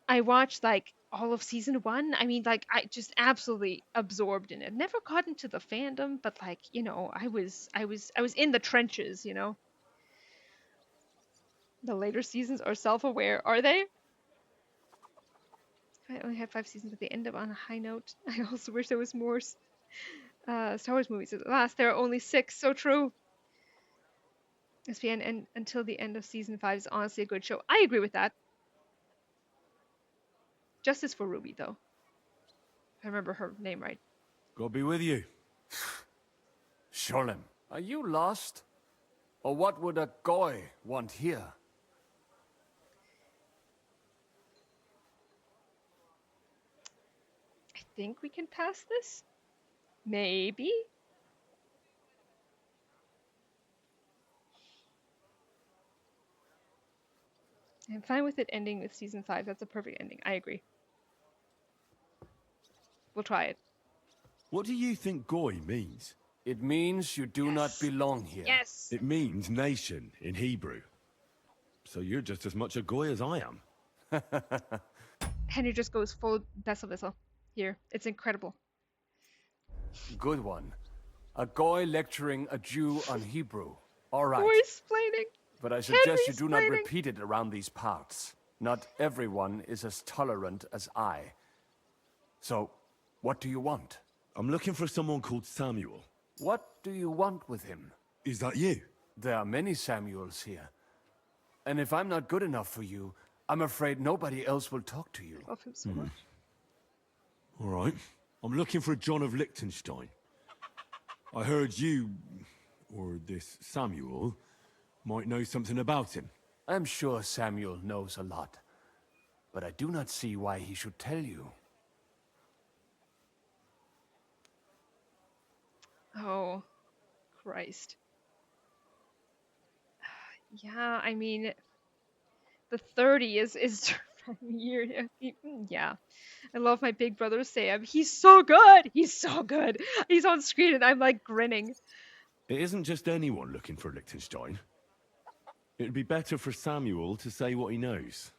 Speaker 3: watched like all of season 1. I mean, like, I just absolutely absorbed in it. Never got into the fandom, but like, I was in the trenches, The later seasons are self-aware, are they? I only had 5 seasons, but they end up on a high note. I also wish there was more Star Wars movies. At last, there are only 6. So true. SPN and until the end of season 5 is honestly a good show. I agree with that. Justice for Ruby, though. If I remember her name right.
Speaker 9: God be with you.
Speaker 4: Sholem, are you lost? Or what would a goy want here?
Speaker 3: I think we can pass this? Maybe? I'm fine with it ending with season 5. That's a perfect ending. I agree. We'll try it.
Speaker 7: What do you think goy means?
Speaker 4: It means you do not belong here.
Speaker 3: Yes.
Speaker 7: It means nation in Hebrew. So you're just as much a goy as I am.
Speaker 3: Henry just goes full Besserwisser here. It's incredible.
Speaker 4: Good one. A goy lecturing a Jew on Hebrew. All right.
Speaker 3: Voice-plaining.
Speaker 4: But I suggest you do not repeat it around these parts. Not everyone is as tolerant as I. So, what do you want?
Speaker 7: I'm looking for someone called Samuel.
Speaker 4: What do you want with him?
Speaker 7: Is that you?
Speaker 4: There are many Samuels here. And if I'm not good enough for you, I'm afraid nobody else will talk to you.
Speaker 3: Love him so much.
Speaker 7: All right. I'm looking for John of Liechtenstein. I heard you, or this Samuel, might know something about him.
Speaker 4: I'm sure Samuel knows a lot. But I do not see why he should tell you.
Speaker 3: Oh, Christ. Yeah, I mean, the 30 is year. Yeah, I love my big brother Sam. He's so good. He's so good. He's on screen and I'm like grinning.
Speaker 7: It isn't just anyone looking for Liechtenstein. It'd be better for Samuel to say what he knows,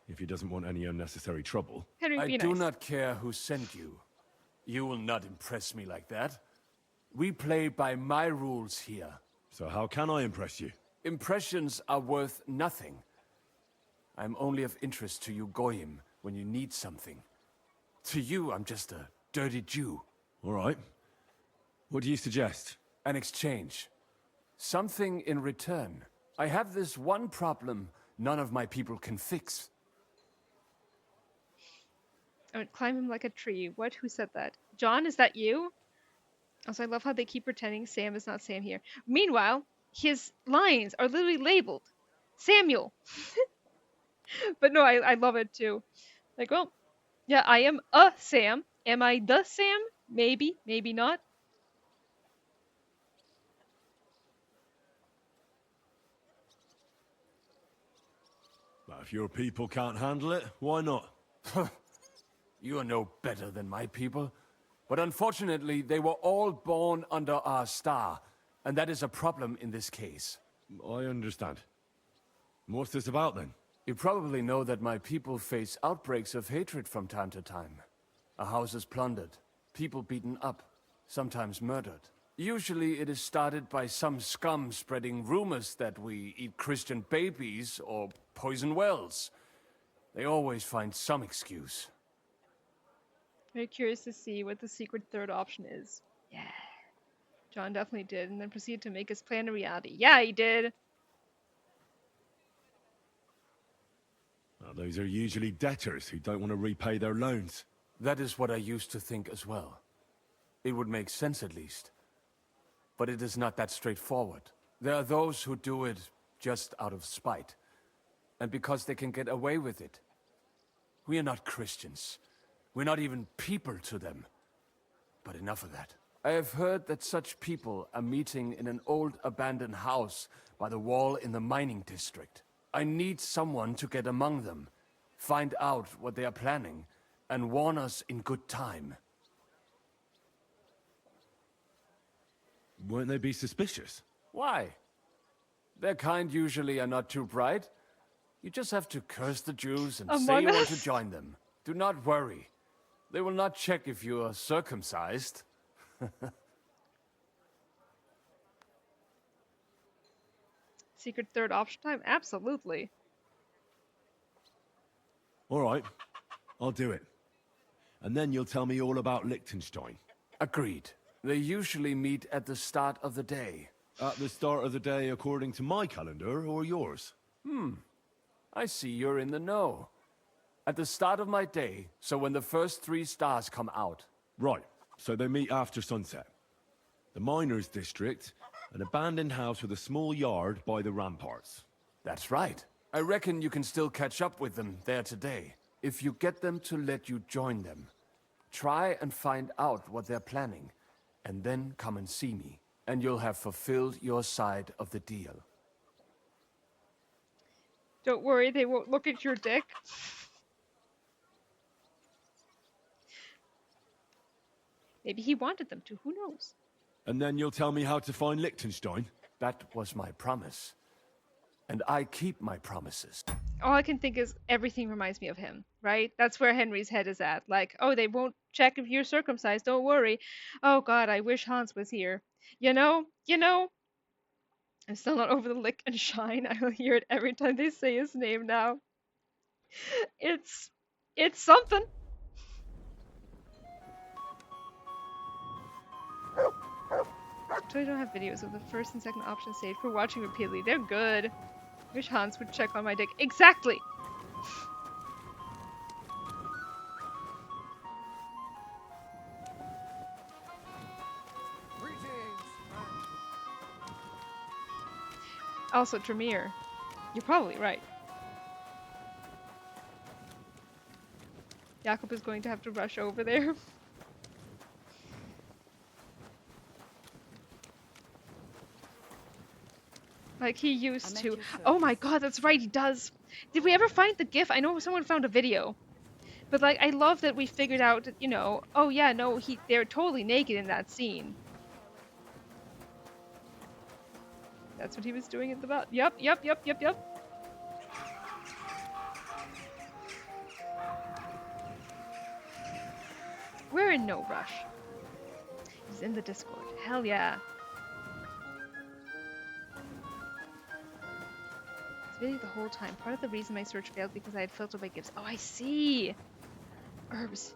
Speaker 7: if he doesn't want any unnecessary trouble.
Speaker 3: Henry,
Speaker 4: I
Speaker 3: be
Speaker 4: do
Speaker 3: nice.
Speaker 4: not care who sent you. You will not impress me like that. We play by my rules here.
Speaker 7: So how can I impress you?
Speaker 4: Impressions are worth nothing. I'm only of interest to you Goyim when you need something. To you, I'm just a dirty Jew.
Speaker 7: All right. What do you suggest?
Speaker 4: An exchange. Something in return. I have this one problem none of my people can fix.
Speaker 3: I would climb him like a tree. What? Who said that? John, is that you? Also, I love how they keep pretending Sam is not Sam here. Meanwhile, his lines are literally labeled Samuel. But no, I love it too. Like, well, yeah, I am a Sam. Am I the Sam? Maybe, maybe not.
Speaker 7: Well, if your people can't handle it, why not?
Speaker 4: You are no better than my people. But unfortunately, they were all born under our star, and that is a problem in this case.
Speaker 7: I understand. What's this about, then?
Speaker 4: You probably know that my people face outbreaks of hatred from time to time. A house is plundered, people beaten up, sometimes murdered. Usually it is started by some scum spreading rumors that we eat Christian babies or poison wells. They always find some excuse.
Speaker 3: Very curious to see what the secret third option is. Yeah. John definitely did, and then proceeded to make his plan a reality. Yeah, he did.
Speaker 7: Well, those are usually debtors who don't want to repay their loans.
Speaker 4: That is what I used to think as well. It would make sense at least. But it is not that straightforward. There are those who do it just out of spite. And because they can get away with it. We are not Christians. We're not even people to them. But enough of that. I have heard that such people are meeting in an old abandoned house by the wall in the mining district. I need someone to get among them, find out what they are planning, and warn us in good time.
Speaker 7: Won't they be suspicious?
Speaker 4: Why? Their kind usually are not too bright. You just have to curse the Jews and say you want to join them. Do not worry. They will not check if you are circumcised.
Speaker 3: Secret third option time? Absolutely.
Speaker 7: All right, I'll do it. And then you'll tell me all about Liechtenstein.
Speaker 4: Agreed. They usually meet at the start of the day.
Speaker 7: At the start of the day according to my calendar, or yours?
Speaker 4: I see you're in the know. At the start of my day, so when the first 3 stars come out.
Speaker 7: Right, so they meet after sunset. The miners' district, an abandoned house with a small yard by the ramparts.
Speaker 4: That's right. I reckon you can still catch up with them there today. If you get them to let you join them. Try and find out what they're planning, and then come and see me. And you'll have fulfilled your side of the deal.
Speaker 3: Don't worry, they won't look at your dick. Maybe he wanted them to, who knows?
Speaker 7: And then you'll tell me how to find Liechtenstein?
Speaker 4: That was my promise. And I keep my promises.
Speaker 3: All I can think is everything reminds me of him, right? That's where Henry's head is at. Like, oh, they won't check if you're circumcised, don't worry. Oh god, I wish Hans was here. You know, I'm still not over the lick and shine. I will hear it every time they say his name now. It's something. I don't have videos of the first and second options saved for watching repeatedly. They're good. Wish Hans would check on my dick. Exactly! Also, Tremere, you're probably right. Jakob is going to have to rush over there. Like he used to. Oh my god, that's right, he does. Did we ever find the GIF? I know someone found a video. But like, I love that we figured out, you know, oh yeah, no, they're totally naked in that scene. That's what he was doing at the bot. Yep. We're in no rush. He's in the Discord. Hell yeah. Video the whole time. Part of the reason my search failed because I had filtered by gifts. Oh, I see. Herbs.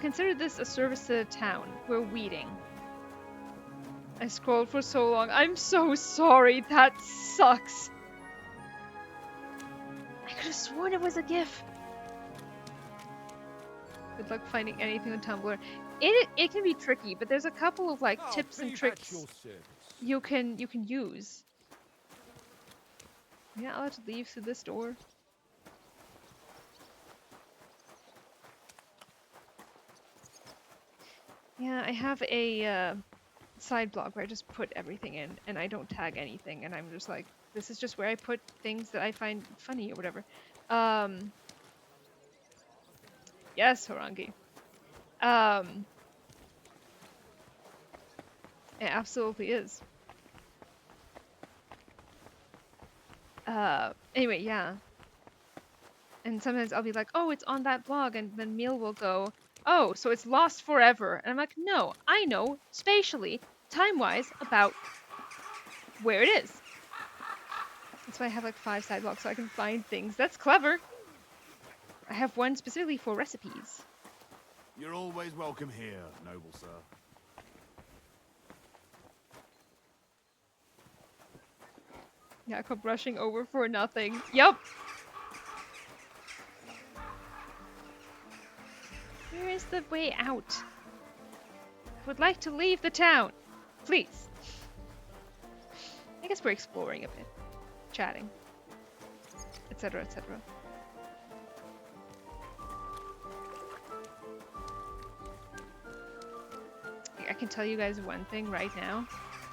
Speaker 3: Consider this a service to the town. We're weeding. I scrolled for so long. I'm so sorry. That sucks. I could have sworn it was a GIF. Good luck finding anything on Tumblr. It can be tricky, but there's a couple of like tips and tricks you can use. You're not allowed to leave through this door. Yeah, I have a side blog where I just put everything in and I don't tag anything, and I'm just like, this is just where I put things that I find funny or whatever. Yes, Horangi. It absolutely is. Anyway, yeah. And sometimes I'll be like, oh, it's on that blog, and then Meal will go, oh, so it's lost forever. And I'm like, no, I know, spatially, time-wise, about where it is. That's why I have like 5 side blogs so I can find things. That's clever. I have one specifically for recipes.
Speaker 21: You're always welcome here, noble sir.
Speaker 3: Yeah, come rushing over for nothing. Yup. Where is the way out? I would like to leave the town. Please. I guess we're exploring a bit. Chatting. Etc, etc. I can tell you guys one thing right now.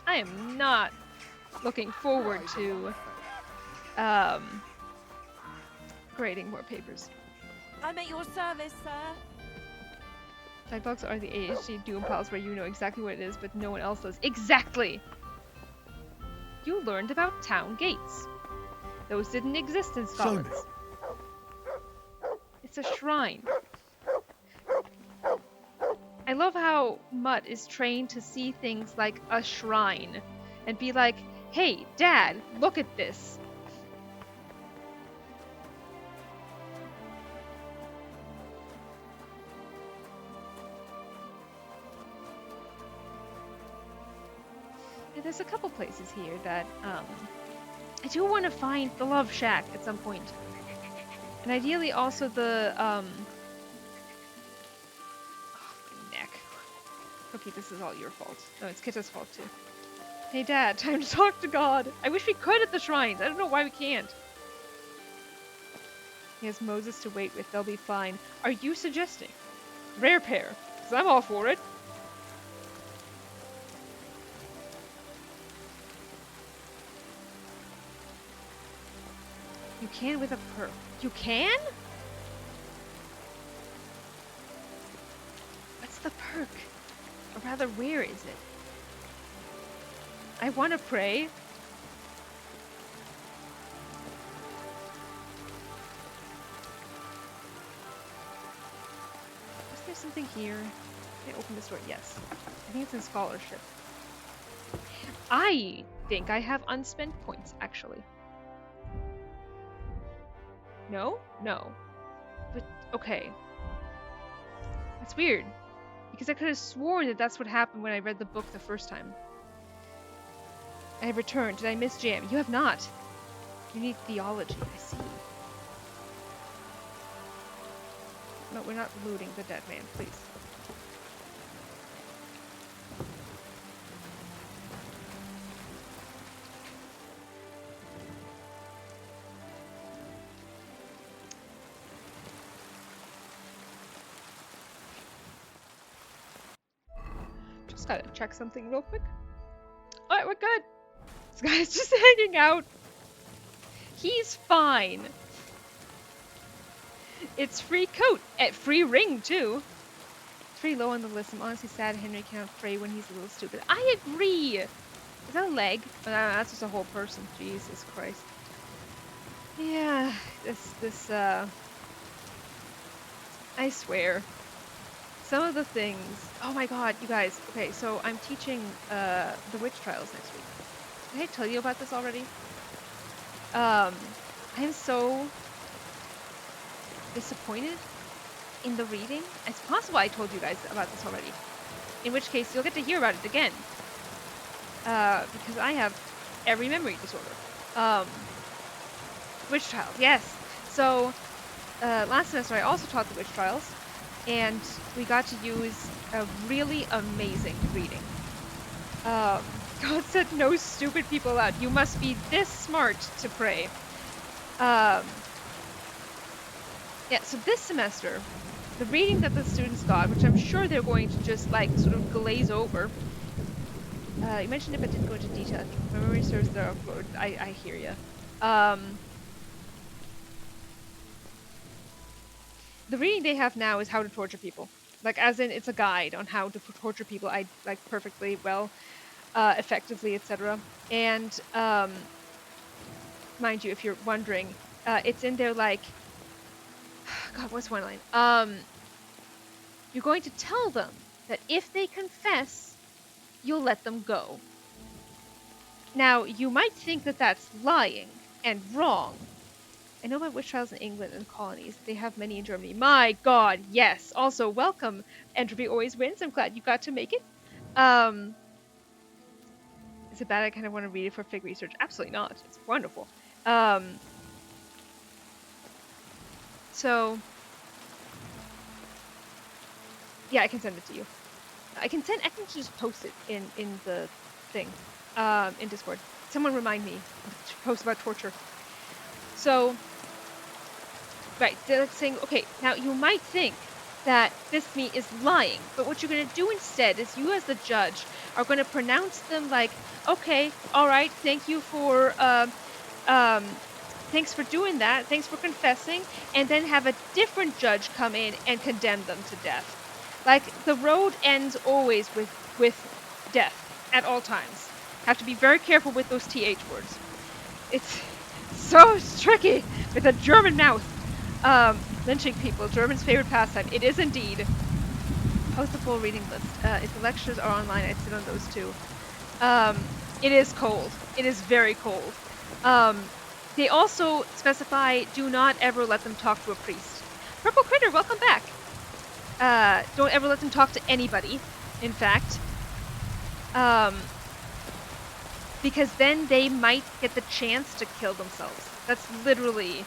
Speaker 3: I am not looking forward to grading more papers.
Speaker 13: I'm at your service, sir.
Speaker 3: Night dogs are the AHD doom pals where you know exactly what it is, but no one else does. Exactly! You learned about town gates. Those didn't exist in Scotland. It's a shrine. I love how Mutt is trained to see things like a shrine and be like, hey, Dad, look at this. And there's a couple places here that I do want to find the Love Shack at some point. And ideally also the oh, my neck. Okay, this is all your fault. No, it's Kitta's fault too. Hey Dad, time to talk to God. I wish we could at the shrines. I don't know why we can't. He has Moses to wait with. They'll be fine. Are you suggesting rare pair? Because I'm all for it. You can with a perk. You can? What's the perk? Or rather, where is it? I want to pray. Is there something here? Can I open this door? Yes. I think it's in scholarship. I think I have unspent points, actually. No? No. But, okay. It's weird. Because I could have sworn that that's what happened when I read the book the first time. I have returned. Did I miss Jam? You have not. You need theology, I see. No, we're not looting the dead man, please. Just gotta check something real quick. Alright, we're good. This guy's just hanging out. He's fine. It's free coat at free ring too. It's pretty low on the list. I'm honestly sad Henry can't pray when he's a little stupid. I agree. Is that a leg? Oh, no, that's just a whole person. Jesus Christ. Yeah, this I swear. Some of the things. Oh my God, you guys. Okay, so I'm teaching the witch trials next week. Did I tell you about this already? I'm so disappointed in the reading. It's possible I told you guys about this already. In which case, you'll get to hear about it again. Because I have every memory disorder. Witch trials, yes. So, last semester I also taught the witch trials. And we got to use a really amazing reading. God said no stupid people allowed. You must be this smart to pray. Yeah, so this semester, the reading that the students got, which I'm sure they're going to just like sort of glaze over. You mentioned it but didn't go into detail. My memory serves there. I hear you. The reading they have now is how to torture people. Like, as in, it's a guide on how to torture people, like, perfectly well, effectively, etc. And, mind you, if you're wondering, it's in there, like, God, what's one line? You're going to tell them that if they confess, you'll let them go. Now, you might think that that's lying and wrong, I know about witch trials in England and colonies. They have many in Germany. My God, yes. Also, welcome. Entropy always wins. I'm glad you got to make it. Is it bad? I kind of want to read it for fig research. Absolutely not. It's wonderful. So, yeah, I can send it to you. I can just post it in the thing, in Discord. Someone remind me to post about torture. So, right, they're saying, okay, now you might think that this me is lying, but what you're going to do instead is you as the judge are going to pronounce them like, okay, all right, thank you for, thanks for doing that, thanks for confessing, and then have a different judge come in and condemn them to death. Like, the road ends always with death at all times. Have to be very careful with those TH words. It's so tricky with a German mouth. Lynching people, German's favorite pastime. It is indeed. Post the full reading list. If the lectures are online, I'd sit on those too. It is cold. It is very cold. They also specify, do not ever let them talk to a priest. Purple Critter, welcome back. Don't ever let them talk to anybody, in fact. Because then they might get the chance to kill themselves. That's literally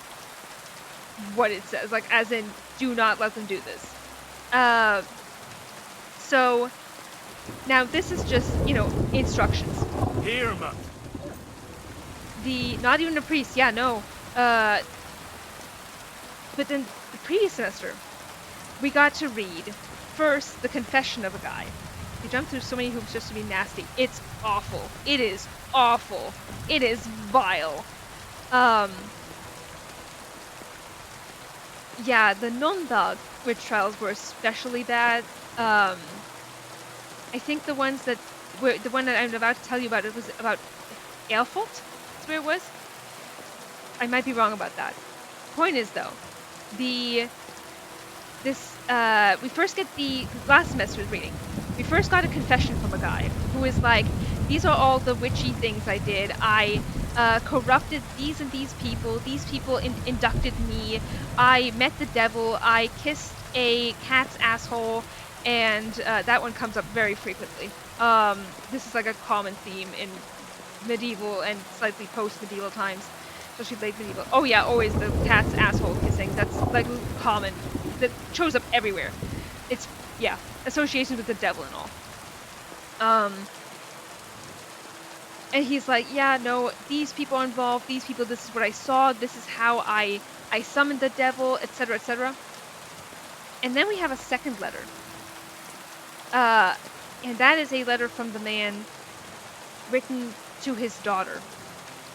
Speaker 3: what it says. Like, as in, do not let them do this. So, now this is just, you know, instructions.
Speaker 21: Hear 'em.
Speaker 3: Not even a priest, yeah, no. But then the previous semester, we got to read first the confession of a guy. We jumped through so many hoops just to be nasty. It's awful. It is awful. It is vile. Yeah, the Nürnberg witch trials were especially bad. I think the one that I'm about to tell you about, it was about Erfurt. That's where it was. I might be wrong about that. Point is though, we first get the last semester's reading. We first got a confession from a guy who is like, these are all the witchy things I did. I corrupted these and these people. These people inducted me. I met the devil. I kissed a cat's asshole. And that one comes up very frequently. This is like a common theme in medieval and slightly post-medieval times. Especially late medieval. Oh yeah, always the cat's asshole kissing. That's like common. That shows up everywhere. It's, yeah, associations with the devil and all. And he's like, yeah, no, these people are involved, these people, this is what I saw, this is how I summoned the devil, etc., etc. And then we have a second letter. And that is a letter from the man written to his daughter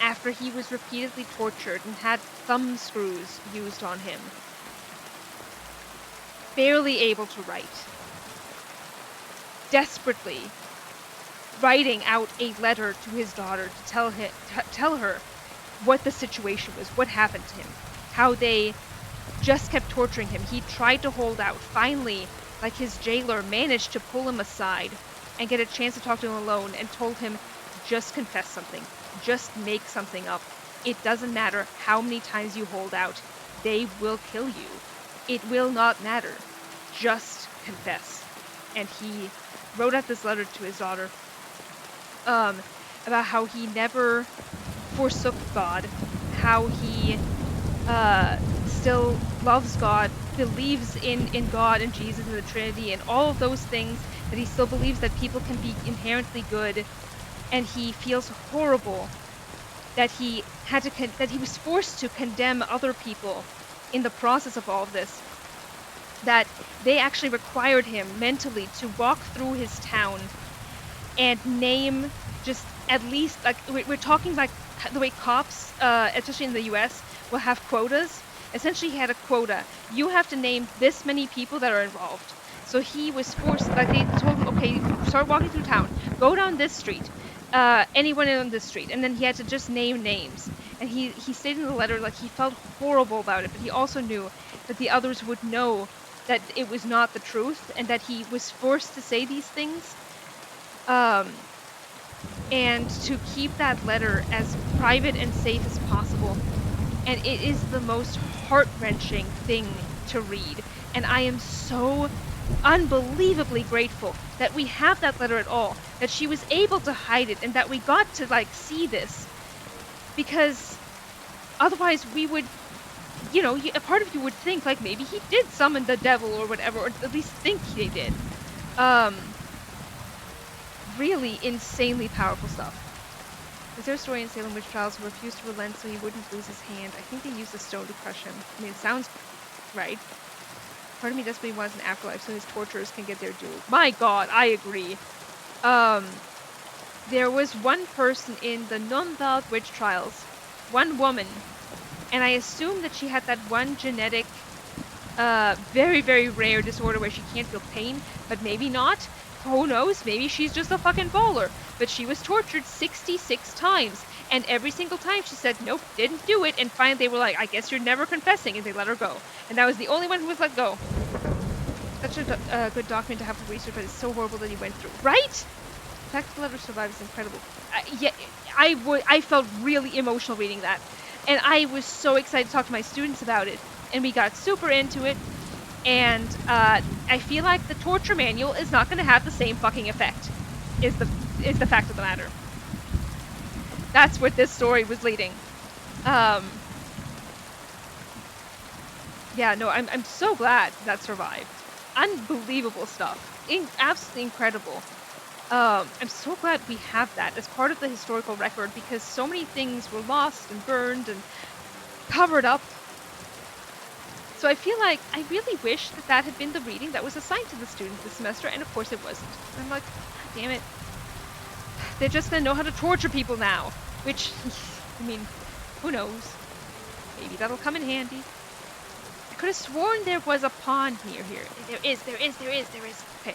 Speaker 3: after he was repeatedly tortured and had thumb screws used on him. Barely able to write. Desperately writing out a letter to his daughter to tell her what the situation was, what happened to him, how they just kept torturing him. He tried to hold out. Finally, like his jailer managed to pull him aside and get a chance to talk to him alone and told him, just confess something. Just make something up. It doesn't matter how many times you hold out. They will kill you. It will not matter. Just confess. And he wrote out this letter to his daughter about how he never forsook God, how he still loves God, believes in God and Jesus and the Trinity and all of those things, that he still believes that people can be inherently good, and he feels horrible that he was forced to condemn other people in the process of all of this, that they actually required him mentally to walk through his town and name just at least, like, we're talking like the way cops, especially in the US, will have quotas. Essentially, he had a quota. You have to name this many people that are involved. So he was forced, like they told him, okay, start walking through town, go down this street, anyone on this street, and then he had to just name names. And he stated in the letter, like, he felt horrible about it, but he also knew that the others would know that it was not the truth, and that he was forced to say these things. And to keep that letter as private and safe as possible. and it is the most heart-wrenching thing to read. And I am so unbelievably grateful that we have that letter at all, that she was able to hide it, and that we got to, like, see this. Because otherwise we would, you know, a part of you would think, like, maybe he did summon the devil or whatever, or at least think he did. Really insanely powerful stuff. Is there a story in Salem witch trials who refused to relent so he wouldn't lose his hand? I think they used a stone to crush him. I mean, it sounds right. Part of me desperately wants an afterlife so his torturers can get their due. My god, I agree. There was one person in the Nunthal witch trials, one woman, and I assume that she had that one genetic, very, very rare disorder where she can't feel pain, but maybe not. Who knows? Maybe she's just a fucking baller. But she was tortured 66 times, and every single time she said, nope, didn't do it, and finally they were like, I guess you're never confessing, and they let her go. And that was the only one who was let go. Such a good document to have for research, but it's so horrible that he went through. Right? The fact that the letter survived is incredible. Yeah, I felt really emotional reading that. And I was so excited to talk to my students about it. And we got super into it. And I feel like the torture manual is not going to have the same fucking effect, is the fact of the matter. That's what this story was leading. Yeah, no, I'm so glad that survived. Unbelievable stuff. Absolutely incredible. I'm so glad we have that as part of the historical record, because so many things were lost and burned and covered up. So I feel like I really wish that that had been the reading that was assigned to the students this semester, and of course it wasn't. I'm like, God damn it. They're just gonna know how to torture people now. Which, I mean, who knows? Maybe that'll come in handy. I could have sworn there was a pond near here. There is. Okay. Can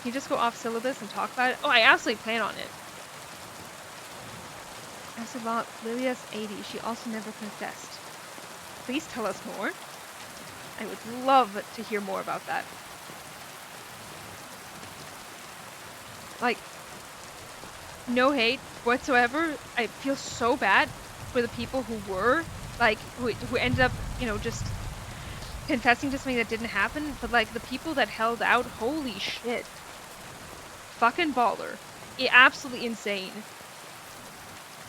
Speaker 3: you just go off syllabus and talk about it? Oh, I absolutely plan on it. As about Lilia's 80, she also never confessed. Please tell us more. I would love to hear more about that. Like, no hate whatsoever. I feel so bad for the people who were, like, who ended up, you know, just confessing to something that didn't happen. But, like, the people that held out, holy shit. Fucking baller. Absolutely insane.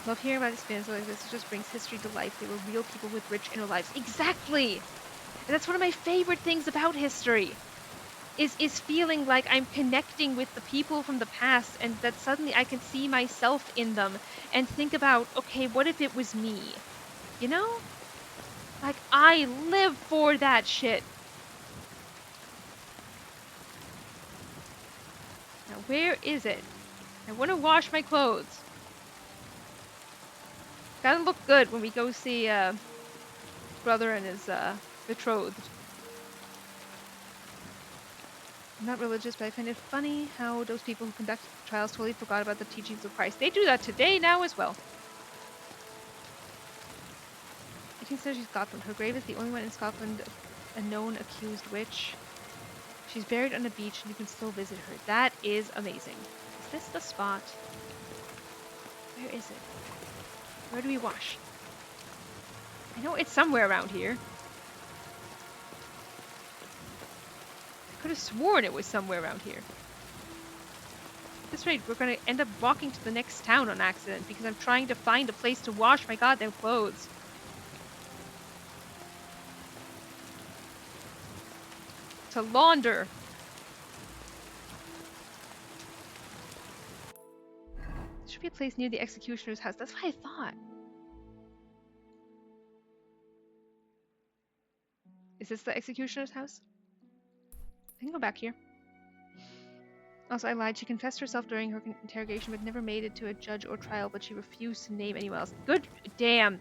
Speaker 3: Love hearing about experiences like this. It just brings history to life. They were real people with rich inner lives. Exactly! And that's one of my favorite things about history. Is feeling like I'm connecting with the people from the past, and that suddenly I can see myself in them and think about, okay, what if it was me? You know? Like, I live for that shit. Now, where is it? I want to wash my clothes. Gotta look good when we go see brother and his betrothed. I'm not religious, but I find it funny how those people who conduct trials totally forgot about the teachings of Christ. They do that today now as well. 18th century Scotland. Her grave is the only one in Scotland, a known accused witch. She's buried on a beach and you can still visit her. That is amazing. Is this the spot? Where is it? Where do we wash? I know it's somewhere around here. I could have sworn it was somewhere around here. At this rate, we're going to end up walking to the next town on accident because I'm trying to find a place to wash my goddamn clothes. To launder. There should be a place near the executioner's house. That's what I thought. Is this the executioner's house? I can go back here. Also, I lied. She confessed herself during her interrogation, but never made it to a judge or trial, but she refused to name anyone else. Good damn.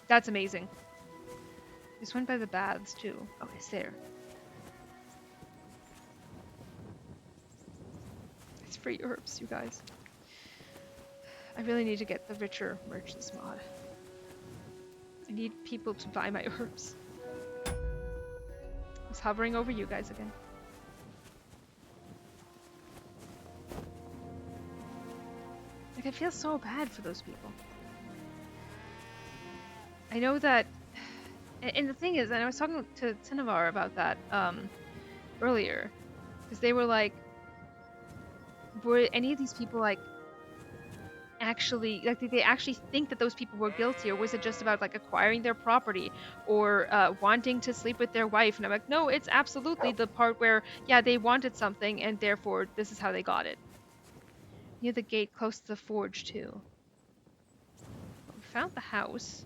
Speaker 3: That's amazing. This one by the baths, too. Oh, it's there. It's free herbs, you guys. I really need to get the richer merch this mod. I need people to buy my herbs. I was hovering over you guys again. Like, I feel so bad for those people. I know that And the thing is, and I was talking to Cinnabar about that earlier, because they were like, were any of these people like actually, like, did they actually think that those people were guilty, or was it just about like acquiring their property or wanting to sleep with their wife? And I'm like, no, it's absolutely the part where, yeah, they wanted something and therefore this is how they got it. Near the gate close to the forge too. We found the house.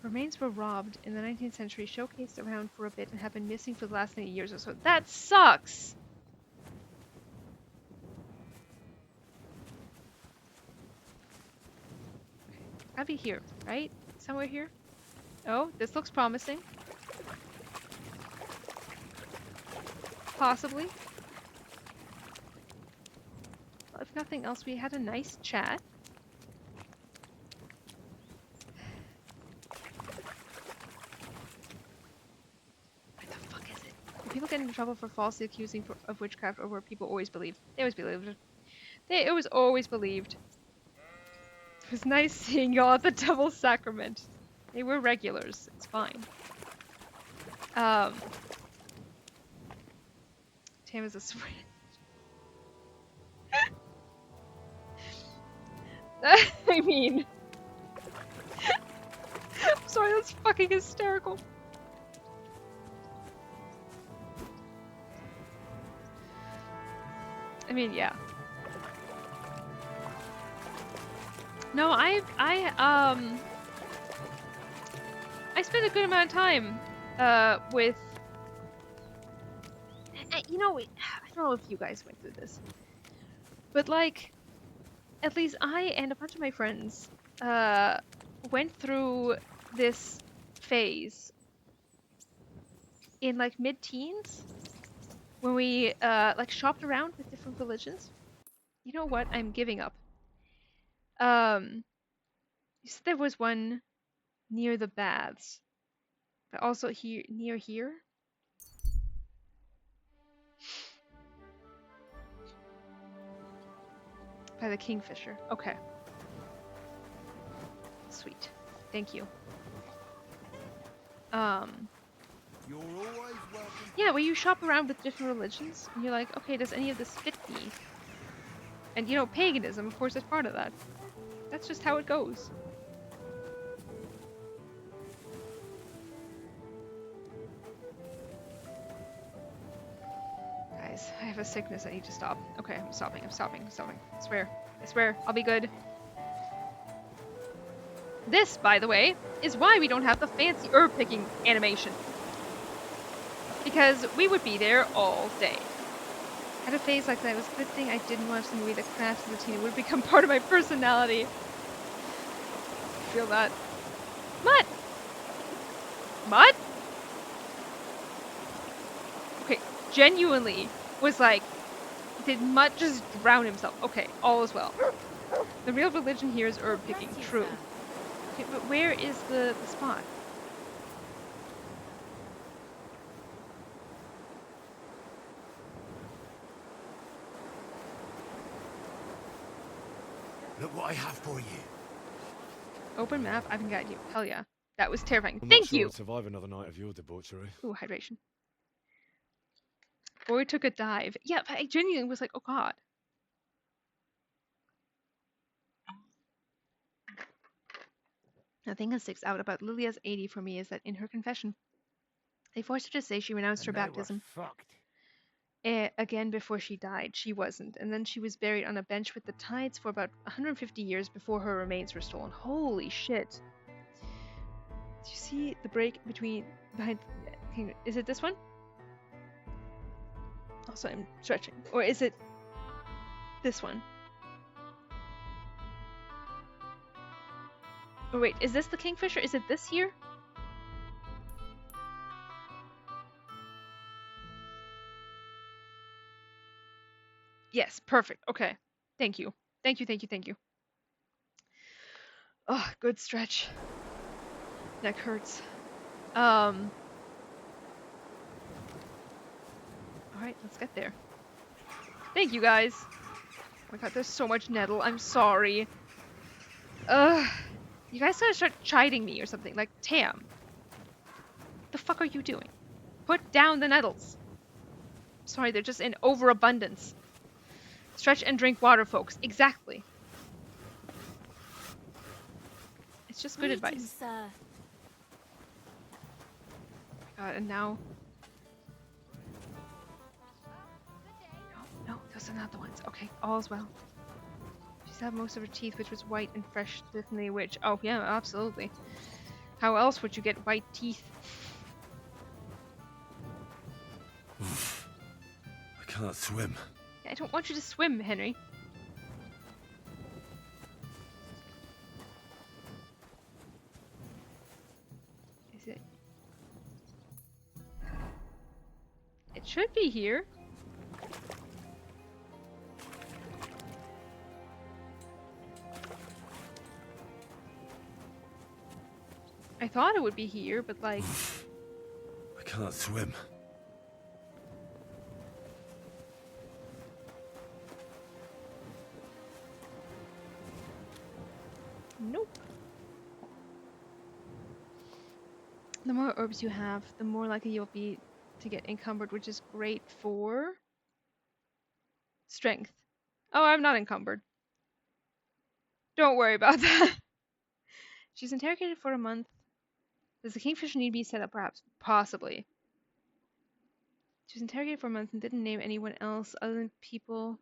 Speaker 3: Remains were robbed in the 19th century, showcased around for a bit, and have been missing for the last 90 years or so. That sucks! I'll be here, right? Somewhere here? Oh, this looks promising. Possibly. Well, if nothing else, we had a nice chat. People get into trouble for falsely accusing of witchcraft, or were people always believed? They always believed it. It was always believed. It was nice seeing y'all at the Double Sacrament. They were regulars. It's fine. Tam is a switch. I mean... I'm sorry, that's fucking hysterical. I mean, yeah. No, I spent a good amount of time with, you know, I don't know if you guys went through this, but like, at least I and a bunch of my friends went through this phase in like mid-teens when we like shopped around with different religions. You know what? I'm giving up. You said there was one near the baths, but also here, near here. By the Kingfisher. Okay. Sweet. Thank you.
Speaker 16: You're always welcome.
Speaker 3: Yeah, where you shop around with different religions, and you're like, okay, does any of this fit me? And you know, paganism, of course, is part of that. That's just how it goes. Guys, I have a sickness. I need to stop. Okay, I'm stopping. I swear. I'll be good. This, by the way, is why we don't have the fancy herb picking animation. Because we would be there all day. Had a phase like that. It was a good thing I didn't watch the movie The Craft as a teen. It would have become part of my personality. Feel that. Mutt! Mutt? Okay, genuinely was like, did Mutt just drown himself? Okay, all is well. The real religion here is herb picking. True. Okay, but where is the spot?
Speaker 21: Look what I have for you.
Speaker 3: Open map, I can guide you. Hell yeah. That was terrifying.
Speaker 7: I'm
Speaker 3: Thank
Speaker 7: not sure
Speaker 3: you!
Speaker 7: I'd survive another night of your debauchery.
Speaker 3: Ooh, hydration. Boy took a dive. Yeah, but I genuinely was like, oh god. The thing that sticks out about Lilia's 80 for me is that in her confession, they forced her to say she renounced her baptism. Again before she died. She wasn't. And then she was buried on a bench with the tides for about 150 years before her remains were stolen. Holy shit. Do you see the break behind... Is it this one? Also, I'm stretching. Or is it this one? Oh wait, is this the Kingfisher? Is it this here? Yes, perfect. Okay. Thank you. Thank you. Oh, good stretch. Neck hurts. Alright, let's get there. Thank you, guys. Oh my god, there's so much nettle. I'm sorry. Ugh. You guys gotta start chiding me or something. Like, Tam. The fuck are you doing? Put down the nettles. Sorry, they're just in overabundance. Stretch and drink water, folks. Exactly. It's just good advice.
Speaker 6: Sir.
Speaker 3: God, and now... No, those are not the ones. Okay, all's well. She's had most of her teeth, which was white and fresh, definitely which... Oh, yeah, absolutely. How else would you get white teeth?
Speaker 9: I can't swim.
Speaker 3: I don't want you to swim, Henry. Is it? It should be here. I thought it would be here, but like...
Speaker 9: I can't swim.
Speaker 3: Nope. The more herbs you have, the more likely you'll be to get encumbered, which is great for strength. Oh, I'm not encumbered. Don't worry about that. She's interrogated for a month. Does the kingfisher need to be set up, perhaps? Possibly. She was interrogated for a month and didn't name anyone else other than people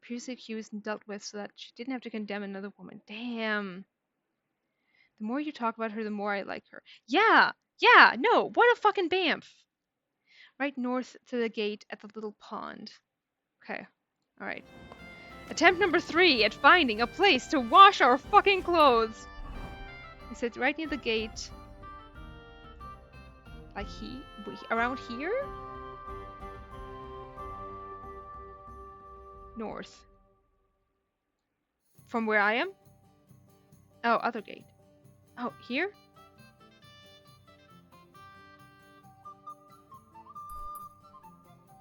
Speaker 3: previously accused and dealt with, so that she didn't have to condemn another woman. Damn. The more you talk about her, the more I like her. Yeah! Yeah! No! What a fucking bamf! Right north to the gate at the little pond. Okay. Alright. Attempt number 3 at finding a place to wash our fucking clothes! He said right near the gate. Like around here? North. From where I am? Oh, other gate. Oh, here?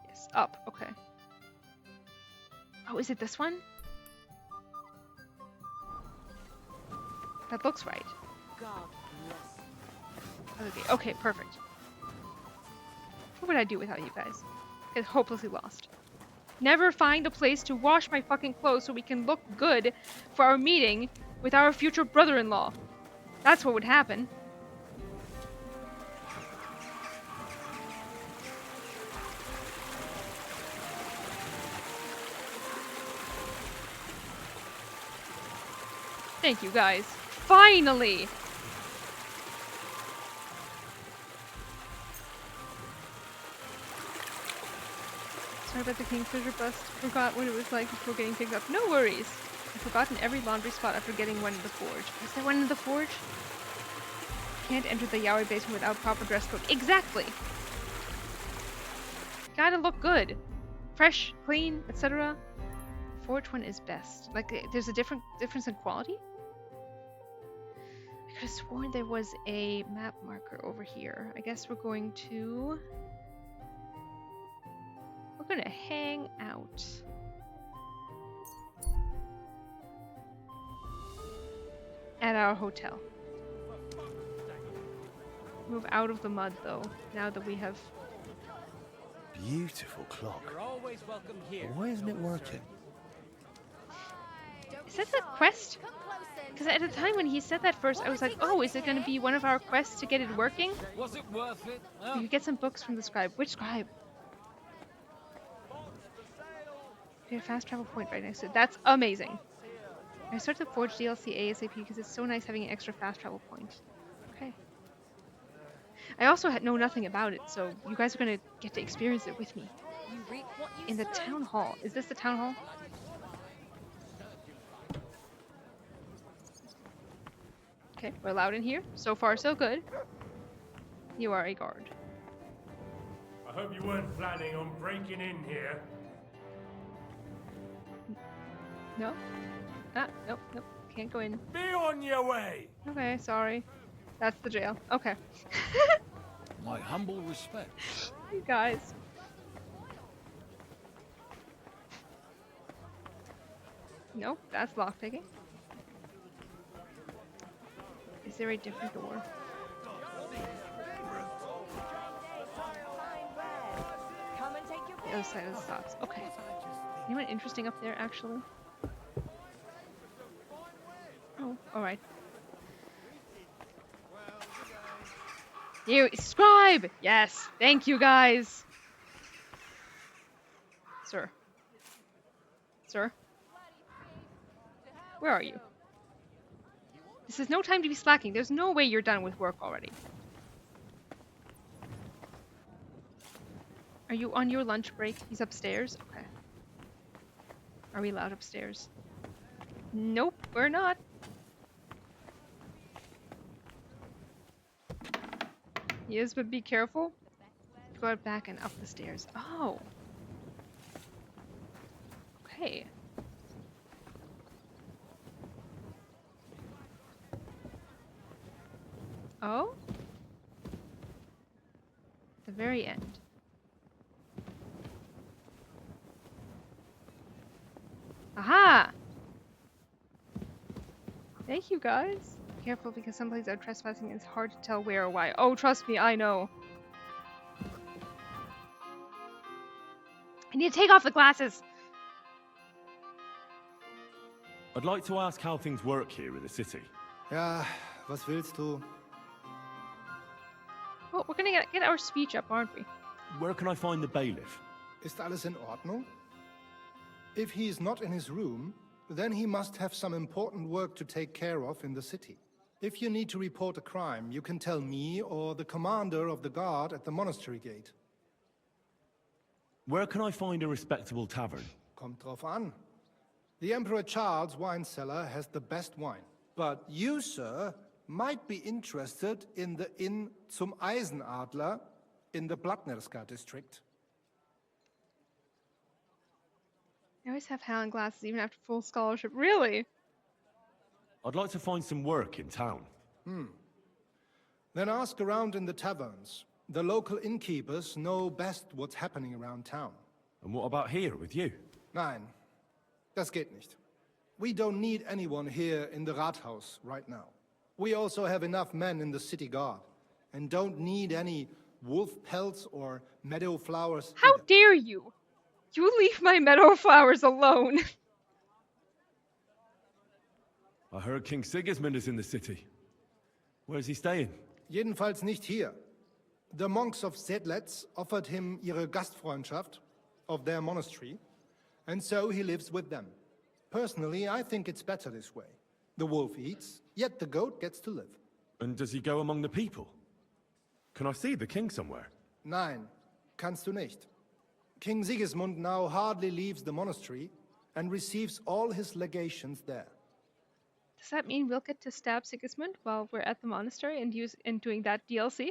Speaker 3: Yes, up. Okay. Oh, is it this one? That looks right.
Speaker 12: God bless.
Speaker 3: Okay, okay, perfect. What would I do without you guys? Get hopelessly lost. Never find a place to wash my fucking clothes so we can look good for our meeting with our future brother-in-law. That's what would happen. Thank you, guys. Finally! Sorry about the kingfisher bust. Forgot what it was like before getting picked up. No worries. I've forgotten every laundry spot after getting one in the forge. Was there one in the forge? Can't enter the yaoi basement without proper dress code. Exactly! Gotta look good. Fresh, clean, etc. Forge one is best. Like, there's a difference in quality? I could have sworn there was a map marker over here. I guess we're going to... We're gonna hang out. At our hotel. Move out of the mud, though, now that we have...
Speaker 9: Beautiful clock.
Speaker 20: You're always welcome here.
Speaker 9: Why isn't it working?
Speaker 3: Is that the quest? Because at the time when he said that first, I was like, oh, is it going to be one of our quests to get it working?
Speaker 20: Was it worth it?
Speaker 3: You could get some books from the scribe. Which scribe? Okay, a fast travel point right next to it. That's amazing. I started the Forge DLC ASAP because it's so nice having an extra fast travel point. Okay. I also know nothing about it, so you guys are going to get to experience it with me. In the town hall. Is this the town hall? Okay, we're allowed in here. So far, so good. You are a guard.
Speaker 10: I hope you weren't planning on breaking in here.
Speaker 3: No? Ah, nope, nope. Can't go in.
Speaker 10: Be on your way!
Speaker 3: Okay, sorry. That's the jail. Okay.
Speaker 20: My humble respect.
Speaker 3: You guys. Nope, that's lockpicking. Is there a different door? The other side of the stocks. Okay. Anyone interesting up there, actually? Oh, alright. You, scribe! Yes, thank you guys! Sir. Sir? Where are you? This is no time to be slacking. There's no way you're done with work already. Are you on your lunch break? He's upstairs? Okay. Are we allowed upstairs? Nope, we're not. He is, but be careful. Go out back and up the stairs. Oh. Okay. Oh? The very end. Aha! Thank you, guys. Careful, because some places are trespassing and it's hard to tell where or why. Oh, trust me, I know. I need to take off the glasses!
Speaker 7: I'd like to ask how things work here in the city.
Speaker 8: Ja, was willst du?
Speaker 3: Well, we're gonna get our speech up, aren't we?
Speaker 7: Where can I find the bailiff?
Speaker 8: Ist alles in Ordnung? If he is not in his room, then he must have some important work to take care of in the city. If you need to report a crime, you can tell me or the commander of the guard at the monastery gate.
Speaker 7: Where can I find a respectable tavern?
Speaker 8: Kommt drauf an. The Emperor Charles' wine cellar has the best wine. But you, sir, might be interested in the Inn zum Eisenadler in the Blatnerska district.
Speaker 3: I always have Howland glasses even after full scholarship. Really?
Speaker 7: I'd like to find some work in town.
Speaker 8: Then ask around in the taverns. The local innkeepers know best what's happening around town.
Speaker 7: And what about here with you?
Speaker 8: Nein, das geht nicht. We don't need anyone here in the Rathaus right now. We also have enough men in the city guard, and don't need any wolf pelts or meadow flowers.
Speaker 3: How dare you! You leave my meadow flowers alone!
Speaker 7: I heard King Sigismund is in the city. Where's he staying?
Speaker 8: Jedenfalls nicht hier. The monks of Sedlitz offered him ihre Gastfreundschaft of their monastery, and so he lives with them. Personally, I think it's better this way. The wolf eats, yet the goat gets to live.
Speaker 7: And does he go among the people? Can I see the king somewhere?
Speaker 8: Nein, kannst du nicht. King Sigismund now hardly leaves the monastery and receives all his legations there.
Speaker 3: Does that mean we'll get to stab Sigismund while we're at the monastery and doing that DLC?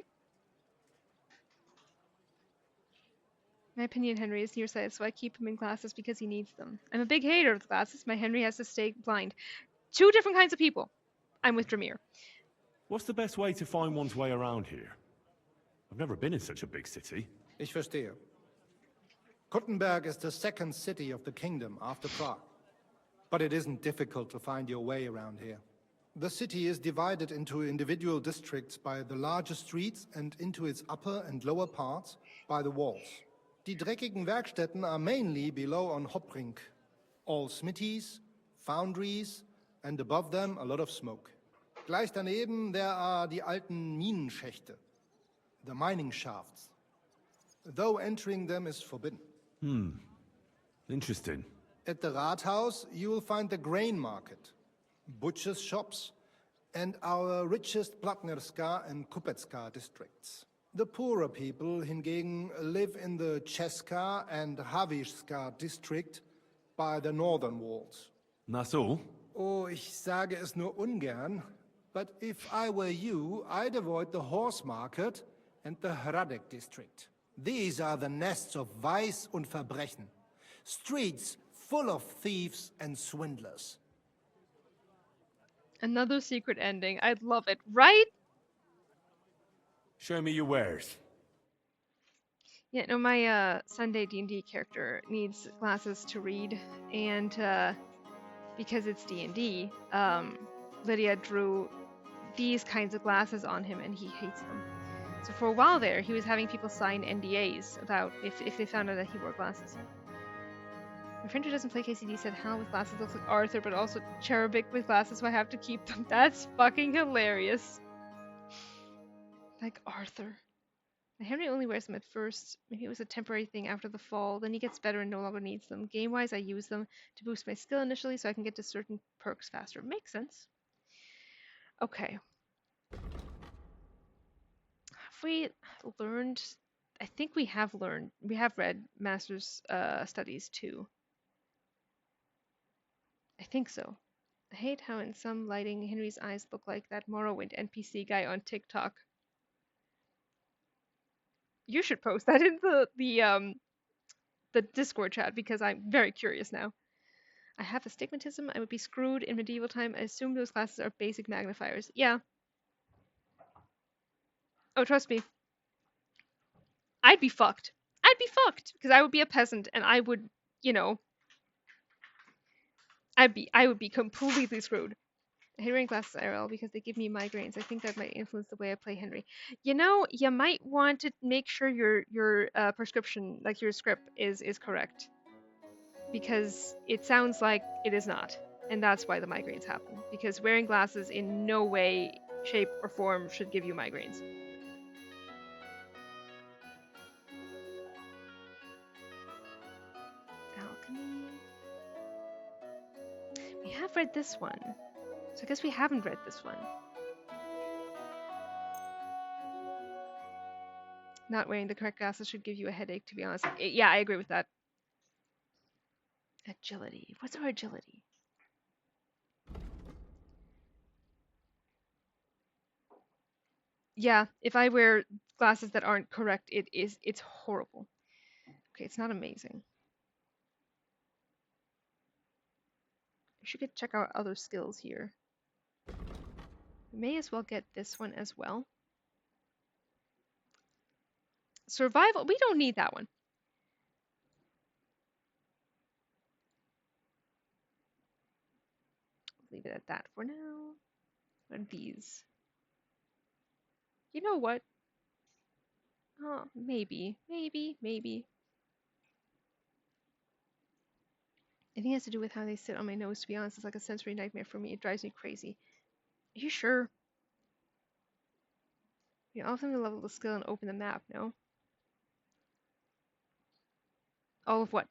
Speaker 3: My opinion, Henry is nearsighted, so I keep him in glasses because he needs them. I'm a big hater of the glasses. My Henry has to stay blind. Two different kinds of people. I'm with Dramir.
Speaker 7: What's the best way to find one's way around here? I've never been in such a big city.
Speaker 8: Ich verstehe. Kuttenberg is the second city of the kingdom after Prague. But it isn't difficult to find your way around here. The city is divided into individual districts by the larger streets and into its upper and lower parts by the walls. Die dreckigen Werkstätten are mainly below on Hopbrink. All smithies, foundries, and above them a lot of smoke. Gleich daneben there are die alten Minenschächte, the mining shafts, though entering them is forbidden.
Speaker 7: Interesting.
Speaker 8: At the Rathaus, you will find the grain market, butchers' shops, and our richest Blatnerska and Kupecka districts. The poorer people, hingegen, live in the Česká and Havířská district by the northern walls.
Speaker 7: That's all?
Speaker 8: Oh, ich sage es nur ungern, but if I were you, I'd avoid the horse market and the Hradec district. These are the nests of vice und Verbrechen. Streets full of thieves and swindlers.
Speaker 3: Another secret ending. I'd love it, right?
Speaker 7: Show me your wares.
Speaker 3: Yeah, no, my Sunday D&D character needs glasses to read, and because it's D&D, Lydia drew these kinds of glasses on him and he hates them. So for a while there, he was having people sign NDAs about if they found out that he wore glasses. My friend who doesn't play KCD said Hal with glasses looks like Arthur, but also Cherubic with glasses, so I have to keep them. That's fucking hilarious. Like Arthur. Henry only wears them at first. Maybe it was a temporary thing after the fall. Then he gets better and no longer needs them. Game-wise, I use them to boost my skill initially so I can get to certain perks faster. Makes sense. Okay. Have we learned... I think we have learned... We have read Master's Studies 2. I think so. I hate how in some lighting Henry's eyes look like that Morrowind NPC guy on TikTok. You should post that in the Discord chat because I'm very curious now. I have astigmatism. I would be screwed in medieval time. I assume those glasses are basic magnifiers. Yeah. Oh, trust me. I'd be fucked. I'd be fucked because I would be a peasant and I would, you know, I would be completely screwed. I hate wearing glasses IRL because they give me migraines. I think that might influence the way I play Henry. You know, you might want to make sure your prescription, like your script, is correct. Because it sounds like it is not. And that's why the migraines happen. Because wearing glasses in no way, shape, or form should give you migraines. Alchemy. We have read this one. So I guess we haven't read this one. Not wearing the correct glasses should give you a headache, to be honest. Yeah, I agree with that. Agility. What's our agility? Yeah, if I wear glasses that aren't correct, it's horrible. Okay, it's not amazing. We should check our other skills here. We may as well get this one as well. Survival, we don't need that one. Leave it at that for now. What are these? You know what? Oh, maybe. I think it has to do with how they sit on my nose, to be honest. It's like a sensory nightmare for me. It drives me crazy. Are you sure? You often level the skill and open the map, no? All of what?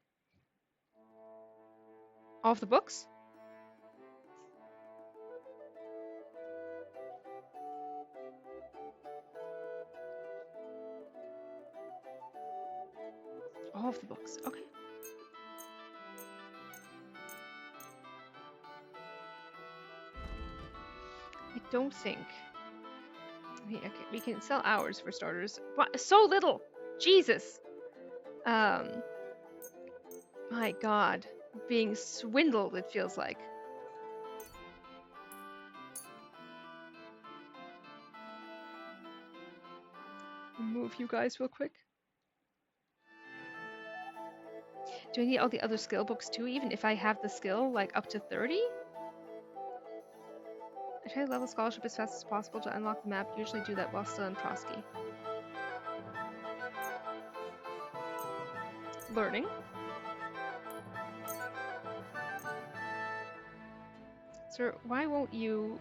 Speaker 3: All of the books? All of the books, okay. I don't think. Okay, we can sell hours for starters. What? So little! Jesus! My god. Being swindled, it feels like. Move you guys real quick. Do I need all the other skill books too, even if I have the skill, like, up to 30? I try to level scholarship as fast as possible to unlock the map. Usually do that while still in Trotsky. Learning. Sir, why won't you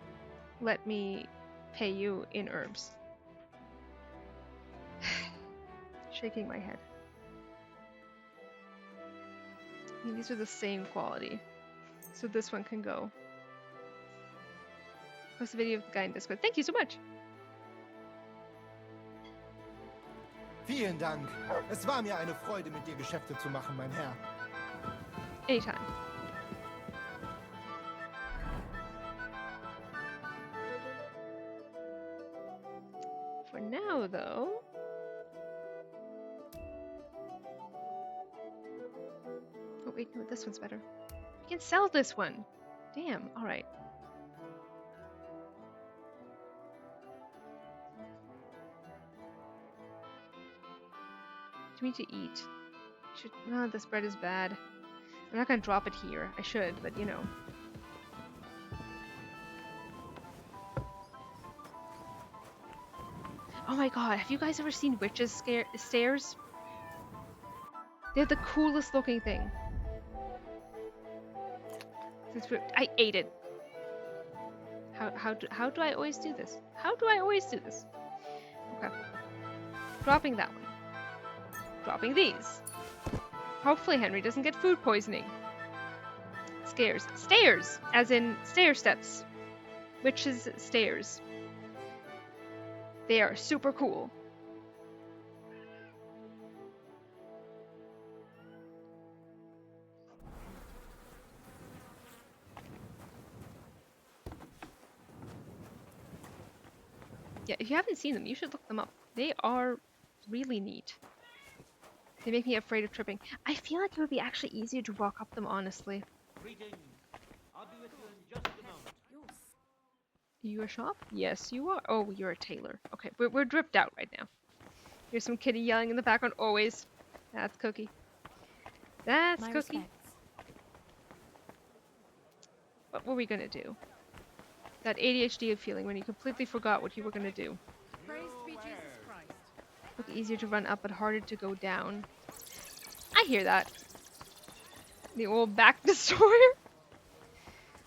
Speaker 3: let me pay you in herbs? Shaking my head. I mean, these are the same quality. So this one can go. Post the video of the guy in Discord. Thank you so much!
Speaker 8: Vielen Dank. Es war mir eine Freude, mit dir Geschäfte zu machen, mein Herr.
Speaker 3: Anytime. For now, though... Oh wait, no, this one's better. We can sell this one! Damn, alright. Do we need to eat? No, this bread is bad. I'm not gonna drop it here. I should, but you know. Oh my god, have you guys ever seen witches stairs? They're the coolest looking thing. I ate it. How do I always do this? How do I always do this? Okay. Dropping that one. Dropping these. Hopefully Henry doesn't get food poisoning. Stairs. Stairs! As in stair steps. Witches stairs. They are super cool. Yeah, if you haven't seen them, you should look them up. They are really neat. They make me afraid of tripping. I feel like it would be actually easier to walk up them, honestly.
Speaker 20: Greetings. I'll be with you in just a moment.
Speaker 3: You a shop? Yes, you are. Oh, you're a tailor. Okay, we're dripped out right now. Here's some kitty yelling in the background, always. That's Cookie. That's
Speaker 12: My
Speaker 3: Cookie.
Speaker 12: respects.
Speaker 3: What were we gonna do? That ADHD feeling when you completely forgot what you were gonna do.
Speaker 19: Praised be Jesus Christ.
Speaker 3: Look easier to run up, but harder to go down. I hear that. The old back destroyer.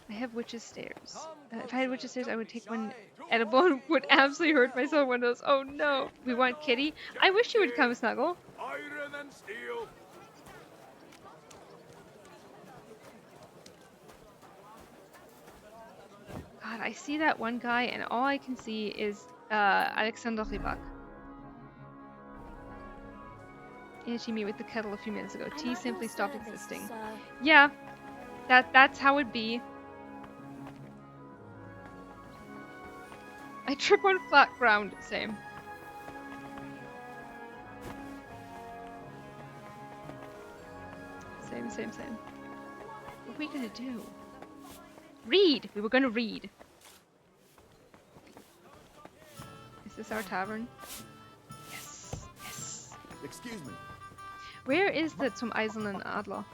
Speaker 3: I have witch's stairs. If I had witch's stairs, I would take one edible and would absolutely hurt myself one of those. Oh no. We want Kitty. I wish you would come snuggle.
Speaker 9: Iron and steel.
Speaker 3: God, I see that one guy and all I can see is Alexander Rybak. Itchy me with the kettle a few minutes ago. Tea simply stopped existing. Yeah, that's how it be. I trip on flat ground. Same. Same. What are we gonna do? Read! We were gonna read. Is this our tavern? Yes.
Speaker 16: Excuse me.
Speaker 3: Where is the Zum Eisernen Adler?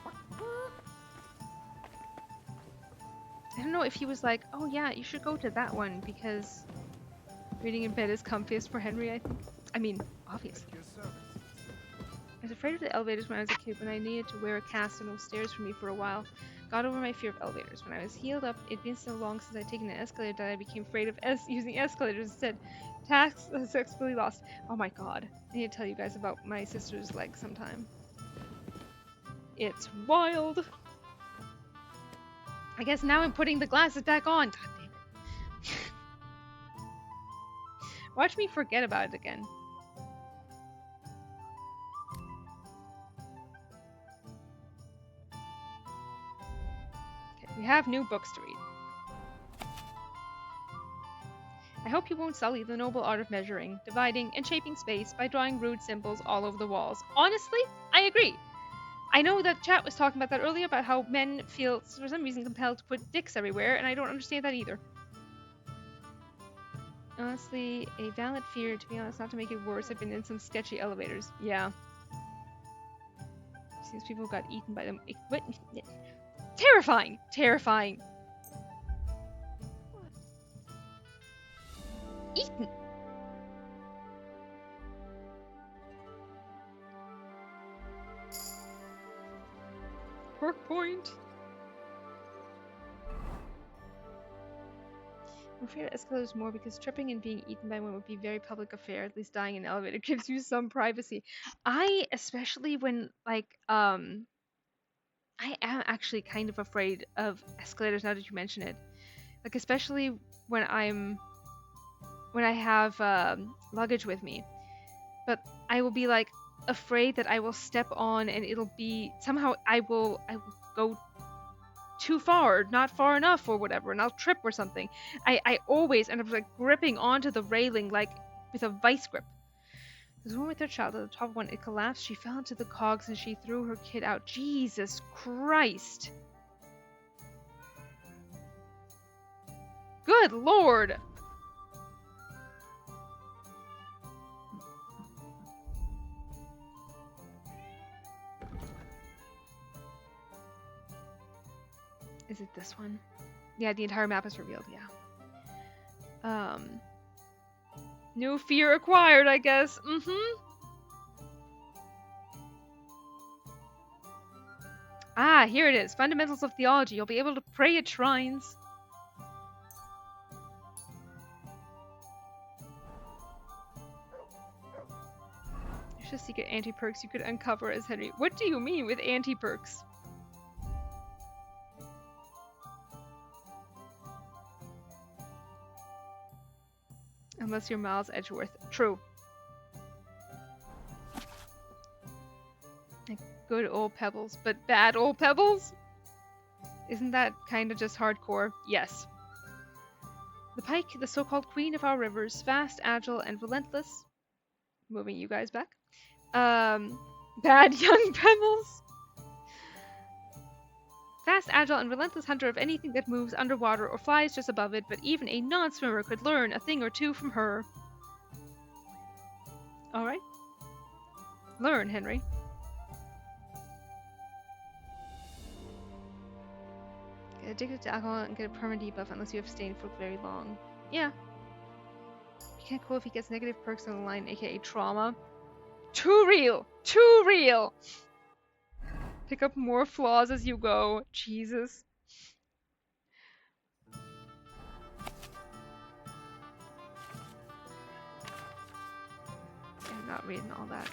Speaker 3: I don't know if he was like, oh yeah, you should go to that one because reading in bed is comfiest for Henry, I think. I mean, obviously. I was afraid of the elevators when I was a kid when I needed to wear a cast and no stairs for me for a while. Got over my fear of elevators. When I was healed up, it'd been so long since I'd taken an escalator that I became afraid of using escalators instead. Tasks successfully lost. Oh my god. I need to tell you guys about my sister's leg sometime. It's wild. I guess now I'm putting the glasses back on. God damn it. Watch me forget about it again. We have new books to read. I hope you won't sully the noble art of measuring, dividing, and shaping space by drawing rude symbols all over the walls. Honestly, I agree. I know that chat was talking about that earlier, about how men feel, for some reason, compelled to put dicks everywhere, and I don't understand that either. Honestly, a valid fear, to be honest, not to make it worse. I've been in some sketchy elevators. Yeah. Seems people got eaten by them. What? Terrifying! Terrifying! Eaten! Pork point! I'm afraid of escalators more because tripping and being eaten by one would be a very public affair. At least dying in an elevator gives you some privacy. I, especially when, like, I am actually kind of afraid of escalators now that you mention it. Like, especially when I have luggage with me. But I will be like afraid that I will step on and it'll be somehow I will go too far, not far enough or whatever, and I'll trip or something. I always end up like gripping onto the railing like with a vice grip. There's one with her child at the top one. It collapsed. She fell into the cogs and she threw her kid out. Jesus Christ. Good Lord. Is it this one? Yeah, the entire map is revealed, yeah. New fear acquired, I guess. Mm-hmm. Ah, here it is. Fundamentals of Theology. You'll be able to pray at shrines. There's just secret anti-perks you could uncover as Henry. What do you mean with anti-perks? Unless you're Miles Edgeworth. True. Like good old Pebbles, but bad old Pebbles? Isn't that kind of just hardcore? Yes. The pike, the so-called queen of our rivers, fast, agile, and relentless. Moving you guys back. Bad young Pebbles. Fast, agile, and relentless hunter of anything that moves underwater or flies just above it, but even a non-swimmer could learn a thing or two from her. Alright. Learn, Henry. Get addicted to alcohol and get a permanent debuff unless you abstain for very long. Yeah. You can't cool if he gets negative perks on the line, aka trauma. Too real! Too real! Pick up more flaws as you go. Jesus. I'm not reading all that.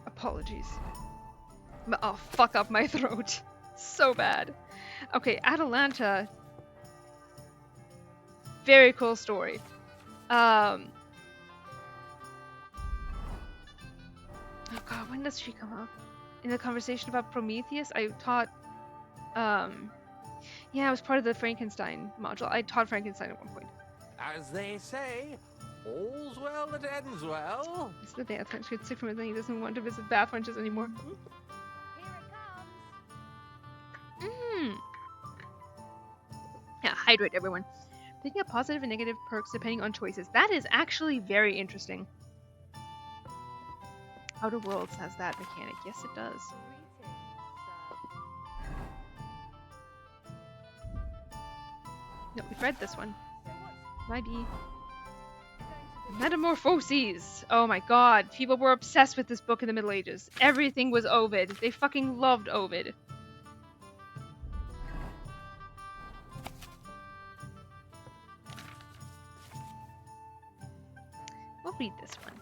Speaker 3: Apologies. But I'll fuck up my throat. So bad. Okay, Atalanta. Very cool story. Oh god, when does she come up? In the conversation about Prometheus, I taught, yeah, I was part of the Frankenstein module. I taught Frankenstein at one point.
Speaker 17: As they say, all's well that ends well.
Speaker 3: It's the bath wench gets sick from it, then he doesn't want to visit bath wenches anymore. Yeah, hydrate everyone. Picking up positive and negative perks depending on choices. That is actually very interesting. Outer Worlds has that mechanic. Yes, it does. No, we've read this one. Might be. Metamorphoses! Oh my god, people were obsessed with this book in the Middle Ages. Everything was Ovid. They fucking loved Ovid. We'll read this one.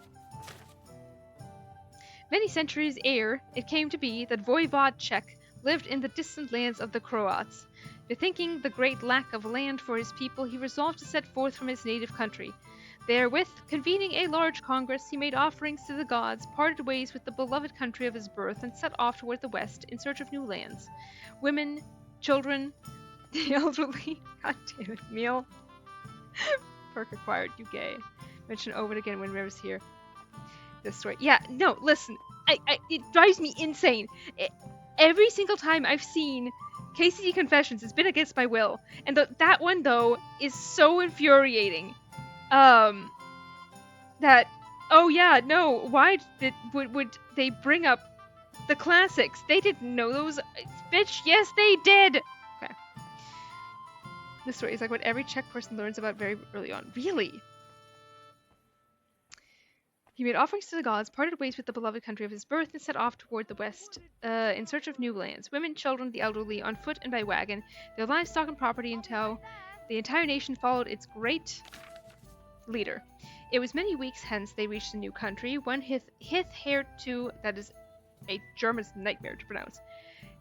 Speaker 3: Many centuries ere it came to be that Voivod Czech lived in the distant lands of the Croats. Bethinking the great lack of land for his people, he resolved to set forth from his native country. Therewith, convening a large congress, he made offerings to the gods, parted ways with the beloved country of his birth, and set off toward the west in search of new lands. Women, children, the elderly, god damn it, meal. Perk acquired, you gay. Mention Ovid again when Riv's here. This story. Yeah, no, listen. It drives me insane. Every single time I've seen KCD Confessions, it's been against my will. And that one, though, is so infuriating. That, oh yeah, no, why would they bring up the classics? They didn't know those. Bitch, yes, they did! Okay. This story is like what every Czech person learns about very early on. Really? He made offerings to the gods, parted ways with the beloved country of his birth, and set off toward the west in search of new lands. Women, children, the elderly, on foot and by wagon, their livestock and property in tow. The entire nation followed its great leader. It was many weeks hence they reached the new country, one hitherto, that is a German's nightmare to pronounce.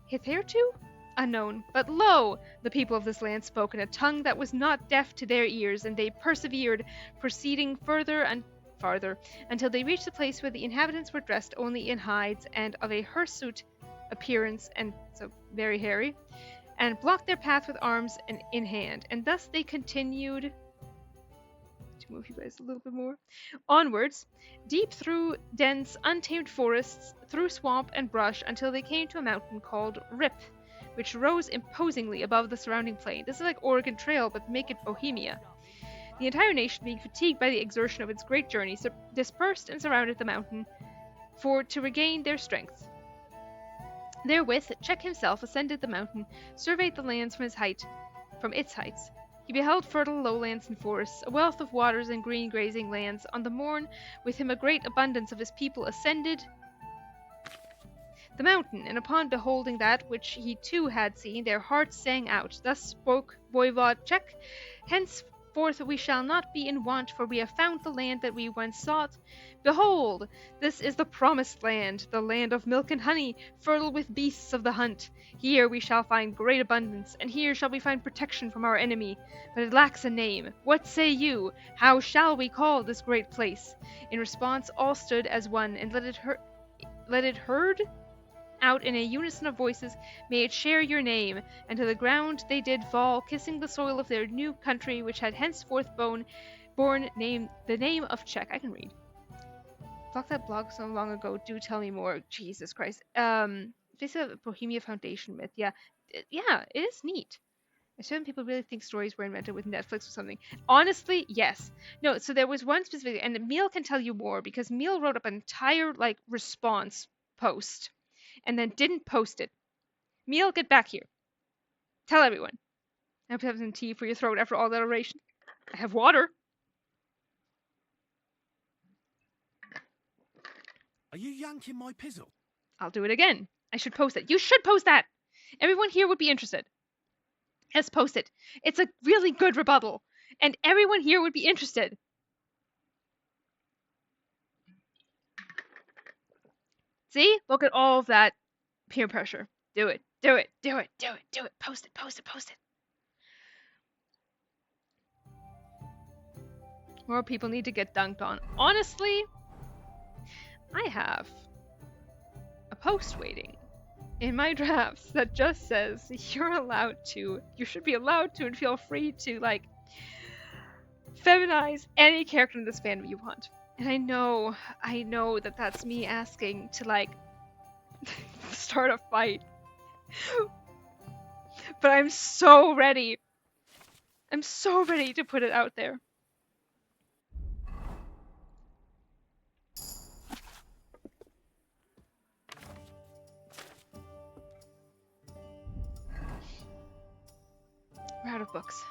Speaker 3: Hitherto? Unknown. But lo! The people of this land spoke in a tongue that was not deaf to their ears, and they persevered, proceeding further and farther, until they reached the place where the inhabitants were dressed only in hides and of a hirsute appearance, and so very hairy, and blocked their path with arms in hand. And thus they continued to move you guys a little bit more onwards, deep through dense, untamed forests, through swamp and brush, until they came to a mountain called Rip, which rose imposingly above the surrounding plain. This is like Oregon Trail, but make it Bohemia. The entire nation, being fatigued by the exertion of its great journey, dispersed and surrounded the mountain to regain their strength. Therewith, Czech himself ascended the mountain, surveyed the lands from its heights, He beheld fertile lowlands and forests, a wealth of waters and green grazing lands. On the morn, with him a great abundance of his people ascended the mountain, and upon beholding that which he too had seen, their hearts sang out. Thus spoke Voivod Czech, henceforth we shall not be in want, for we have found the land that we once sought. Behold, this is the promised land, the land of milk and honey, fertile with beasts of the hunt. Here we shall find great abundance, and here shall we find protection from our enemy. But it lacks a name. What say you? How shall we call this great place? In response, all stood as one, and let it heard out in a unison of voices, may it share your name, and to the ground they did fall, kissing the soil of their new country, which had henceforth borne the name of Czech. I can read. Blocked that blog so long ago. Do tell me more. Jesus Christ. This is a Bohemia Foundation myth. Yeah, it is neat. Certain people really think stories were invented with Netflix or something. Honestly, yes. No, so there was one specific, and Meal can tell you more because Meal wrote up an entire response post and then didn't post it. Meal, get back here. Tell everyone. I hope you have some tea for your throat after all that oration. I have water.
Speaker 21: Are you yanking my pizzle?
Speaker 3: I'll do it again. I should post it. You should post that. Everyone here would be interested. Let's post it. It's a really good rebuttal, and everyone here would be interested. See? Look at all of that peer pressure. Do it. Do it. Do it. Do it. Do it. Post it. Post it. Post it. More people need to get dunked on. Honestly, I have a post waiting in my drafts that just says you should be allowed to and feel free to feminize any character in this fandom you want. And I know that that's me asking to start a fight. But I'm so ready. I'm so ready to put it out there. We're out of books.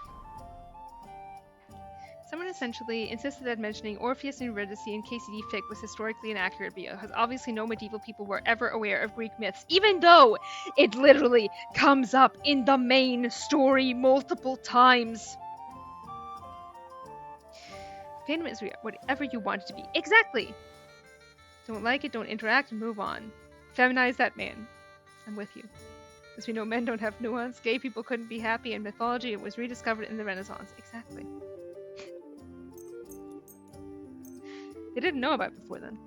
Speaker 3: Someone essentially insisted that mentioning Orpheus and Eurydice in KCD fic was historically inaccurate because obviously no medieval people were ever aware of Greek myths, even though it literally comes up in the main story multiple times. Fandom is whatever you want it to be. Exactly! Don't like it, don't interact, and move on. Feminize that man. I'm with you. As we know, men don't have nuance. Gay people couldn't be happy in mythology. It was rediscovered in the Renaissance. Exactly. They didn't know about it before then.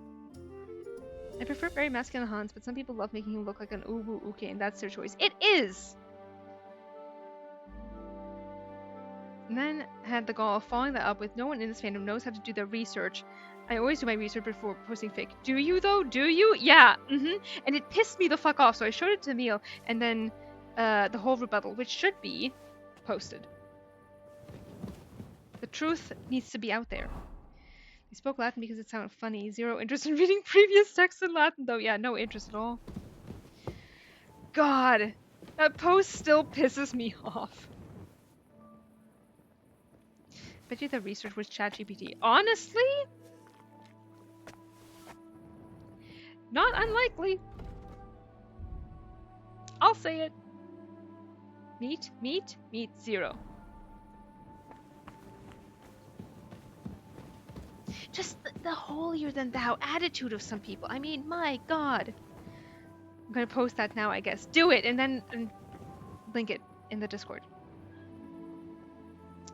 Speaker 3: I prefer very masculine Hans, but some people love making him look like an uwu uke, and that's their choice. It is! And then had the gall of following that up with no one in this fandom knows how to do their research. I always do my research before posting fic. Do you though? Do you? Yeah. And it pissed me the fuck off, so I showed it to Emil, and then the whole rebuttal, which should be posted. The truth needs to be out there. He spoke Latin because it sounded funny. Zero interest in reading previous texts in Latin, though. Yeah, no interest at all. God, that post still pisses me off. Bet you the research was ChatGPT. Honestly? Not unlikely. I'll say it. Meat, zero. Just the holier than thou attitude of some people. I mean, my God. I'm gonna post that now, I guess. Do it, and then link it in the Discord.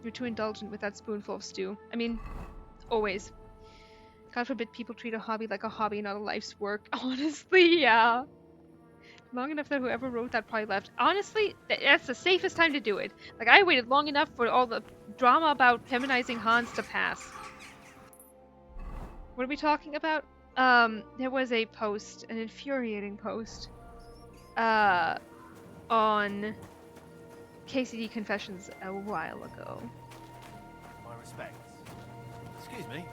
Speaker 3: You're too indulgent with that spoonful of stew. I mean, always. God forbid people treat a hobby like a hobby, not a life's work. Honestly, yeah. Long enough that whoever wrote that probably left. Honestly, that's the safest time to do it. I waited long enough for all the drama about feminizing Hans to pass. What are we talking about? There was a post, an infuriating post, on KCD Confessions a while ago.
Speaker 21: My respects. Excuse me.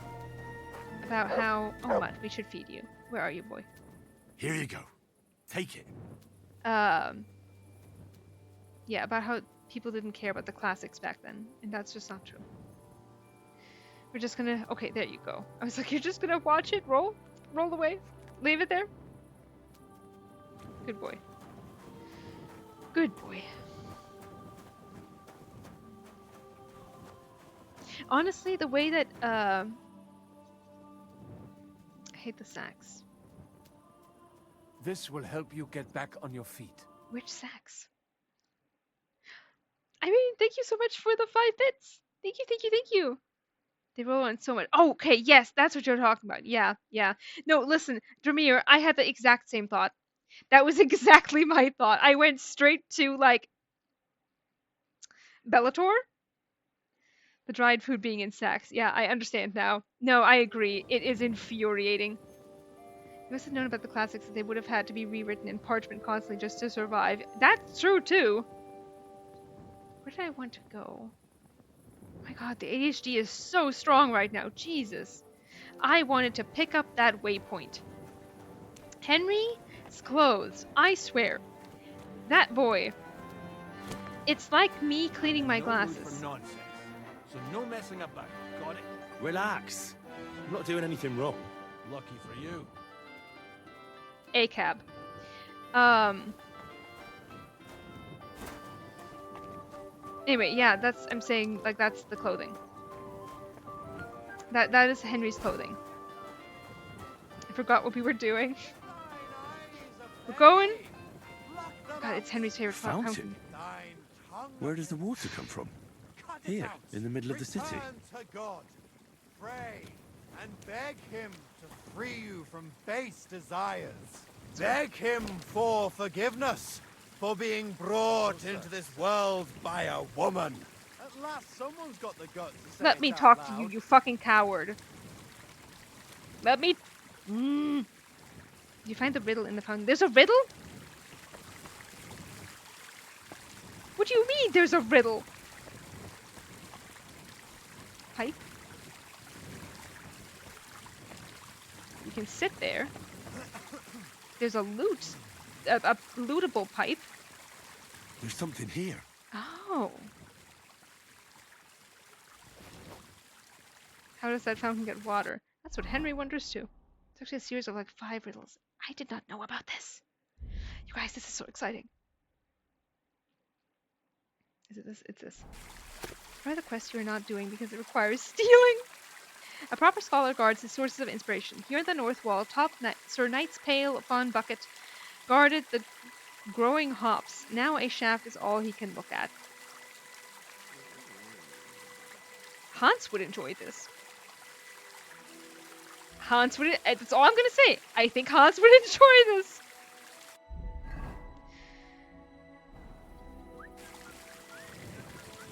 Speaker 3: About how... Oh, Mutt, we should feed you. Where are you, boy?
Speaker 21: Here you go. Take it.
Speaker 3: Yeah, about how people didn't care about the classics back then, and that's just not true. We're just gonna... Okay, there you go. I was like, you're just gonna watch it roll? Roll away? Leave it there? Good boy. Good boy. Honestly, the way that, I hate the sax.
Speaker 4: This will help you get back on your feet.
Speaker 3: Which sax? I mean, thank you so much for the 5 bits. Thank you, thank you, thank you. They roll on so much. Oh, okay, yes, that's what you're talking about. Yeah, yeah. No, listen, Dramir, I had the exact same thought. That was exactly my thought. I went straight to, like, Bellator? The dried food being in sacks. Yeah, I understand now. No, I agree. It is infuriating. You must have known about the classics that they would have had to be rewritten in parchment constantly just to survive. That's true, too. Where did I want to go? Oh my god, the ADHD is so strong right now. Jesus. I wanted to pick up that waypoint. Henry's clothes. I swear. That boy. It's like me cleaning my glasses.
Speaker 9: For nonsense. So no messing about. Got it? Relax. I'm not doing anything wrong. Lucky for you.
Speaker 3: A-cab. Anyway, yeah, that's, I'm saying, like, that's the clothing. That is Henry's clothing. I forgot what we were doing. We're going. God, it's Henry's favorite fountain.
Speaker 9: Where does the water come from? Here, in the middle of the city.
Speaker 16: Turn to God, pray, and beg him to free you from base desires. Beg him for forgiveness for being brought into this world by a woman. At last, someone's got the guts to say
Speaker 3: Let me talk to you, you fucking coward. Let me... Did you find the riddle in the fountain? There's a riddle? What do you mean there's a riddle? Pipe? You can sit there. There's a loot. A lootable pipe.
Speaker 9: There's something here.
Speaker 3: Oh. How does that fountain get water? That's what Henry wonders too. It's actually a series of like 5 riddles. I did not know about this. You guys, this is so exciting. Is it this? It's this. Try the quest you're not doing because it requires stealing. A proper scholar guards his sources of inspiration. Here in the north wall, Sir Knight's pale fawn bucket guarded the growing hops. Now a shaft is all he can look at. Hans would enjoy this. Hans would... That's all I'm gonna say. I think Hans would enjoy this.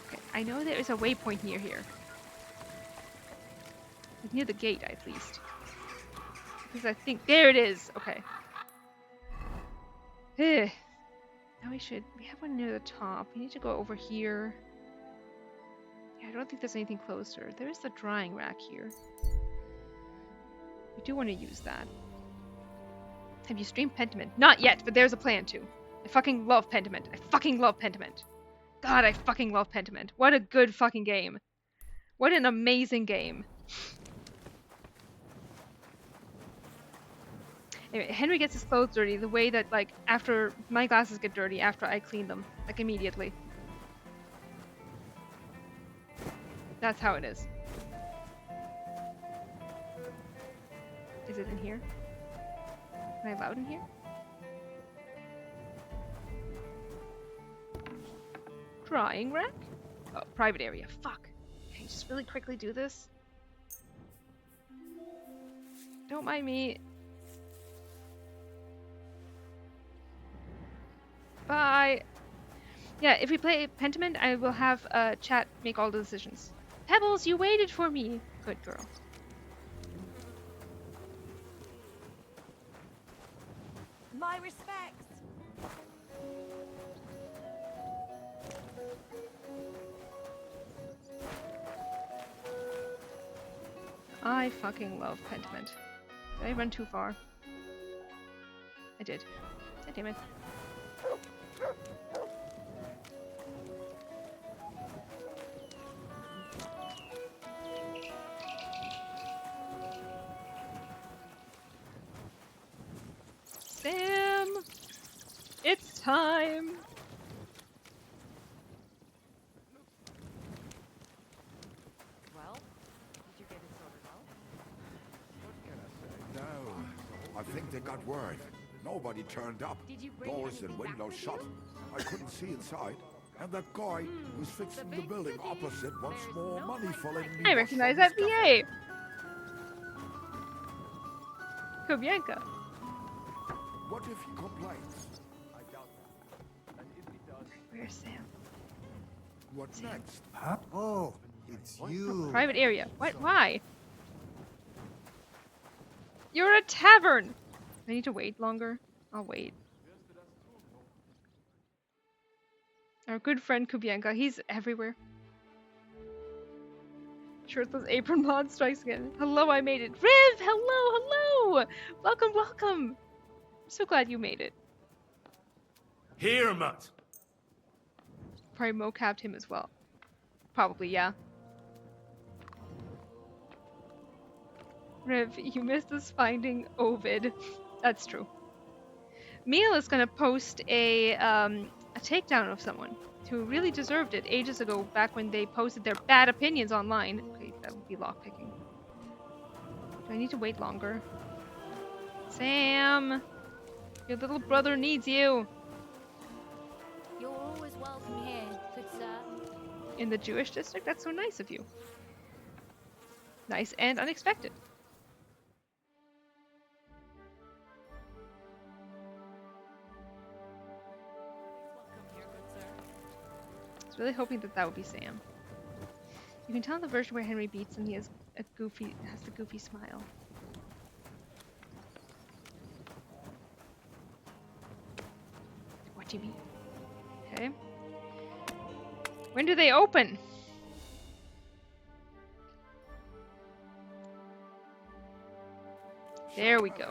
Speaker 3: Okay, I know there is a waypoint near here. Like near the gate, at least. Because I think... There it is! Okay. Now we have one near the top. We need to go over here. Yeah, I don't think there's anything closer. There is the drying rack here. We do want to use that. Have you streamed Pentiment? Not yet, but there's a plan to. I fucking love Pentiment. I fucking love Pentiment. God, I fucking love Pentiment. What a good fucking game. What an amazing game. Anyway, Henry gets his clothes dirty the way that, like, after my glasses get dirty after I clean them. Like, immediately. That's how it is. Is it in here? Am I allowed in here? Drying rack? Oh, private area. Fuck. Can you just really quickly do this? Don't mind me. Bye. Yeah, if we play Pentiment, I will have chat make all the decisions. Pebbles, you waited for me. Good girl.
Speaker 12: My respects.
Speaker 3: I fucking love Pentiment. Did I run too far? I did. God damn it. time.
Speaker 18: Well, did you get it sorted out?
Speaker 2: No, I think they got word. Nobody turned up.
Speaker 18: Did you bring
Speaker 2: Doors
Speaker 18: anything
Speaker 2: and
Speaker 18: back
Speaker 2: windows
Speaker 18: with
Speaker 2: shut.
Speaker 18: you?
Speaker 2: I couldn't see inside. And that guy who's fixing the building opposite wants more money for letting me
Speaker 3: I
Speaker 2: wash
Speaker 3: recognize
Speaker 2: from his
Speaker 3: that VA. Kubienka.
Speaker 2: What if he complains?
Speaker 4: I doubt that. And if he does...
Speaker 3: Where's Sam?
Speaker 2: What next?
Speaker 11: Huh? Oh, it's you.
Speaker 3: Private area. What? Why? You're a tavern. I need to wait longer. I'll wait. Our good friend Kubienka, he's everywhere. Shirtless apron mod strikes again. Hello, I made it. Riv, hello, hello. Welcome, welcome. I'm so glad you made it.
Speaker 10: Here, Mutt.
Speaker 3: Probably mocapped him as well. Probably, yeah. Riv, you missed us finding Ovid. That's true. Meal is gonna post a takedown of someone who really deserved it ages ago, back when they posted their bad opinions online. Okay, that would be lockpicking. Do I need to wait longer? Sam! Your little brother needs you!
Speaker 6: You're always welcome here, good sir.
Speaker 3: In the Jewish district? That's so nice of you. Nice and unexpected. I was really hoping that that would be Sam. You can tell in the version where Henry beats him, he has the goofy smile. What do you mean? Okay. When do they open? There we go.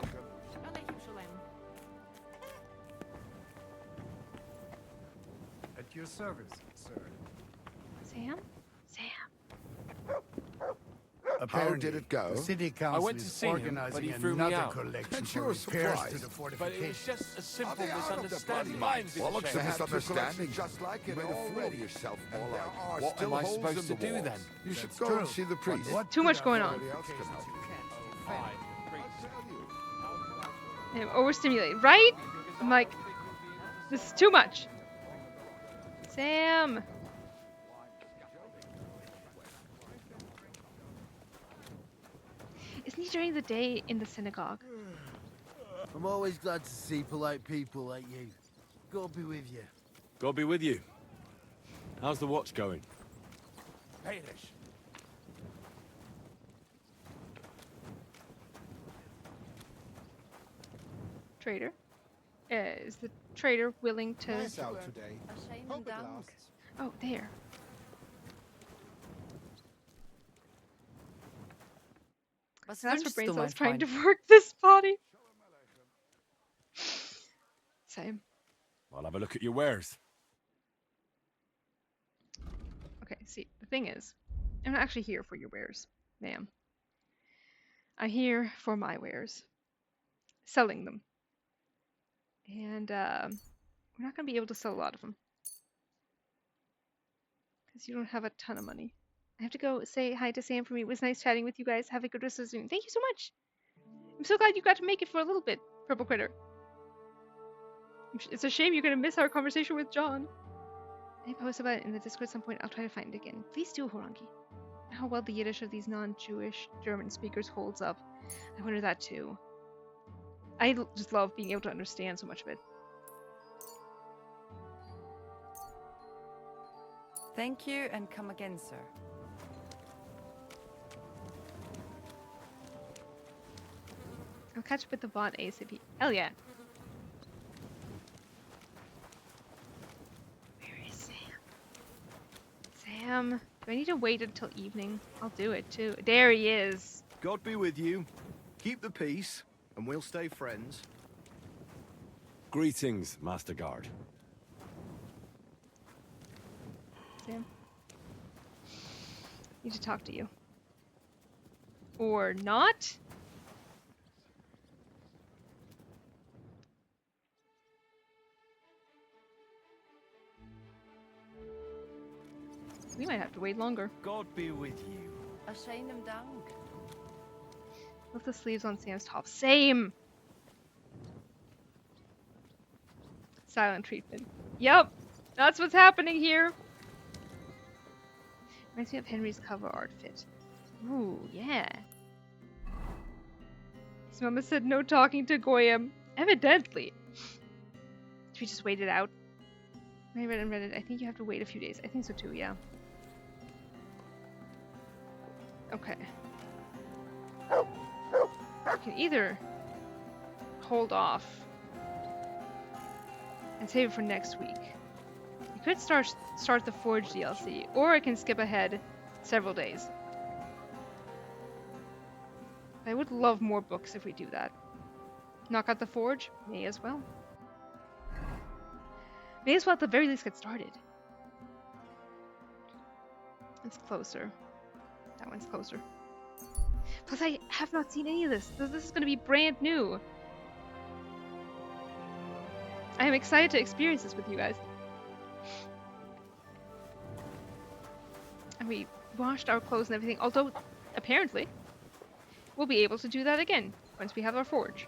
Speaker 11: At your service, sir.
Speaker 3: Sam? Sam.
Speaker 2: How did it go?
Speaker 11: The city
Speaker 4: I
Speaker 11: council
Speaker 4: went to
Speaker 11: is
Speaker 4: see him, but
Speaker 11: organizing
Speaker 4: he threw me
Speaker 11: another
Speaker 4: out.
Speaker 11: collection
Speaker 2: And
Speaker 11: for
Speaker 2: you're
Speaker 11: repairs to
Speaker 2: surprised.
Speaker 11: the
Speaker 4: But it was
Speaker 11: fortifications.
Speaker 4: just a simple
Speaker 2: Are they out of the
Speaker 4: misunderstanding.
Speaker 2: bloody
Speaker 4: Minds
Speaker 2: Well, looks a
Speaker 4: didn't change.
Speaker 2: misunderstanding. Just like it
Speaker 4: made a fool
Speaker 2: already.
Speaker 4: of
Speaker 2: yourself
Speaker 4: And
Speaker 2: more
Speaker 4: there
Speaker 2: like.
Speaker 4: are
Speaker 2: What
Speaker 4: still
Speaker 2: am I
Speaker 4: holes
Speaker 2: supposed
Speaker 4: in
Speaker 2: to
Speaker 4: the
Speaker 2: do
Speaker 4: walls.
Speaker 2: then? You should
Speaker 11: That's
Speaker 2: go
Speaker 11: true.
Speaker 2: and see the priest.
Speaker 11: What
Speaker 3: Too much going on.
Speaker 2: Somebody else can help.
Speaker 3: I'm overstimulated, right? I'm like, this is too much. Sam! Isn't he during the day in the synagogue?
Speaker 22: I'm always glad to see polite people like you. God be with you.
Speaker 7: God be with you. How's the watch going?
Speaker 4: Perish.
Speaker 3: Trader? Is the trader willing to...
Speaker 8: Nice out today. Hope it lasts.
Speaker 3: Oh, there.
Speaker 18: Was
Speaker 3: That's for
Speaker 18: wünschst
Speaker 3: brain
Speaker 18: du, mein
Speaker 3: cells trying to
Speaker 18: Freund?
Speaker 3: work this body. Same.
Speaker 7: I'll have a look at your wares.
Speaker 3: Okay, see, the thing is, I'm not actually here for your wares, ma'am. I'm here for my wares. Selling them. And, we're not going to be able to sell a lot of them. Because you don't have a ton of money. I have to go say hi to Sam for me. It was nice chatting with you guys. Have a good rest of the evening. Thank you so much. I'm so glad you got to make it for a little bit, Purple Critter. It's a shame you're going to miss our conversation with John. I post about it in the Discord at some point. I'll try to find it again. Please do, Horangi. How well the Yiddish of these non-Jewish German speakers holds up. I wonder that too. I just love being able to understand so much of it.
Speaker 18: Thank you and come again, sir.
Speaker 3: I'll catch up with the bot ASAP. Hell yeah. Where is Sam? Sam, do I need to wait until evening? I'll do it too. There he is.
Speaker 21: God be with you. Keep the peace, and we'll stay friends.
Speaker 7: Greetings, Master Guard.
Speaker 3: Sam. Need to talk to you. Or not? We might have to wait longer.
Speaker 21: God be with you.
Speaker 18: A shame him down.
Speaker 3: With the sleeves on Sam's top. Same! Silent treatment. Yep! That's what's happening here! Reminds me of Henry's cover art fit. Ooh, yeah. His mama said no talking to Goyim. Evidently. Should we just wait it out? I read on Reddit. I think you have to wait a few days. I think so too, yeah. Okay. We can either hold off and save it for next week. You could start the Forge DLC, or I can skip ahead several days. I would love more books if we do that. Knock out the Forge? May as well. May as well at the very least get started. It's closer. That one's closer. Plus, I have not seen any of this. This is going to be brand new. I am excited to experience this with you guys. And we washed our clothes and everything, although, apparently, we'll be able to do that again once we have our forge.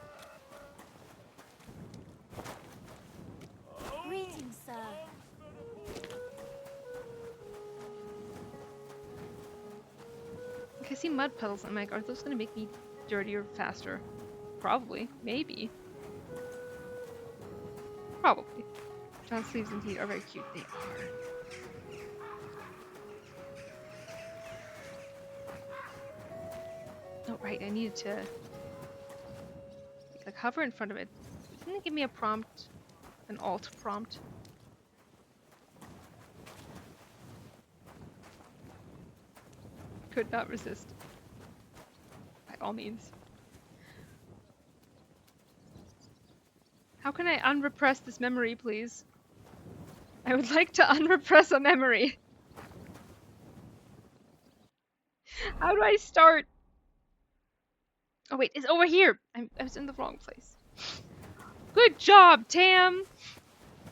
Speaker 12: Greetings, sir.
Speaker 3: I see mud puddles. I'm like, are those going to make me dirtier faster? Probably. Maybe. Probably. John's sleeves indeed are very cute. They are. Oh, right. I needed to the cover in front of it. Didn't it give me a prompt? An alt prompt? Could not resist. By all means. How can I unrepress this memory, please? I would like to unrepress a memory. How do I start? Oh wait, it's over here. I was in the wrong place. Good job, Tam!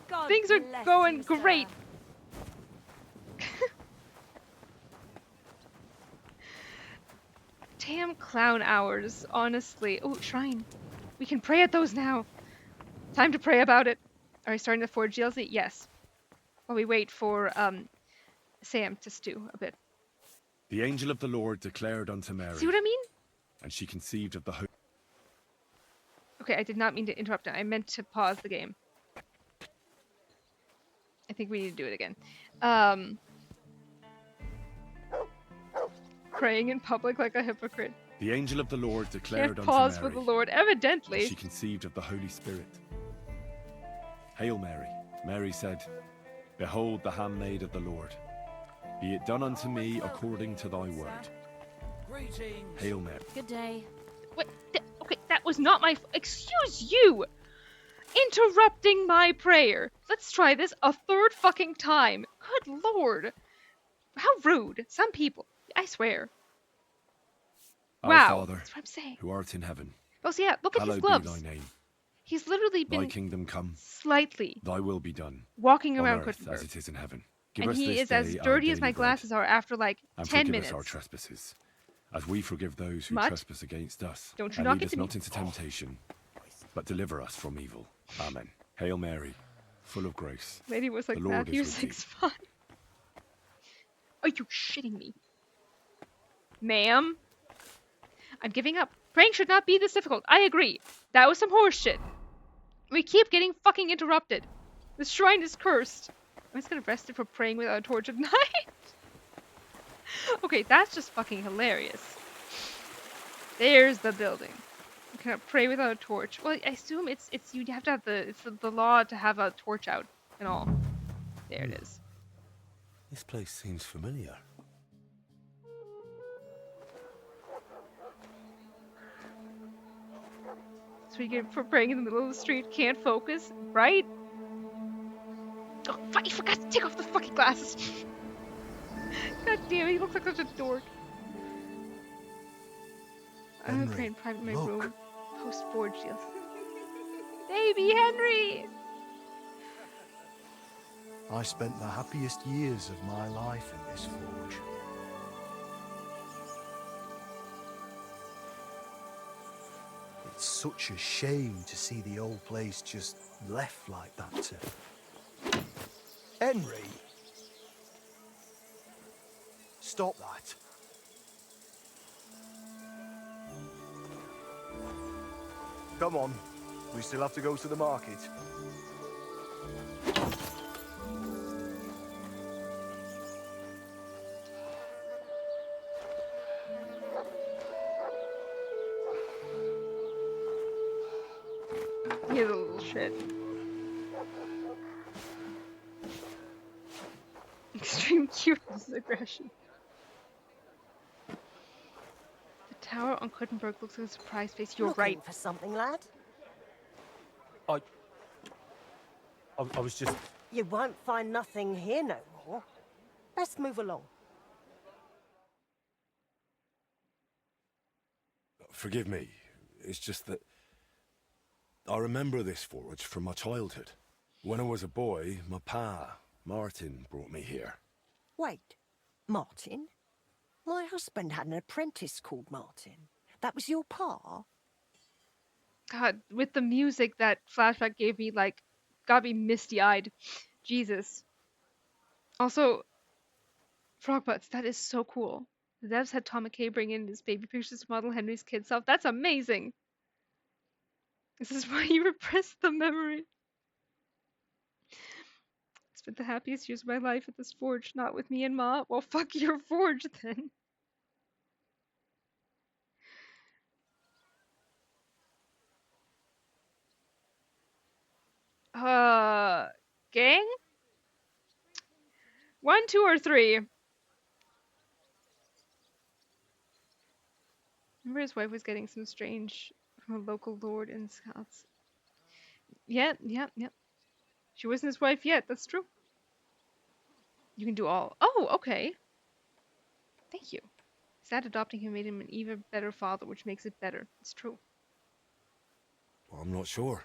Speaker 12: God
Speaker 3: Things are
Speaker 12: bless
Speaker 3: going
Speaker 12: you, sir.
Speaker 3: great. Damn clown hours, honestly. Oh, shrine. We can pray at those now. Time to pray about it. Are we starting the Forge DLC? Yes. While we wait for Sam to stew a bit.
Speaker 9: The angel of the Lord declared unto Mary.
Speaker 3: See what I mean?
Speaker 9: And she conceived of the Holy.
Speaker 3: Okay, I did not mean to interrupt. I meant to pause the game. I think we need to do it again. Praying in public like a hypocrite.
Speaker 9: The angel of the Lord declared
Speaker 3: Can't
Speaker 9: unto
Speaker 3: pause
Speaker 9: Mary.
Speaker 3: for the Lord, evidently.
Speaker 9: And she conceived of the Holy Spirit. Hail Mary. Mary said, Behold the handmaid of the Lord. Be it done unto me according to thy word.
Speaker 18: Greetings.
Speaker 9: Hail Mary.
Speaker 12: Good day.
Speaker 3: What? Okay, that was not my... Excuse you! Interrupting my prayer. Let's try this a third fucking time. Good lord. How rude. Some people. I swear.
Speaker 9: Our
Speaker 3: Wow.
Speaker 9: Father,
Speaker 3: That's what I'm saying.
Speaker 9: who art in heaven.
Speaker 3: Oh, so yeah, look at his
Speaker 9: Hallowed
Speaker 3: gloves.
Speaker 9: be thy name.
Speaker 3: He's literally
Speaker 9: Thy
Speaker 3: been
Speaker 9: kingdom come.
Speaker 3: slightly
Speaker 9: Thy will be done.
Speaker 3: walking
Speaker 9: on
Speaker 3: around
Speaker 9: earth
Speaker 3: Gutenberg.
Speaker 9: as it is in heaven. Give
Speaker 3: And
Speaker 9: us
Speaker 3: he
Speaker 9: this
Speaker 3: is as
Speaker 9: day our
Speaker 3: dirty as
Speaker 9: daily
Speaker 3: my
Speaker 9: bread,
Speaker 3: glasses are after like
Speaker 9: and
Speaker 3: 10
Speaker 9: forgive
Speaker 3: minutes.
Speaker 9: us our trespasses, as we forgive those who
Speaker 3: Mutt?
Speaker 9: trespass against us.
Speaker 3: Don't you
Speaker 9: and
Speaker 3: knock
Speaker 9: lead us
Speaker 3: into me.
Speaker 9: not into temptation, but deliver us from evil. Amen. Hail Mary, full of grace.
Speaker 3: Lady was like
Speaker 9: the Lord
Speaker 3: Matthew
Speaker 9: is with thee.
Speaker 3: 6'5". Are you shitting me? Ma'am? I'm giving up. Praying should not be this difficult. I agree. That was some horse shit. We keep getting fucking interrupted. This shrine is cursed. I'm just gonna arrest it for praying without a torch at night. Okay, that's just fucking hilarious. There's the building. You cannot pray without a torch. Well, I assume it's you have to have the law to have a torch out and all. There it is.
Speaker 21: This place seems familiar.
Speaker 3: So we get for praying in the middle of the street, can't focus, right? Oh, fuck, you forgot to take off the fucking glasses. God damn it, he looks like such a dork. I'm gonna pray in private in my room. Post-Forge deals. Baby Henry!
Speaker 14: I spent the happiest years of my life in this forge. It's such a shame to see the old place just left like that to... Henry! Stop that.
Speaker 21: Come on. We still have to go to the market.
Speaker 3: He's a little shit. Extreme cuteness and aggression. The tower on Kuttenberg looks like a surprise face. You're right.
Speaker 15: For something, lad?
Speaker 9: I was just...
Speaker 15: You won't find nothing here no more. Let's move along.
Speaker 9: Forgive me. It's just that... I remember this forge from my childhood. When I was a boy, my pa, Martin, brought me here.
Speaker 15: Wait, Martin? My husband had an apprentice called Martin. That was your pa?
Speaker 3: God, with the music that flashback gave me, like, got me misty-eyed. Jesus. Also, Frogbutts, that is so cool. The devs had Tom McKay bring in his baby pictures to model Henry's kid self. That's amazing. This is why you repressed the memory. Spent the happiest years of my life at this forge, not with me and Ma. Well, fuck your forge then. Gang? 1, 2, or 3? Remember his wife was getting some strange from a local lord in Scots. Yeah. She wasn't his wife yet, that's true. You can do all. Oh, okay. Thank you. His dad adopting him made him an even better father, which makes it better. It's true.
Speaker 9: Well, I'm not sure.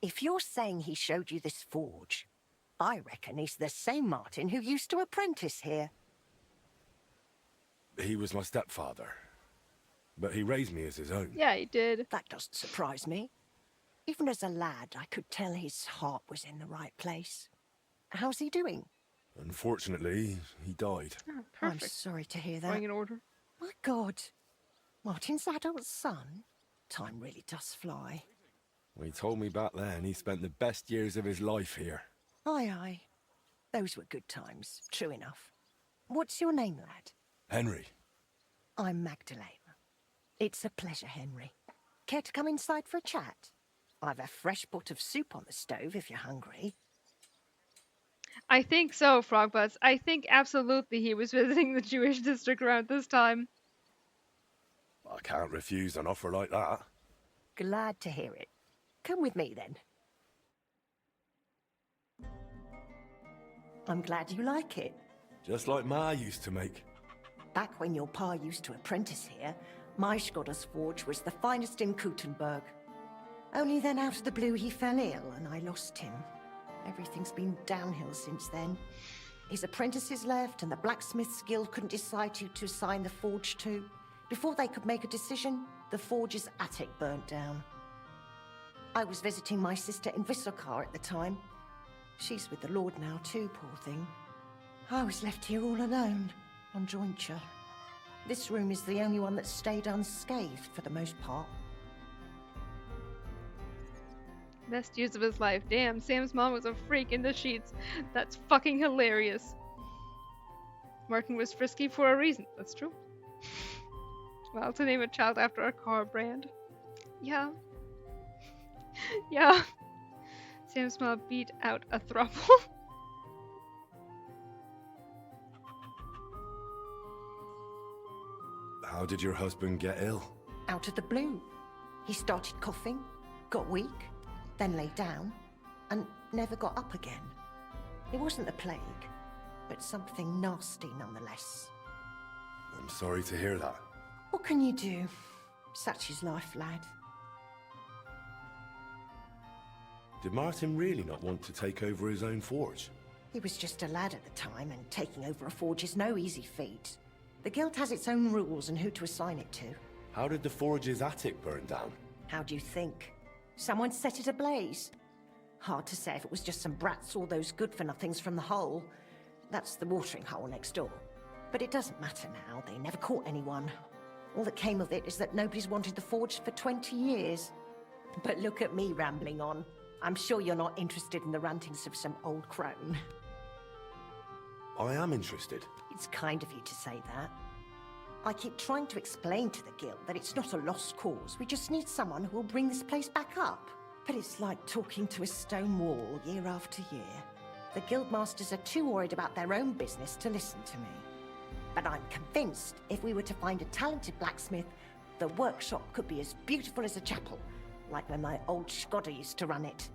Speaker 15: If you're saying he showed you this forge, I reckon he's the same Martin who used to apprentice here.
Speaker 9: He was my stepfather. But he raised me as his own.
Speaker 3: Yeah, he did.
Speaker 15: That doesn't surprise me. Even as a lad, I could tell his heart was in the right place. How's he doing?
Speaker 9: Unfortunately, he died.
Speaker 3: Oh, perfect.
Speaker 15: I'm sorry to hear that.
Speaker 3: Going in order.
Speaker 15: My God. Martin's adult son? Time really does fly.
Speaker 9: Well, he told me back then he spent the best years of his life here.
Speaker 15: Aye. Those were good times, true enough. What's your name, lad?
Speaker 9: Henry.
Speaker 15: I'm Magdalene. It's a pleasure, Henry. Care to come inside for a chat? I've a fresh pot of soup on the stove if you're hungry.
Speaker 3: I think so, Frogbutts. I think absolutely he was visiting the Jewish district around this time.
Speaker 9: I can't refuse an offer like that.
Speaker 15: Glad to hear it. Come with me, then. I'm glad you like it.
Speaker 9: Just like Ma used to make.
Speaker 15: Back when your pa used to apprentice here, my Skodder's forge was the finest in Kuttenberg. Only then out of the blue he fell ill and I lost him. Everything's been downhill since then. His apprentices left and the blacksmith's guild couldn't decide who to assign the forge to. Before they could make a decision, the forge's attic burnt down. I was visiting my sister in Visokar at the time. She's with the Lord now too, poor thing. I was left here all alone, on jointure. This room is the only one that stayed unscathed for the most part.
Speaker 3: Best years of his life. Damn, Sam's mom was a freak in the sheets. That's fucking hilarious. Martin was frisky for a reason. That's true. Well, to name a child after a car brand. Yeah. Yeah. Sam's mom beat out a throuple.
Speaker 9: How did your husband get ill?
Speaker 15: Out of the blue. He started coughing, got weak, then lay down, and never got up again. It wasn't a plague, but something nasty nonetheless.
Speaker 9: I'm sorry to hear that.
Speaker 15: What can you do? Such is life, lad.
Speaker 9: Did Martin really not want to take over his own forge?
Speaker 15: He was just a lad at the time, and taking over a forge is no easy feat. The guild has its own rules and who to assign it to.
Speaker 1: How did the forge's attic burn down?
Speaker 15: How do you think? Someone set it ablaze? Hard to say if it was just some brats or those good-for-nothings from the hole. That's the watering hole next door. But it doesn't matter now, they never caught anyone. All that came of it is that nobody's wanted the forge for 20 years. But look at me rambling on. I'm sure you're not interested in the rantings of some old crone.
Speaker 1: I am interested.
Speaker 15: It's kind of you to say that. I keep trying to explain to the guild that it's not a lost cause. We just need someone who will bring this place back up. But it's like talking to a stone wall year after year. The guildmasters are too worried about their own business to listen to me. But I'm convinced if we were to find a talented blacksmith, the workshop could be as beautiful as a chapel, like when my old Skoda used to run it.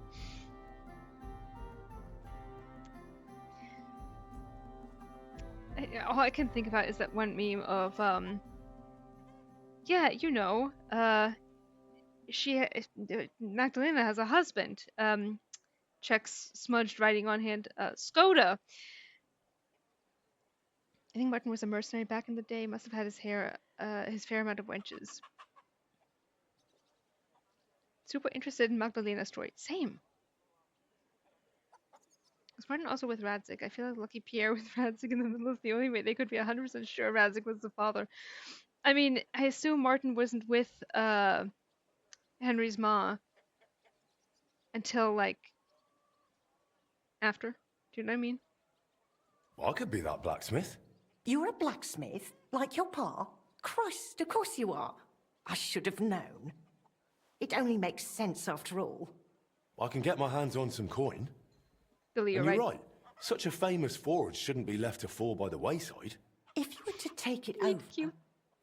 Speaker 3: All I can think about is that one meme of, yeah, you know, Magdalena has a husband. Checks smudged writing on hand. Skoda. I think Martin was a mercenary back in the day. Must have had his fair amount of wenches. Super interested in Magdalena's story. Same. Was Martin also with Radzig? I feel like Lucky Pierre with Radzig in the middle is the only way they could be 100% sure Radzig was the father. I mean, I assume Martin wasn't with Henry's ma until, like, after. Do you know what I mean?
Speaker 1: I could be that blacksmith.
Speaker 15: You're a blacksmith? Like your pa? Christ, of course you are. I should have known. It only makes sense after all.
Speaker 1: I can get my hands on some coin.
Speaker 3: Billy, you're
Speaker 1: and you're
Speaker 3: right.
Speaker 1: right. Such a famous forge shouldn't be left to fall by the wayside.
Speaker 15: If you were to take it over,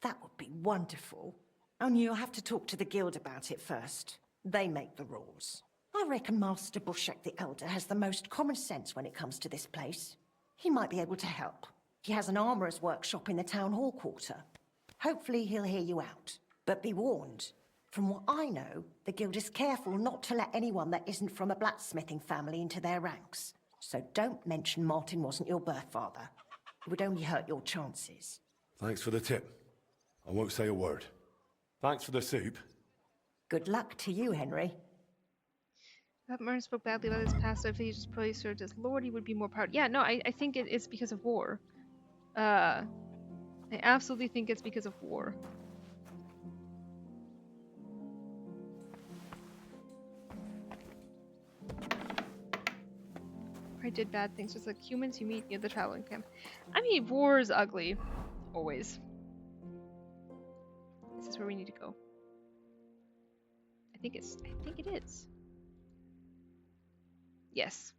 Speaker 15: that would be wonderful. Only you'll have to talk to the guild about it first. They make the rules. I reckon Master Bushek the Elder has the most common sense when it comes to this place. He might be able to help. He has an armourer's workshop in the town hall quarter. Hopefully he'll hear you out. But be warned. From what I know, the guild is careful not to let anyone that isn't from a blacksmithing family into their ranks. So don't mention Martin wasn't your birth father. It would only hurt your chances.
Speaker 1: Thanks for the tip. I won't say a word. Thanks for the soup.
Speaker 15: Good luck to you, Henry.
Speaker 3: If Martin spoke badly about his past, so if he just probably served as lord, he would be more proud. Yeah, no, I think it's because of war. I absolutely think it's because of war. I did bad things, just like humans you meet near the traveling camp. I mean, war is ugly. Always. This is where we need to go. I think it is. Yes.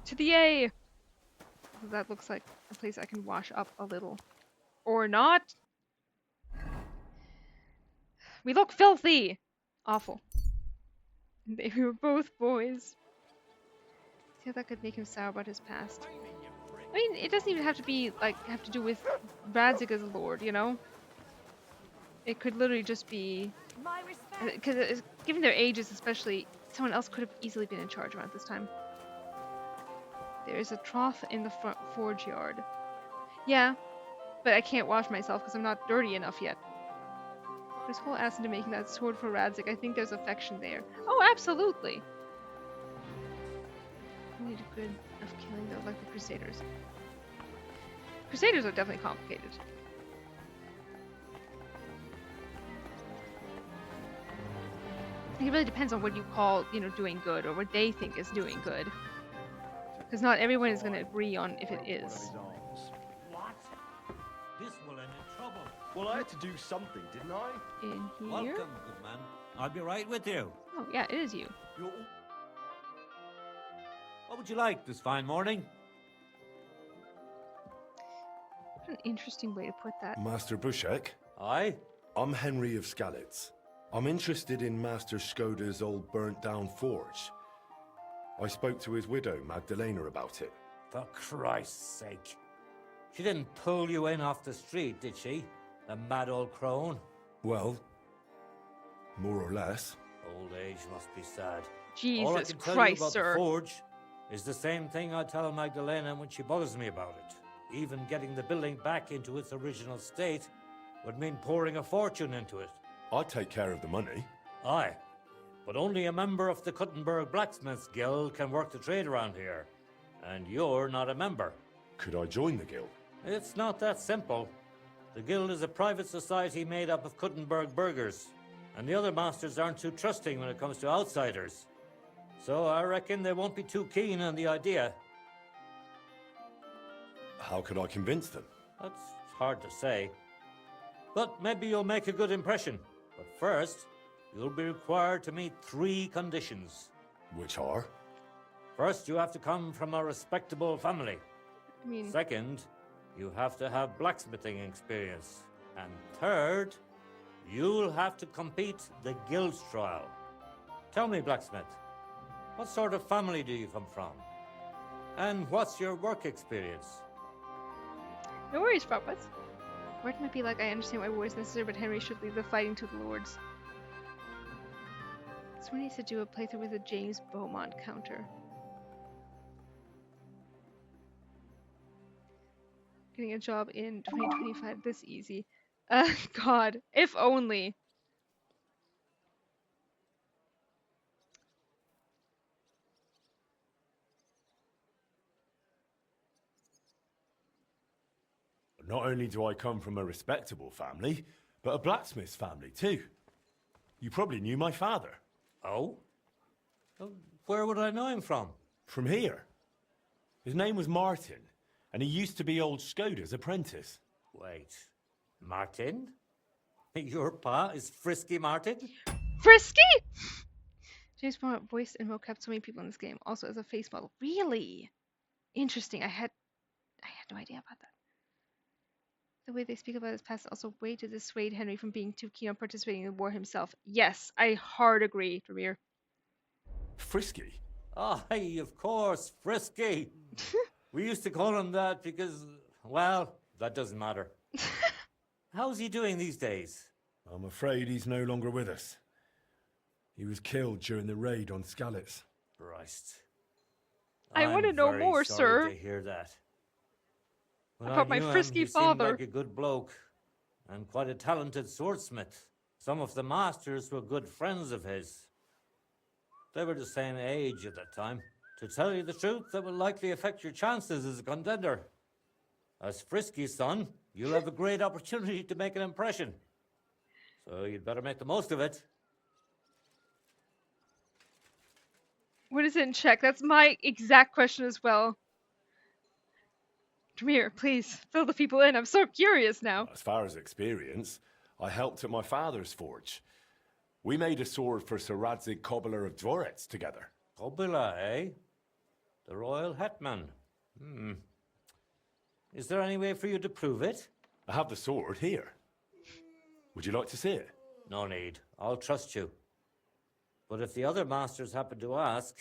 Speaker 3: To the A! That looks like a place I can wash up a little. Or not! We look filthy! Awful. They were both boys. See how that could make him sour about his past. I mean, it doesn't even have to be, like, have to do with Radzig as a lord, you know? It could literally just be... Because given their ages especially, someone else could have easily been in charge around this time. There is a trough in the front forge yard. Yeah, but I can't wash myself because I'm not dirty enough yet. There's whole ass into making that sword for Radzig. I think there's affection there. Oh, absolutely! I need a good enough killing though, like the Crusaders. Crusaders are definitely complicated. It really depends on what you call, you know, doing good, or what they think is doing good. Because not everyone is going to agree on if it is.
Speaker 20: What? This will end in trouble.
Speaker 17: Well, I had to do something, didn't I?
Speaker 3: In here?
Speaker 20: Welcome, good man. I'll be right with you.
Speaker 3: Oh, yeah, it is you.
Speaker 20: What would you like this fine morning?
Speaker 3: What an interesting way to put that.
Speaker 1: Master Bushek?
Speaker 20: Aye?
Speaker 1: I'm Henry of Skalitz. I'm interested in Master Skoda's old burnt-down forge. I spoke to his widow, Magdalena, about it.
Speaker 20: For Christ's sake. She didn't pull you in off the street, did she? The mad old crone?
Speaker 1: Well, more or less.
Speaker 20: Old age must be sad.
Speaker 3: Jesus
Speaker 20: All I can tell
Speaker 3: Christ,
Speaker 20: you about
Speaker 3: sir.
Speaker 20: the forge is the same thing I tell Magdalena when she bothers me about it. Even getting the building back into its original state would mean pouring a fortune into it.
Speaker 1: I'd take care of the money.
Speaker 20: Aye, but only a member of the Kuttenberg Blacksmiths Guild can work the trade around here. And you're not a member.
Speaker 1: Could I join the guild?
Speaker 20: It's not that simple. The guild is a private society made up of Kuttenberg burghers, and the other masters aren't too trusting when it comes to outsiders. So I reckon they won't be too keen on the idea.
Speaker 1: How could I convince them?
Speaker 20: That's hard to say. But maybe you'll make a good impression. But first, you'll be required to meet 3 conditions.
Speaker 1: Which are?
Speaker 20: First, you have to come from a respectable family. Second, you have to have blacksmithing experience. And third, you'll have to compete the guild trial. Tell me, blacksmith, what sort of family do you come from? And what's your work experience?
Speaker 3: No worries, Prophet. Word might be like, I understand why war is necessary, but Henry should leave the fighting to the lords. Someone needs to do a playthrough with a James Beaumont counter. Getting a job in 2025 this easy. God, if only.
Speaker 1: Not only do I come from a respectable family, but a blacksmith's family too. You probably knew my father.
Speaker 20: Oh? Where would I know him from?
Speaker 1: From here. His name was Martin, and he used to be old Skoda's apprentice.
Speaker 20: Wait, Martin? Your pa is Frisky Martin?
Speaker 3: Frisky? James Beaumont voiced and mocapped so many people in this game, also as a face model. Really? Interesting. I had no idea about that. The way they speak about his past also way to dissuade Henry from being too keen on participating in the war himself. Yes, I hard agree, Dramir.
Speaker 1: Frisky?
Speaker 20: Aye, of course, Frisky. We used to call him that because, well, that doesn't matter. How's he doing these days?
Speaker 1: I'm afraid he's no longer with us. He was killed during the raid on Skalitz.
Speaker 20: Christ.
Speaker 3: I want to know more, sir.
Speaker 20: To hear that. When
Speaker 3: About my frisky father.
Speaker 20: Seemed like a good bloke and quite a talented swordsmith. Some of the masters were good friends of his. They were the same age at that time. To tell you the truth, that will likely affect your chances as a contender. As Frisky's son, you'll have a great opportunity to make an impression. So you'd better make the most of it.
Speaker 3: What is it in Czech? That's my exact question as well. Dramir, please, fill the people in. I'm so curious now.
Speaker 1: As far as experience, I helped at my father's forge. We made a sword for Sir Radzig Cobbler of Dvorets together.
Speaker 20: Cobbler, eh? The royal hetman. Is there any way for you to prove it?
Speaker 1: I have the sword here. Would you like to see it?
Speaker 20: No need. I'll trust you. But if the other masters happen to ask,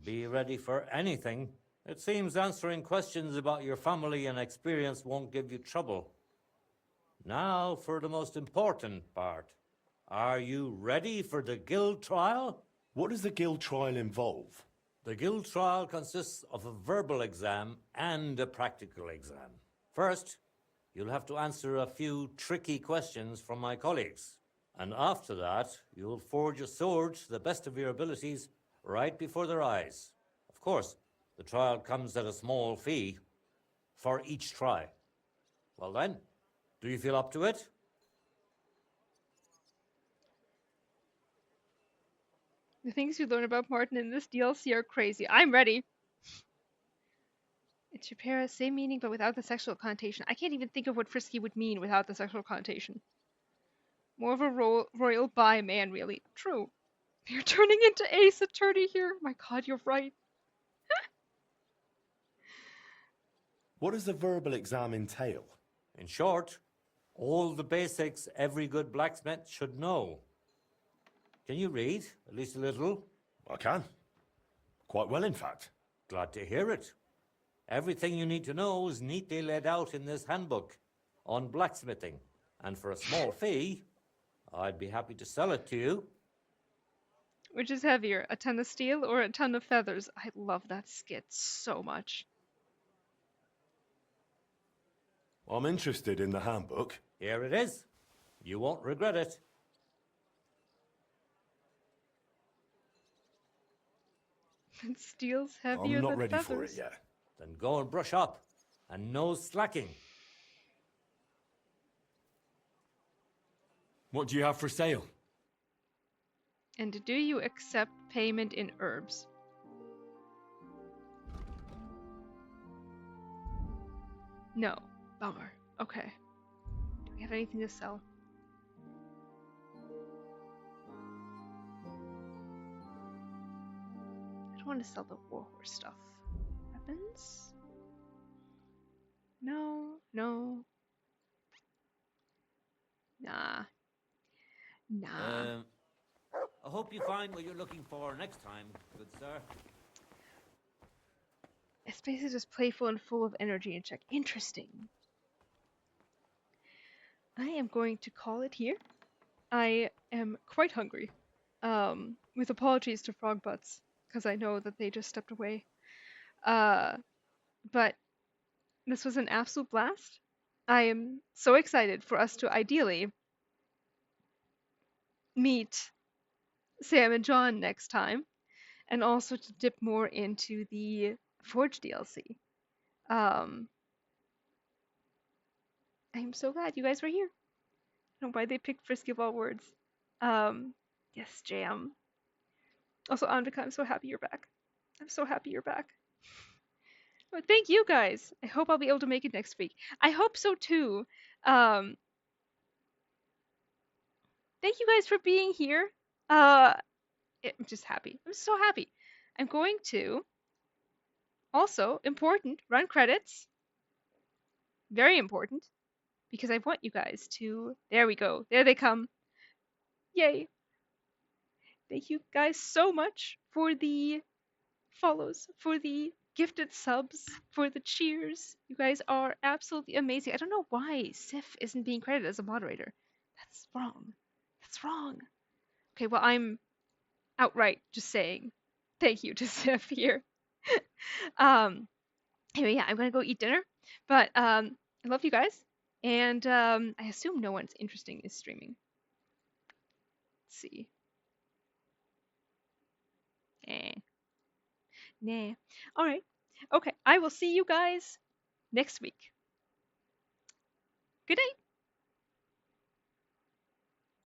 Speaker 20: be ready for anything. It seems answering questions about your family and experience won't give you trouble. Now for the most important part. Are you ready for the guild trial?
Speaker 1: What does the guild trial involve?
Speaker 20: The guild trial consists of a verbal exam and a practical exam. First, you'll have to answer a few tricky questions from my colleagues. And after that, you'll forge a sword to the best of your abilities right before their eyes. Of course, the trial comes at a small fee for each try. Well then, do you feel up to it?
Speaker 3: The things you learn about Martin in this DLC are crazy. I'm ready. It's Chipera, same meaning but without the sexual connotation. I can't even think of what Frisky would mean without the sexual connotation. More of a royal bi man, really. True. You're turning into Ace Attorney here. My God, you're right.
Speaker 1: What does the verbal exam entail?
Speaker 20: In short, all the basics every good blacksmith should know. Can you read, at least a little?
Speaker 1: I can. Quite well, in fact.
Speaker 20: Glad to hear it. Everything you need to know is neatly laid out in this handbook on blacksmithing. And for a small fee, I'd be happy to sell it to you.
Speaker 3: Which is heavier, a ton of steel or a ton of feathers? I love that skit so much.
Speaker 1: I'm interested in the handbook.
Speaker 20: Here it is. You won't regret it.
Speaker 3: And steel's heavier
Speaker 1: I'm not
Speaker 3: than
Speaker 1: ready
Speaker 3: feathers.
Speaker 1: for it yet.
Speaker 20: Then go and brush up. And no slacking.
Speaker 7: What do you have for sale?
Speaker 3: And do you accept payment in herbs? No. Bummer. Okay. Do we have anything to sell? I don't want to sell the warhorse stuff. Weapons? No. No. Nah. Nah.
Speaker 20: I hope you find what you're looking for next time, good sir.
Speaker 3: This place is just playful and full of energy and check. Interesting. I am going to call it here. I am quite hungry. With apologies to Frog Butts, because I know that they just stepped away. But this was an absolute blast. I am so excited for us to ideally meet Sam and John next time, and also to dip more into the Forge DLC. I'm so glad you guys were here. I don't know why they picked Frisky of all words. Yes, Jam. Also, Andrika, I'm so happy you're back. I'm so happy you're back. But thank you guys. I hope I'll be able to make it next week. I hope so too. Thank you guys for being here. I'm just happy. I'm so happy. I'm going to also important run credits. Very important because I want you guys to. There we go. There they come. Yay. Thank you guys so much for the follows, for the gifted subs, for the cheers. You guys are absolutely amazing. I don't know why Sif isn't being credited as a moderator. That's wrong. That's wrong. Okay, well, I'm outright just saying thank you to Sif here. Anyway, yeah, I'm gonna go eat dinner. But I love you guys. And I assume no one's interesting is streaming. Let's see. Nah. All right. Okay. I will see you guys next week. Good night.